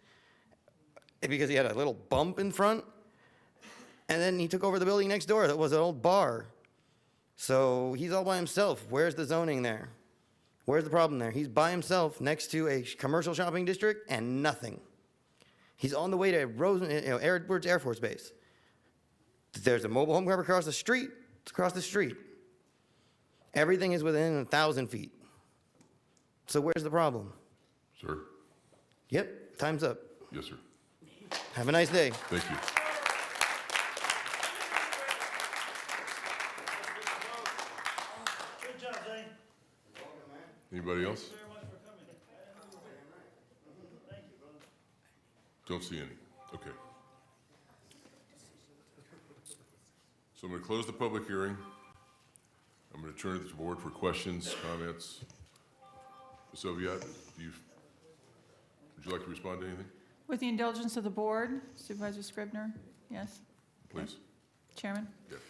because he had a little bump in front. And then he took over the building next door that was an old bar. So he's all by himself. Where's the zoning there? Where's the problem there? He's by himself next to a commercial shopping district and nothing. He's on the way to Edwards Air Force Base. There's a mobile home park across the street. It's across the street. Everything is within 1,000 feet. So where's the problem? Sir? Yep, time's up. Yes, sir. Have a nice day. Thank you. Good job, Zane. Anybody else? Thank you very much for coming. Thank you, brother. Don't see any. Okay. So I'm going to close the public hearing. I'm going to turn it to the board for questions, comments. Ms. Oviatt, would you like to respond to anything? With the indulgence of the board, Supervisor Scribner, yes? Please. Chairman? Yes.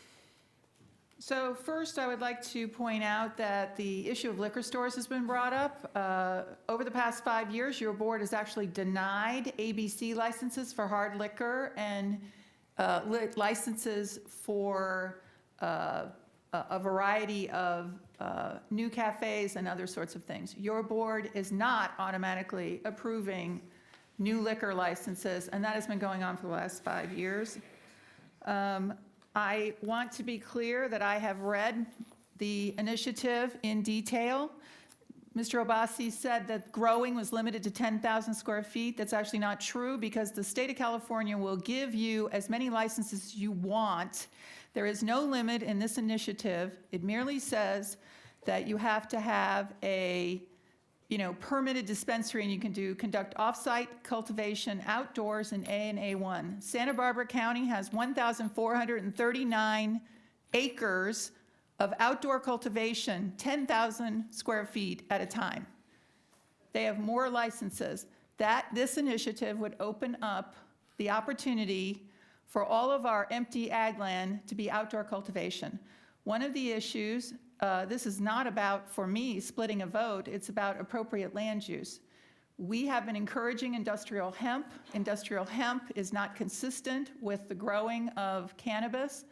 So first, I would like to point out that the issue of liquor stores has been brought up. Over the past 5 years, your board has actually denied ABC licenses for hard liquor and licenses for a variety of new cafes and other sorts of things. Your board is not automatically approving new liquor licenses, and that has been going on for the last 5 years. I want to be clear that I have read the initiative in detail. Mr. Obasi said that growing was limited to 10,000 square feet. That's actually not true because the state of California will give you as many licenses as you want. There is no limit in this initiative. It merely says that you have to have a permitted dispensary, and you can conduct off-site cultivation outdoors in A and A1. Santa Barbara County has 1,439 acres of outdoor cultivation, 10,000 square feet at a time. They have more licenses. This initiative would open up the opportunity for all of our empty ag land to be outdoor cultivation. One of the issues, this is not about, for me, splitting a vote, it's about appropriate land use. We have been encouraging industrial hemp. Industrial hemp is not consistent with the growing of cannabis.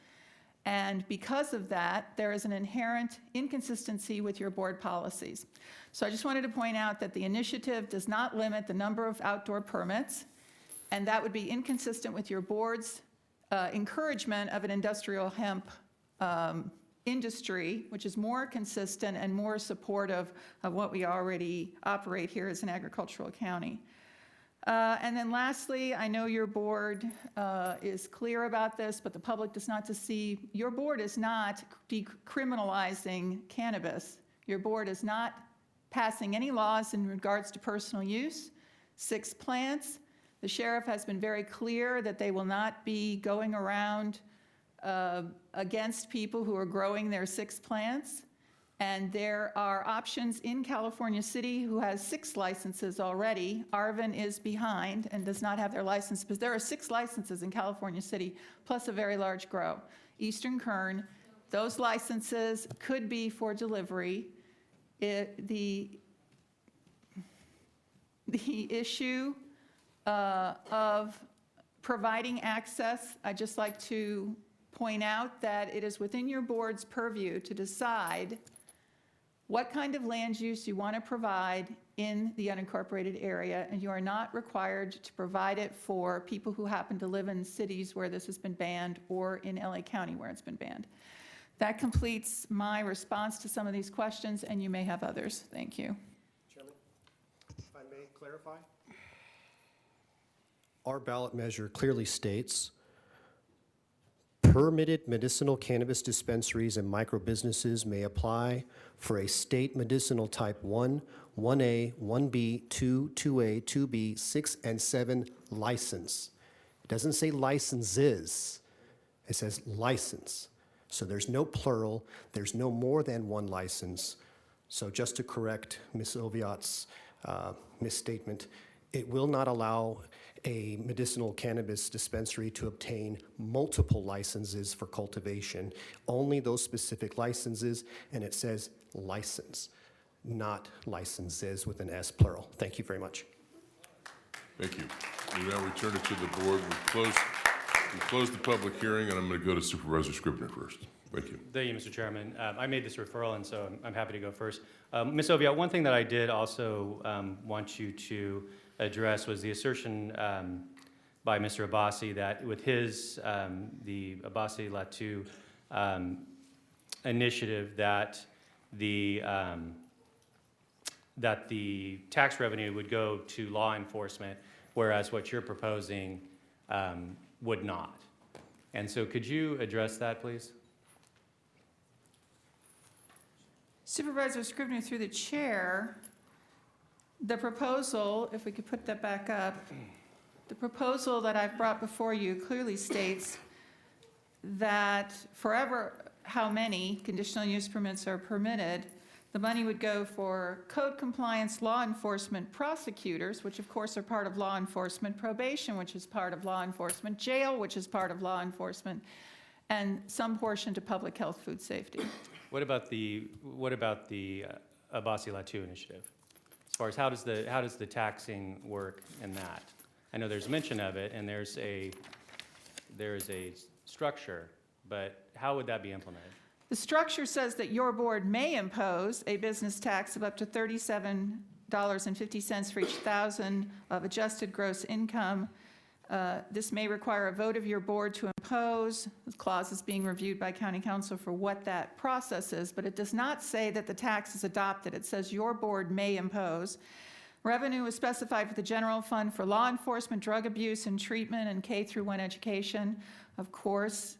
And because of that, there is an inherent inconsistency with your board policies. So I just wanted to point out that the initiative does not limit the number of outdoor permits, and that would be inconsistent with your board's encouragement of an industrial hemp industry, which is more consistent and more supportive of what we already operate here as an agricultural county. And then lastly, I know your board is clear about this, but the public does not see, your board is not decriminalizing cannabis. Your board is not passing any laws in regards to personal use. 6 plants. The sheriff has been very clear that they will not be going around against people who are growing their 6 plants. And there are options in California City who has 6 licenses already. Arvin is behind and does not have their license, but there are 6 licenses in California City, plus a very large grow. Eastern Kern, those licenses could be for delivery. The issue of providing access, I'd just like to point out that it is within your board's purview to decide what kind of land use you want to provide in the unincorporated area, and you are not required to provide it for people who happen to live in cities where this has been banned or in LA County where it's been banned. That completes my response to some of these questions, and you may have others. Thank you. Chairman, if I may clarify. Our ballot measure clearly states permitted medicinal cannabis dispensaries and micro-businesses may apply for a state medicinal type 1, 1A, 1B, 2, 2A, 2B, 6, and 7 license. It doesn't say licenses. It says license. So there's no plural. There's no more than 1 license. So just to correct Ms. Oviatt's misstatement, it will not allow a medicinal cannabis dispensary to obtain multiple licenses for cultivation, only those specific licenses, and it says license, not licenses with an S plural. Thank you very much. Thank you. We now return it to the board. We closed the public hearing, and I'm going to go to Supervisor Scribner first. Thank you. Thank you, Mr. Chairman. I made this referral, and so I'm happy to go first. Ms. Oviatt, one thing that I did also want you to address was the assertion by Mr. Abbasi that with his, the Abbasi Latu initiative, that the tax revenue would go to law enforcement, whereas what you're proposing would not. And so could you address that, please? Supervisor Scribner, through the chair, the proposal, if we could put that back up, the proposal that I've brought before you clearly states that forever how many conditional use permits are permitted, the money would go for code compliance, law enforcement, prosecutors, which of course are part of law enforcement, probation, which is part of law enforcement, jail, which is part of law enforcement, and some portion to public health, food safety. What about the Abbasi Latu initiative? As far as how does the taxing work in that? I know there's mention of it, and there is a structure, but how would that be implemented? The structure says that your board may impose a business tax of up to $37.50 for each thousand of adjusted gross income. This may require a vote of your board to impose. The clause is being reviewed by County Council for what that process is, but it does not say that the tax is adopted. It says your board may impose. Revenue is specified for the general fund for law enforcement, drug abuse and treatment, and K-1 education. Of course,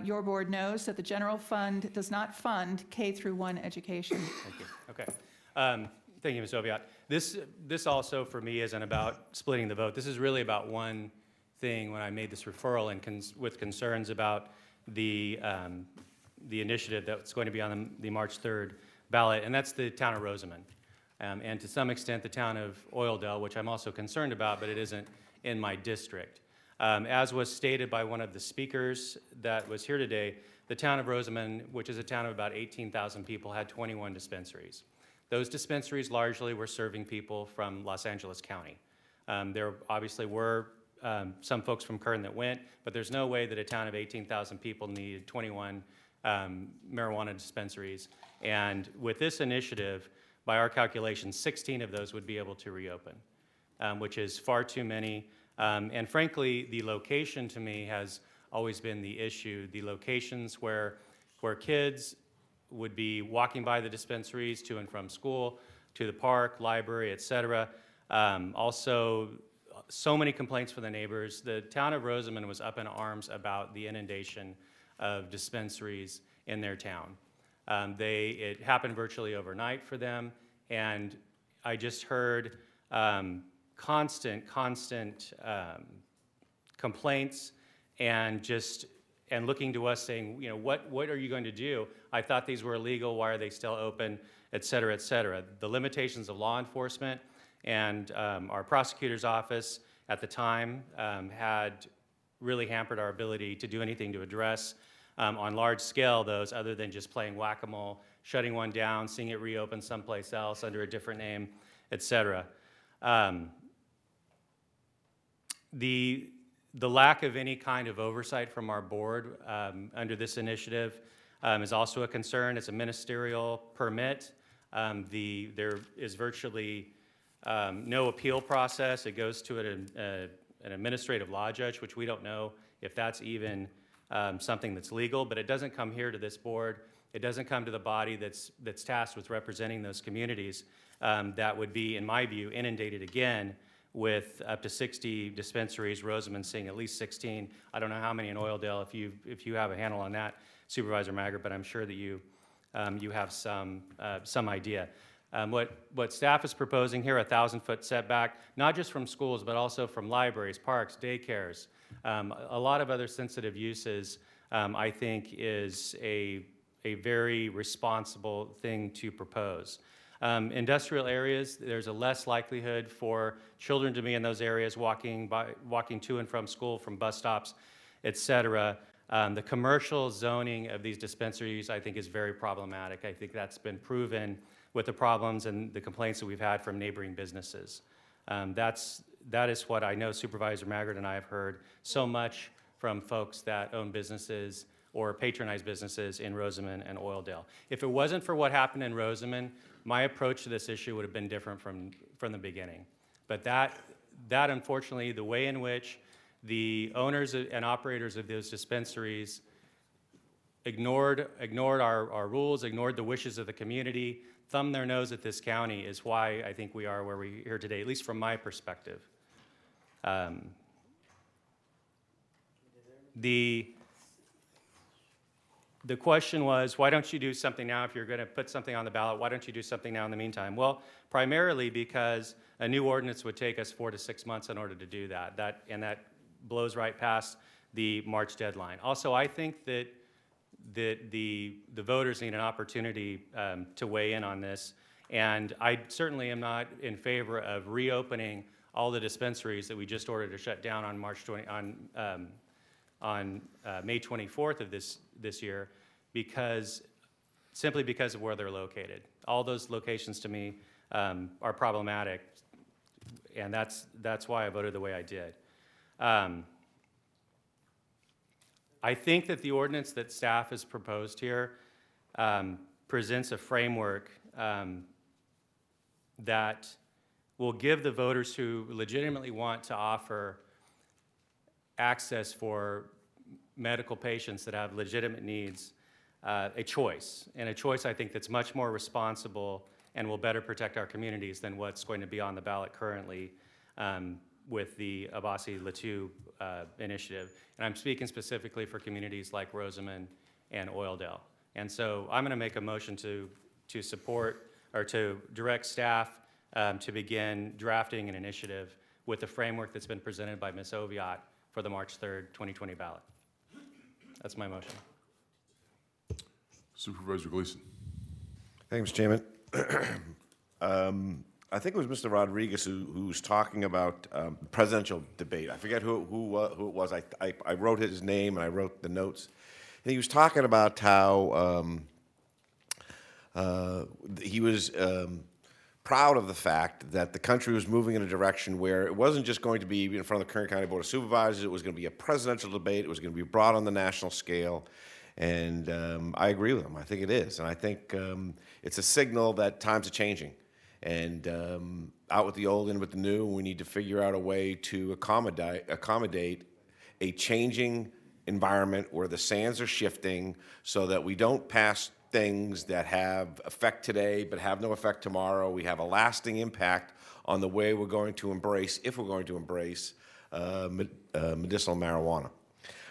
your board knows that the general fund does not fund K-1 education. Thank you. Okay. Thank you, Ms. Oviatt. This also, for me, isn't about splitting the vote. This is really about one thing when I made this referral and with concerns about the initiative that's going to be on the March 3rd ballot, and that's the town of Rosamond. And to some extent, the town of Oildale, which I'm also concerned about, but it isn't in my district. As was stated by one of the speakers that was here today, the town of Rosamond, which is a town of about 18,000 people, had 21 dispensaries. Those dispensaries largely were serving people from Los Angeles County. There obviously were some folks from Kern that went, but there's no way that a town of 18,000 people needed 21 marijuana dispensaries. And with this initiative, by our calculations, 16 of those would be able to reopen, which is far too many. And frankly, the location to me has always been the issue. The locations where kids would be walking by the dispensaries to and from school, to the park, library, et cetera. Also, so many complaints from the neighbors. The town of Rosamond was up in arms about the inundation of dispensaries in their town. It happened virtually overnight for them, And I just heard constant complaints and looking to us saying, you know, what are you going to do? I thought these were illegal. Why are they still open? Et cetera, et cetera. The limitations of law enforcement and our prosecutor's office at the time had really hampered our ability to do anything to address on large scale those other than just playing whack-a-mole, shutting one down, seeing it reopen someplace else under a different name, et cetera. The lack of any kind of oversight from our board under this initiative is also a concern. It's a ministerial permit. There is virtually no appeal process. It goes to an administrative law judge, which we don't know if that's even something that's legal, but it doesn't come here to this board. It doesn't come to the body that's tasked with representing those communities that would be, in my view, inundated again with up to 60 dispensaries, Rosamond seeing at least 16. I don't know how many in Oildale, if you have a handle on that, Supervisor Maggart, but I'm sure that you have some idea. What staff is proposing here, a 1,000-foot setback, not just from schools, but also from libraries, parks, daycares, a lot of other sensitive uses, I think is a very responsible thing to propose. Industrial areas, there's a less likelihood for children to be in those areas walking to and from school, from bus stops, et cetera. The commercial zoning of these dispensaries, I think, is very problematic. I think that's been proven with the problems and the complaints that we've had from neighboring businesses. That is what I know Supervisor Maggart and I have heard so much from folks that own businesses or patronize businesses in Rosamond and Oildale. If it wasn't for what happened in Rosamond, my approach to this issue would have been different from the beginning. But that unfortunately, the way in which the owners and operators of those dispensaries ignored our rules, ignored the wishes of the community, thumbed their nose at this county is why I think we are where we are here today, at least from my perspective. The question was, why don't you do something now if you're going to put something on the ballot? Why don't you do something now in the meantime? Well, primarily because a new ordinance would take us 4 to 6 months in order to do that. That blows right past the March deadline. Also, I think that the voters need an opportunity to weigh in on this, and I certainly am not in favor of reopening all the dispensaries that we just ordered to shut down on May 24th of this year, simply because of where they're located. All those locations to me are problematic, and that's why I voted the way I did. I think that the ordinance that staff has proposed here presents a framework that will give the voters who legitimately want to offer access for medical patients that have legitimate needs a choice, and a choice I think that's much more responsible and will better protect our communities than what's going to be on the ballot currently with the Abassi-Latu initiative. And I'm speaking specifically for communities like Rosamond and Oildale. And so I'm going to make a motion to support or to direct staff to begin drafting an initiative with the framework that's been presented by Ms. Oviatt for the March 3rd, 2020 ballot. That's my motion. Supervisor Gleason. Thanks, Chairman. I think it was Mr. Rodriguez who was talking about presidential debate. I forget who it was. I wrote his name and I wrote the notes. And he was talking about how he was proud of the fact that the country was moving in a direction where it wasn't just going to be in front of the Kern County Board of Supervisors. It was going to be a presidential debate. It was going to be brought on the national scale. And I agree with him. I think it is. And I think it's a signal that times are changing. And out with the old, in with the new, we need to figure out a way to accommodate a changing environment where the sands are shifting so that we don't pass things that have effect today but have no effect tomorrow. We have a lasting impact on the way we're going to embrace, if we're going to embrace, medicinal marijuana.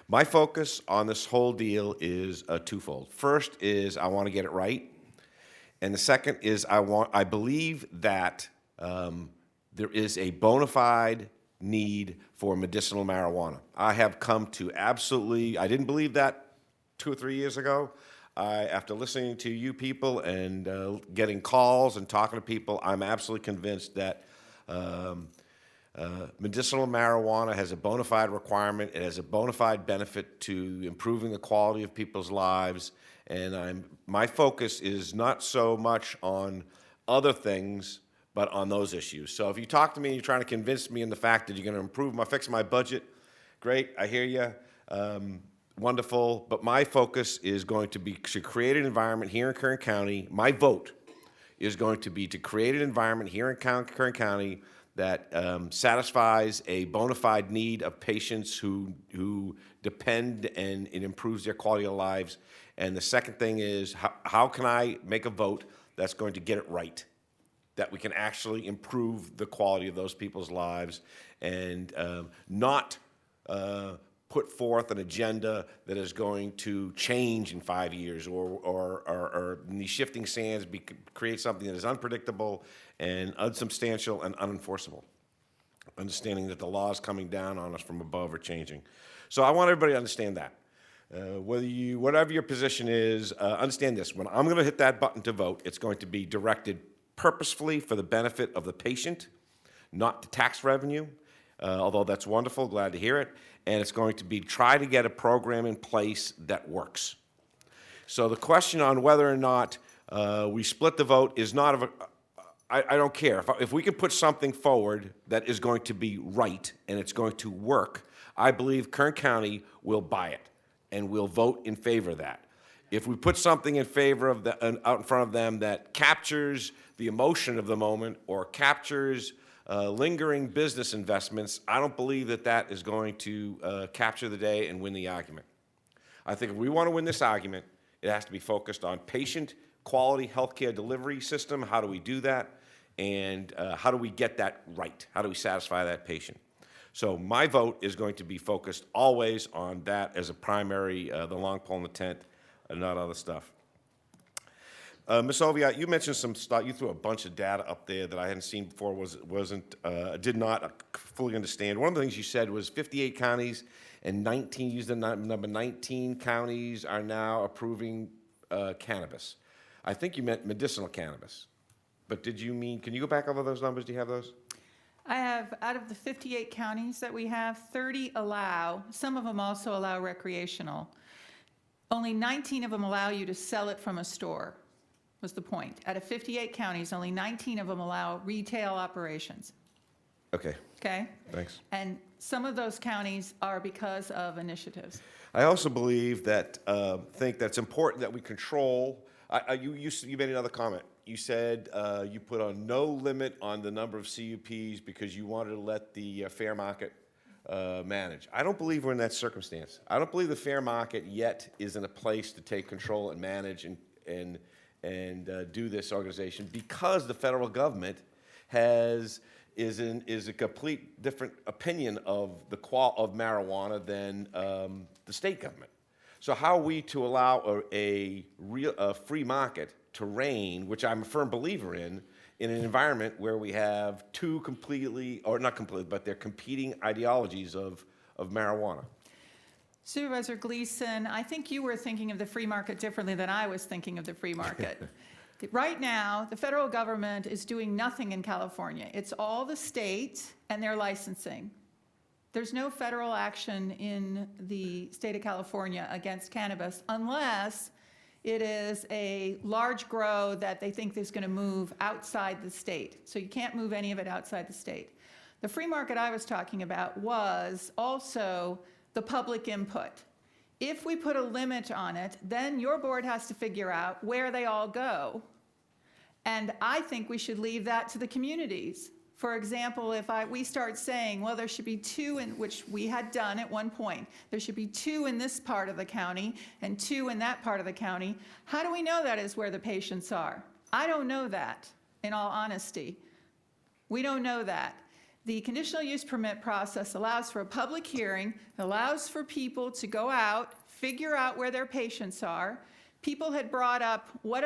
My focus on this whole deal is twofold. First is I want to get it right. And the second is I believe that there is a bona fide need for medicinal marijuana. I have come to I didn't believe that 2 or 3 years ago. After listening to you people and getting calls and talking to people, I'm absolutely convinced that medicinal marijuana has a bona fide requirement. It has a bona fide benefit to improving the quality of people's lives. And my focus is not so much on other things, but on those issues. So if you talk to me and you're trying to convince me in the fact that you're going to fix my budget, great, I hear you. Wonderful, but my focus is going to be to create an environment here in Kern County. My vote is going to be to create an environment here in Kern County that satisfies a bona fide need of patients who depend, and it improves their quality of lives. And the second thing is, how can I make a vote that's going to get it right, that we can actually improve the quality of those people's lives, and not put forth an agenda that is going to change in 5 years, or in these shifting sands create something that is unpredictable and unsubstantial and unenforceable, understanding that the law is coming down on us from above or changing. So I want everybody to understand that. Whatever your position is, understand this. When I'm going to hit that button to vote, it's going to be directed purposefully for the benefit of the patient, not the tax revenue, although that's wonderful, glad to hear it. And it's going to be try to get a program in place that works. So the question on whether or not we split the vote is not I don't care. If we can put something forward that is going to be right and it's going to work, I believe Kern County will buy it and will vote in favor of that. If we put something in favor of out in front of them that captures the emotion of the moment or captures lingering business investments, I don't believe that is going to capture the day and win the argument. I think if we want to win this argument, it has to be focused on patient quality healthcare delivery system. How do we do that? And how do we get that right? How do we satisfy that patient? So my vote is going to be focused always on that as a primary, the long pole in the tent, and not other stuff. Ms. Oviatt, you mentioned some stuff. You threw a bunch of data up there that I hadn't seen before. Did not fully understand. One of the things you said was 58 counties and 19. Used the number 19 counties are now approving cannabis. I think you meant medicinal cannabis, but did you mean? Can you go back over those numbers? Do you have those? I have, out of the 58 counties that we have, 30 allow. Some of them also allow recreational. Only 19 of them allow you to sell it from a store. Was the point. Out of 58 counties, only 19 of them allow retail operations. Okay. Okay? Thanks. And some of those counties are because of initiatives. I also believe that, think that's important that we control. You made another comment. You said you put on no limit on the number of CUPs because you wanted to let the fair market manage. I don't believe we're in that circumstance. I don't believe the fair market yet is in a place to take control and manage and do this organization, because the federal government is a complete different opinion of of marijuana than the state government. So how are we to allow a free market to reign, which I'm a firm believer in an environment where we have two completely, or not completely, but they're competing ideologies of marijuana? Supervisor Gleason, I think you were thinking of the free market differently than I was thinking of the free market. Right now, the federal government is doing nothing in California. It's all the state and their licensing. There's no federal action in the state of California against cannabis unless it is a large grow that they think is going to move outside the state. So you can't move any of it outside the state. The free market I was talking about was also the public input. If we put a limit on it, then your board has to figure out where they all go. And I think we should leave that to the communities. For example, if we start saying, well, there should be 2 in, which we had done at one point, there should be 2 in this part of the county and 2 in that part of the county, how do we know that is where the patients are? I don't know that, in all honesty. We don't know that. The conditional use permit process allows for a public hearing, allows for people to go out, figure out where their patients are. people had brought up, what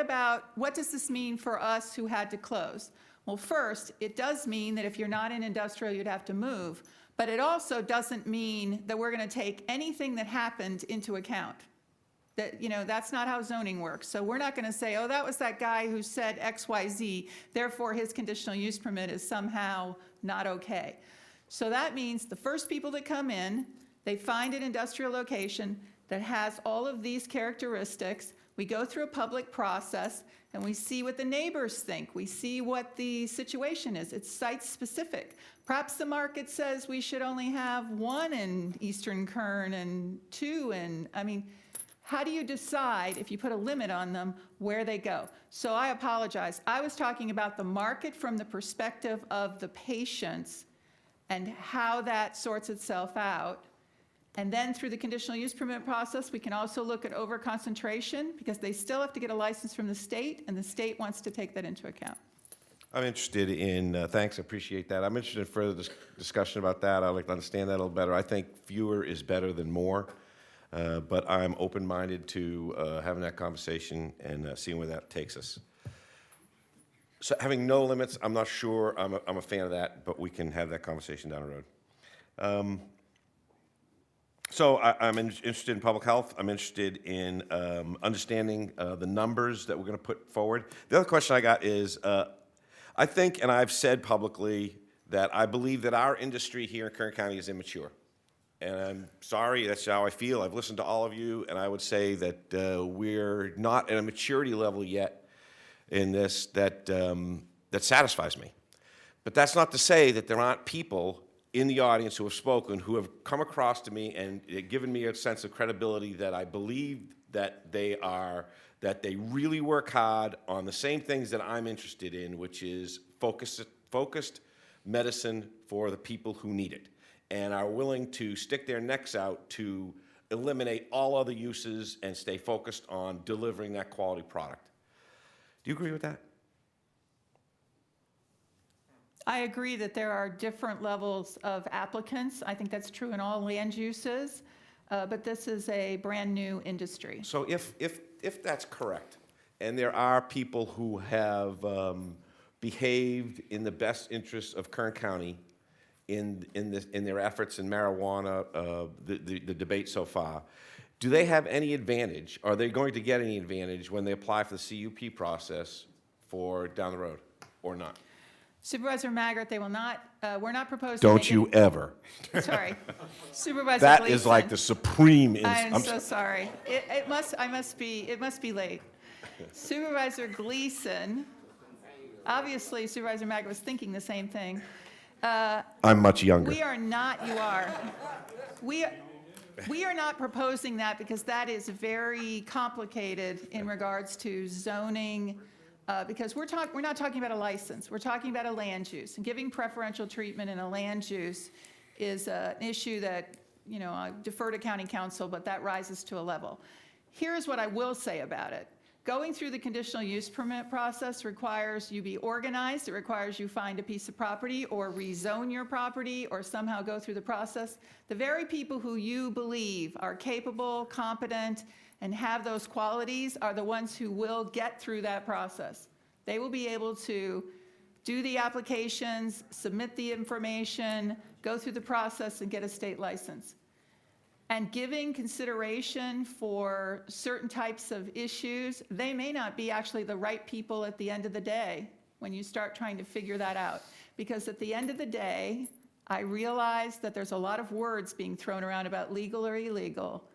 does this mean for us who had to close? Well, first, it does mean that if you're not in industrial, you'd have to move. But it also doesn't mean that we're going to take anything that happened into account. That's not how zoning works. So we're not going to say, oh, that was that guy who said X, Y, Z, therefore his conditional use permit is somehow not okay. So that means the first people that come in, they find an industrial location that has all of these characteristics. We go through a public process and we see what the neighbors think. We see what the situation is. It's site-specific. Perhaps the market says we should only have 1 in Eastern Kern and 2 in, how do you decide, if you put a limit on them, where they go? So I apologize. I was talking about the market from the perspective of the patients and how that sorts itself out. And then through the conditional use permit process, we can also look at overconcentration because they still have to get a license from the state, and the state wants to take that into account. I'm interested in, thanks, I appreciate that. I'm interested in further discussion about that. I'd like to understand that a little better. I think fewer is better than more, but I'm open-minded to having that conversation and seeing where that takes us. So having no limits, I'm not sure I'm a fan of that, but we can have that conversation down the road. So I'm interested in public health. I'm interested in understanding the numbers that we're going to put forward. The other question I got is, I think, and I've said publicly, that I believe that our industry here in Kern County is immature. And I'm sorry, that's how I feel. I've listened to all of you, and I would say that we're not at a maturity level yet in this that satisfies me. But that's not to say that there aren't people in the audience who have spoken, who have come across to me and given me a sense of credibility that I believe that they really work hard on the same things that I'm interested in, which is focused medicine for the people who need it, and are willing to stick their necks out to eliminate all other uses and stay focused on delivering that quality product. Do you agree with that? I agree that there are different levels of applicants. I think that's true in all land uses, but this is a brand-new industry. So if that's correct, and there are people who have behaved in the best interests of Kern County in their efforts in marijuana, the debate so far, do they have any advantage? Are they going to get any advantage when they apply for the CUP process for down the road, or not? Supervisor Maggart, they will not, we're not proposing. Don't you ever. Sorry. Supervisor That Gleason. is like the supreme. I'm so sorry. It must be late. Supervisor Gleason, obviously Supervisor Maggart was thinking the same thing. I'm much younger. We are not, you are. We are not proposing that because that is very complicated in regards to zoning, because we're not talking about a license. We're talking about a land use. And giving preferential treatment in a land use is an issue that, I defer to county council, but that rises to a level. Here's what I will say about it. Going through the conditional use permit process requires you be organized. It requires you find a piece of property or rezone your property or somehow go through the process. The very people who you believe are capable, competent, and have those qualities are the ones who will get through that process. They will be able to do the applications, submit the information, go through the process, and get a state license. And giving consideration for certain types of issues, they may not be actually the right people at the end of the day when you start trying to figure that out. Because at the end of the day, I realize that there's a lot of words being thrown around about legal or illegal.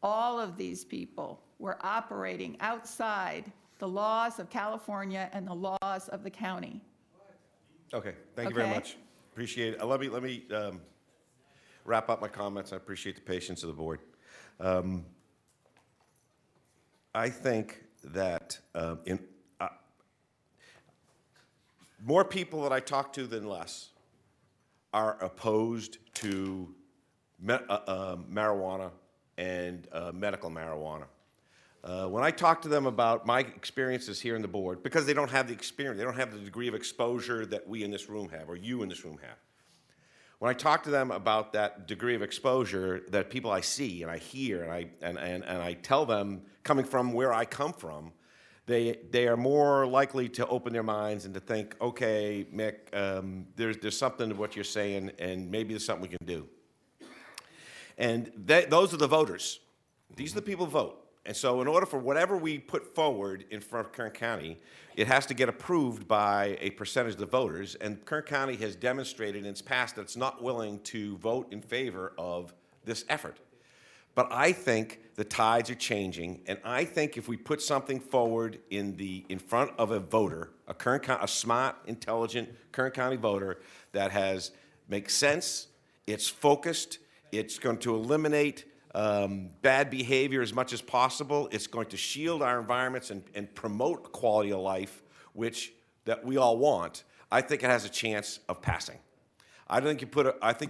All of these people were operating outside the laws of California and the laws of the county. Okay, thank you very much. Appreciate it. Let me wrap up my comments. I appreciate the patience of the board. I think that more people that I talk to than less are opposed to marijuana and medical marijuana. When I talk to them about my experiences here in the board, because they don't have the experience, they don't have the degree of exposure that we in this room have, or you in this room have. when I talk to them about that degree of exposure that people I see and I hear and I tell them, coming from where I come from, they are more likely to open their minds and to think, okay, Mick, there's something to what you're saying, and maybe there's something we can do. And those are the voters. These are the people who vote. And so in order for whatever we put forward in front of Kern County, it has to get approved by a percentage of the voters. And Kern County has demonstrated in its past that it's not willing to vote in favor of this effort. But I think the tides are changing, and I think if we put something forward in front of a voter, a smart, intelligent Kern County voter that makes sense, it's focused, it's going to eliminate bad behavior as much as possible. It's going to shield our environments and promote quality of life, that we all want. I think it has a chance of passing. I think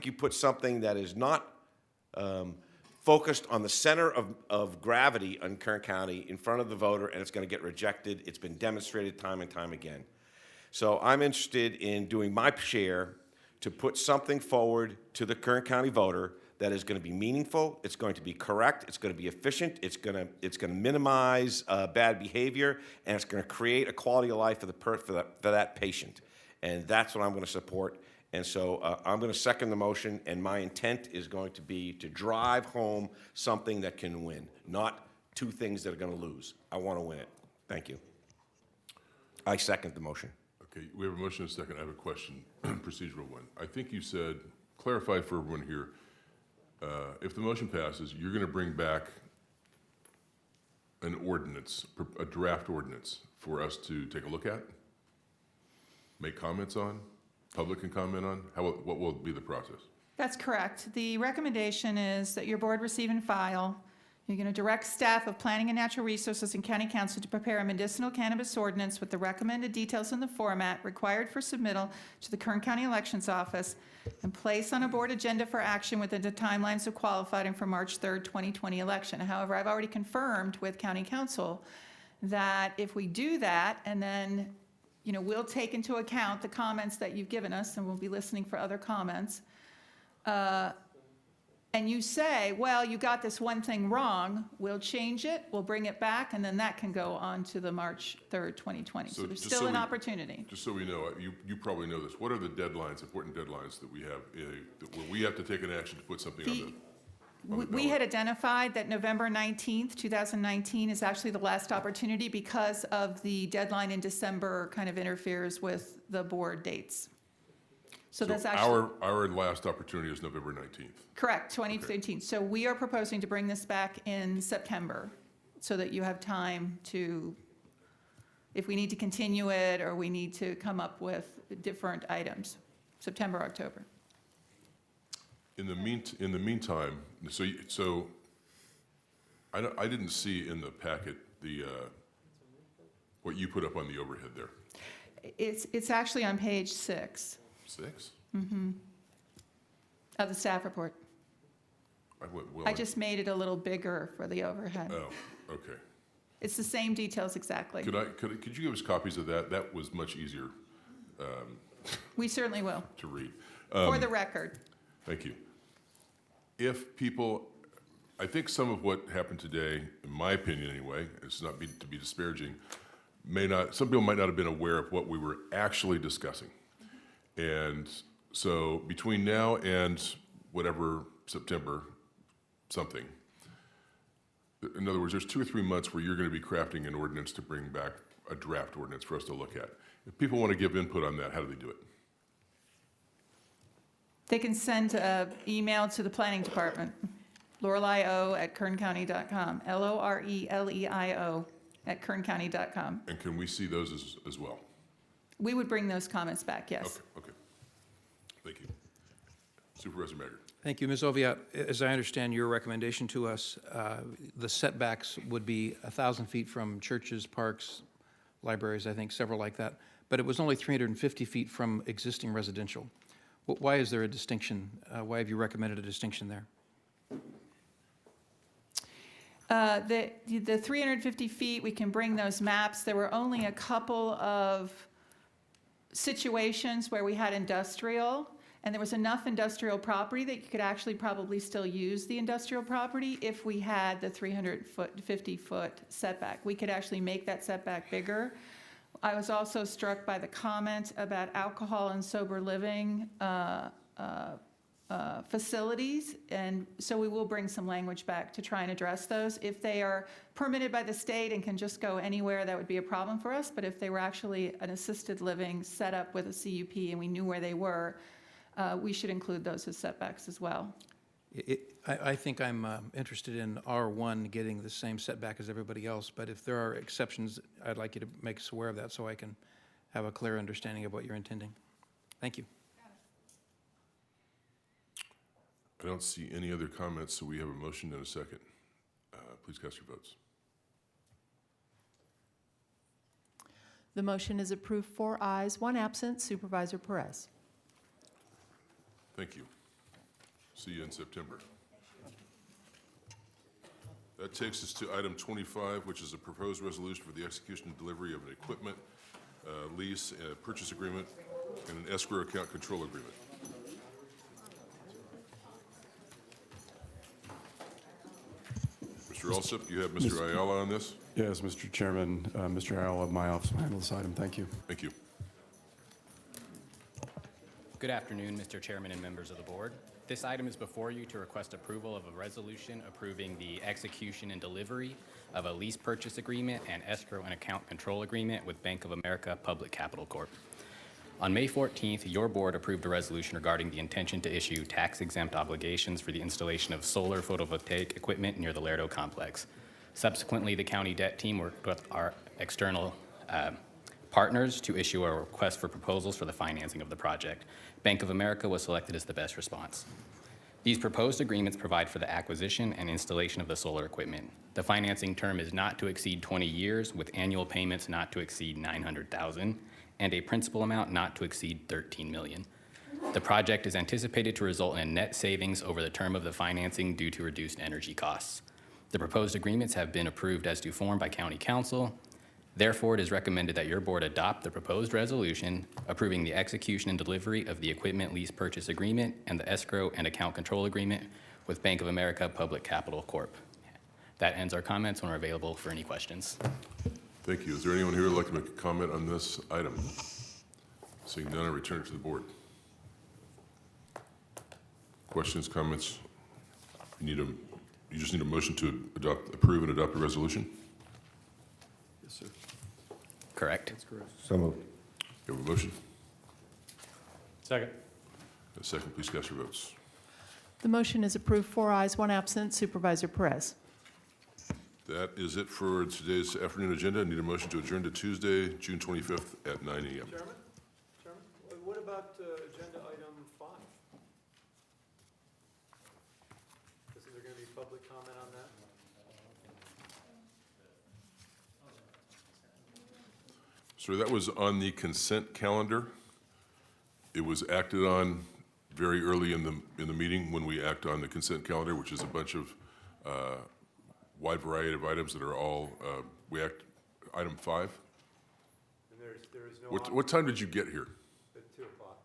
you put something that is not focused on the center of gravity in Kern County in front of the voter, and it's going to get rejected. It's been demonstrated time and time again. So I'm interested in doing my share to put something forward to the Kern County voter that is going to be meaningful, it's going to be correct, it's going to be efficient, it's going to minimize bad behavior, and it's going to create a quality of life for that patient. And that's what I'm going to support. And so I'm going to second the motion, and my intent is going to be to drive home something that can win, not two things that are going to lose. I want to win it. Thank you. I second the motion. Okay, we have a motion and a second. I have a question, procedural one. I think you said, clarify for everyone here, if the motion passes, you're going to bring back an ordinance, a draft ordinance for us to take a look at, make comments on, public can comment on? What will be the process? That's correct. The recommendation is that your board receive and file. You're going to direct staff of Planning and Natural Resources and County Council to prepare a medicinal cannabis ordinance with the recommended details in the format required for submittal to the Kern County Elections Office and place on a board agenda for action within the timelines of qualified and for March 3rd, 2020 election. However, I've already confirmed with County Council that if we do that, and then we'll take into account the comments that you've given us, and we'll be listening for other comments. And you say, well, you got this one thing wrong, we'll change it, we'll bring it back, and then that can go on to the March 3rd, 2020. So there's still an opportunity. Just so we know, you probably know this. What are the deadlines, important deadlines that we have, where we have to take an action to put something on the ballot? We had identified that November 19th, 2019 is actually the last opportunity because of the deadline in December kind of interferes with the board dates. So that's actually our last opportunity is November 19th. Correct, 2013. Okay. So we are proposing to bring this back in September so that you have time to, if we need to continue it or we need to come up with different items, September, October. In the meantime, so I didn't see in the packet what you put up on the overhead there. It's actually on page 6. 6? Mm-hmm. Of the staff report. I just made it a little bigger for the overhead. Oh, okay. It's the same details exactly. Could you give us copies of that? That was much easier. We certainly will. To read. For the record. Thank you. If people, I think some of what happened today, in my opinion anyway, it's not to be disparaging, some people might not have been aware of what we were actually discussing. And so between now and whatever September something, in other words, there's 2 or 3 months where you're going to be crafting an ordinance to bring back a draft ordinance for us to look at. If people want to give input on that, how do they do it? They can send an email to the planning department, loreleio@kerncounty.com, LORELEIO@kerncounty.com. And can we see those as well? We would bring those comments back, yes. Okay. Thank you. Supervisor Maggard. Thank you, Ms. Oviatt. As I understand your recommendation to us, the setbacks would be 1,000 feet from churches, parks, libraries, I think several like that, but it was only 350 feet from existing residential. Why is there a distinction? Why have you recommended a distinction there? The 350 feet, we can bring those maps. There were only a couple of situations where we had industrial, And there was enough industrial property that you could actually probably still use the industrial property if we had the 350-foot setback. We could actually make that setback bigger. I was also struck by the comment about alcohol and sober living facilities, and so we will bring some language back to try and address those. If they are permitted by the state and can just go anywhere, that would be a problem for us, but if they were actually an assisted living set up with a CUP and we knew where they were, we should include those as setbacks as well. I think I'm interested in R1 getting the same setback as everybody else, but if there are exceptions, I'd like you to make us aware of that so I can have a clear understanding of what you're intending. Thank you. I don't see any other comments, so we have a motion and a second. Please cast your votes. The motion is approved, 4 ayes, 1 absent. Supervisor Perez. Thank you. See you in September. That takes us to item 25, which is a proposed resolution for the execution and delivery of an equipment lease, purchase agreement, and an escrow account control agreement. Mr. Alsup, you have Mr. Ayala on this? Yes, Mr. Chairman. Mr. Ayala of my office will handle this item. Thank you. Thank you. Good afternoon, Mr. Chairman and members of the board. This item is before you to request approval of a resolution approving the execution and delivery of a lease purchase agreement and escrow and account control agreement with Bank of America Public Capital Corp. On May 14th, your board approved a resolution regarding the intention to issue tax-exempt obligations for the installation of solar photovoltaic equipment near the Lerdo complex. Subsequently, the county debt team worked with our external partners to issue a request for proposals for the financing of the project. Bank of America was selected as the best response. These proposed agreements provide for the acquisition and installation of the solar equipment. The financing term is not to exceed 20 years, with annual payments not to exceed $900,000 and a principal amount not to exceed $13 million. The project is anticipated to result in net savings over the term of the financing due to reduced energy costs. The proposed agreements have been approved as to form by County Council. Therefore, it is recommended that your board adopt the proposed resolution approving the execution and delivery of the equipment lease purchase agreement and the escrow and account control agreement with Bank of America Public Capital Corp. That ends our comments, and we're available for any questions. Thank you. Is there anyone here who would like to make a comment on this item? Seeing none, I return it to the board. Questions, comments? You just need a motion to approve and adopt a resolution? Yes, sir. Correct. That's correct. So moved. You have a motion? Second. A second, please cast your votes. The motion is approved, 4 ayes, 1 absent. Supervisor Perez. That is it for today's afternoon agenda. I need a motion to adjourn to Tuesday, June 25th at 9 a.m. Chairman, what about agenda item 5? Is there going to be public comment on that? So that was on the consent calendar. It was acted on very early in the meeting when we act on the consent calendar, which is a bunch of wide variety of items that are all, item 5. And there is no. What time did you get here? At 2 o'clock.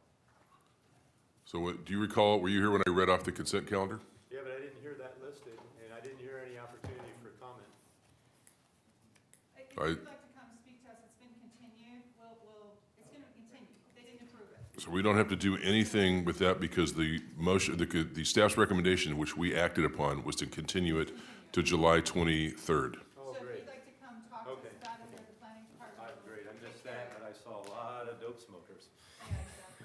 So do you recall, were you here when I read off the consent calendar? Yeah, but I didn't hear that listed, and I didn't hear any opportunity for comment. If you'd like to come speak to us, it's been continued. It's going to continue. They didn't approve it. So we don't have to do anything with that because the motion, the staff's recommendation, which we acted upon, was to continue it to July 23rd. Oh, So if great. you'd like to come talk to us about it, the planning department. Great, I missed that, but I saw a lot of dope smokers. Yeah,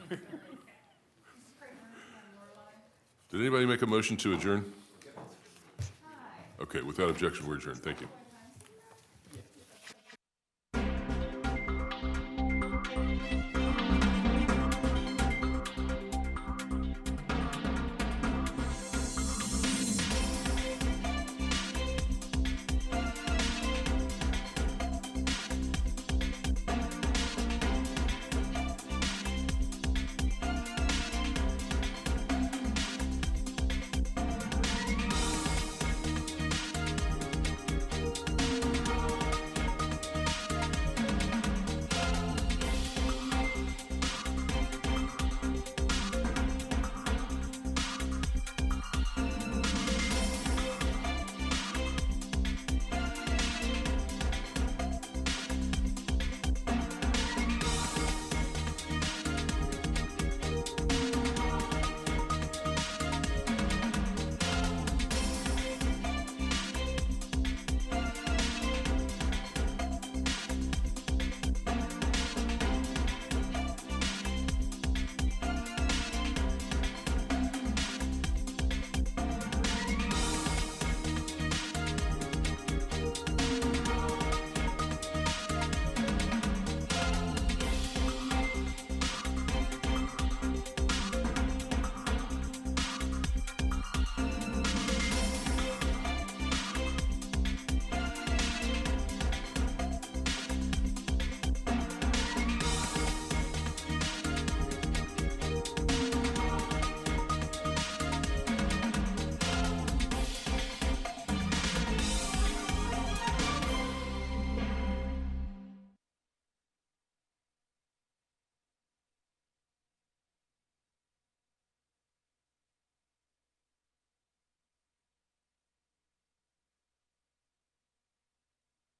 exactly. Mrs. Kramer, on your line. Did anybody make a motion to adjourn? Okay, without objection, we're adjourned. Thank you.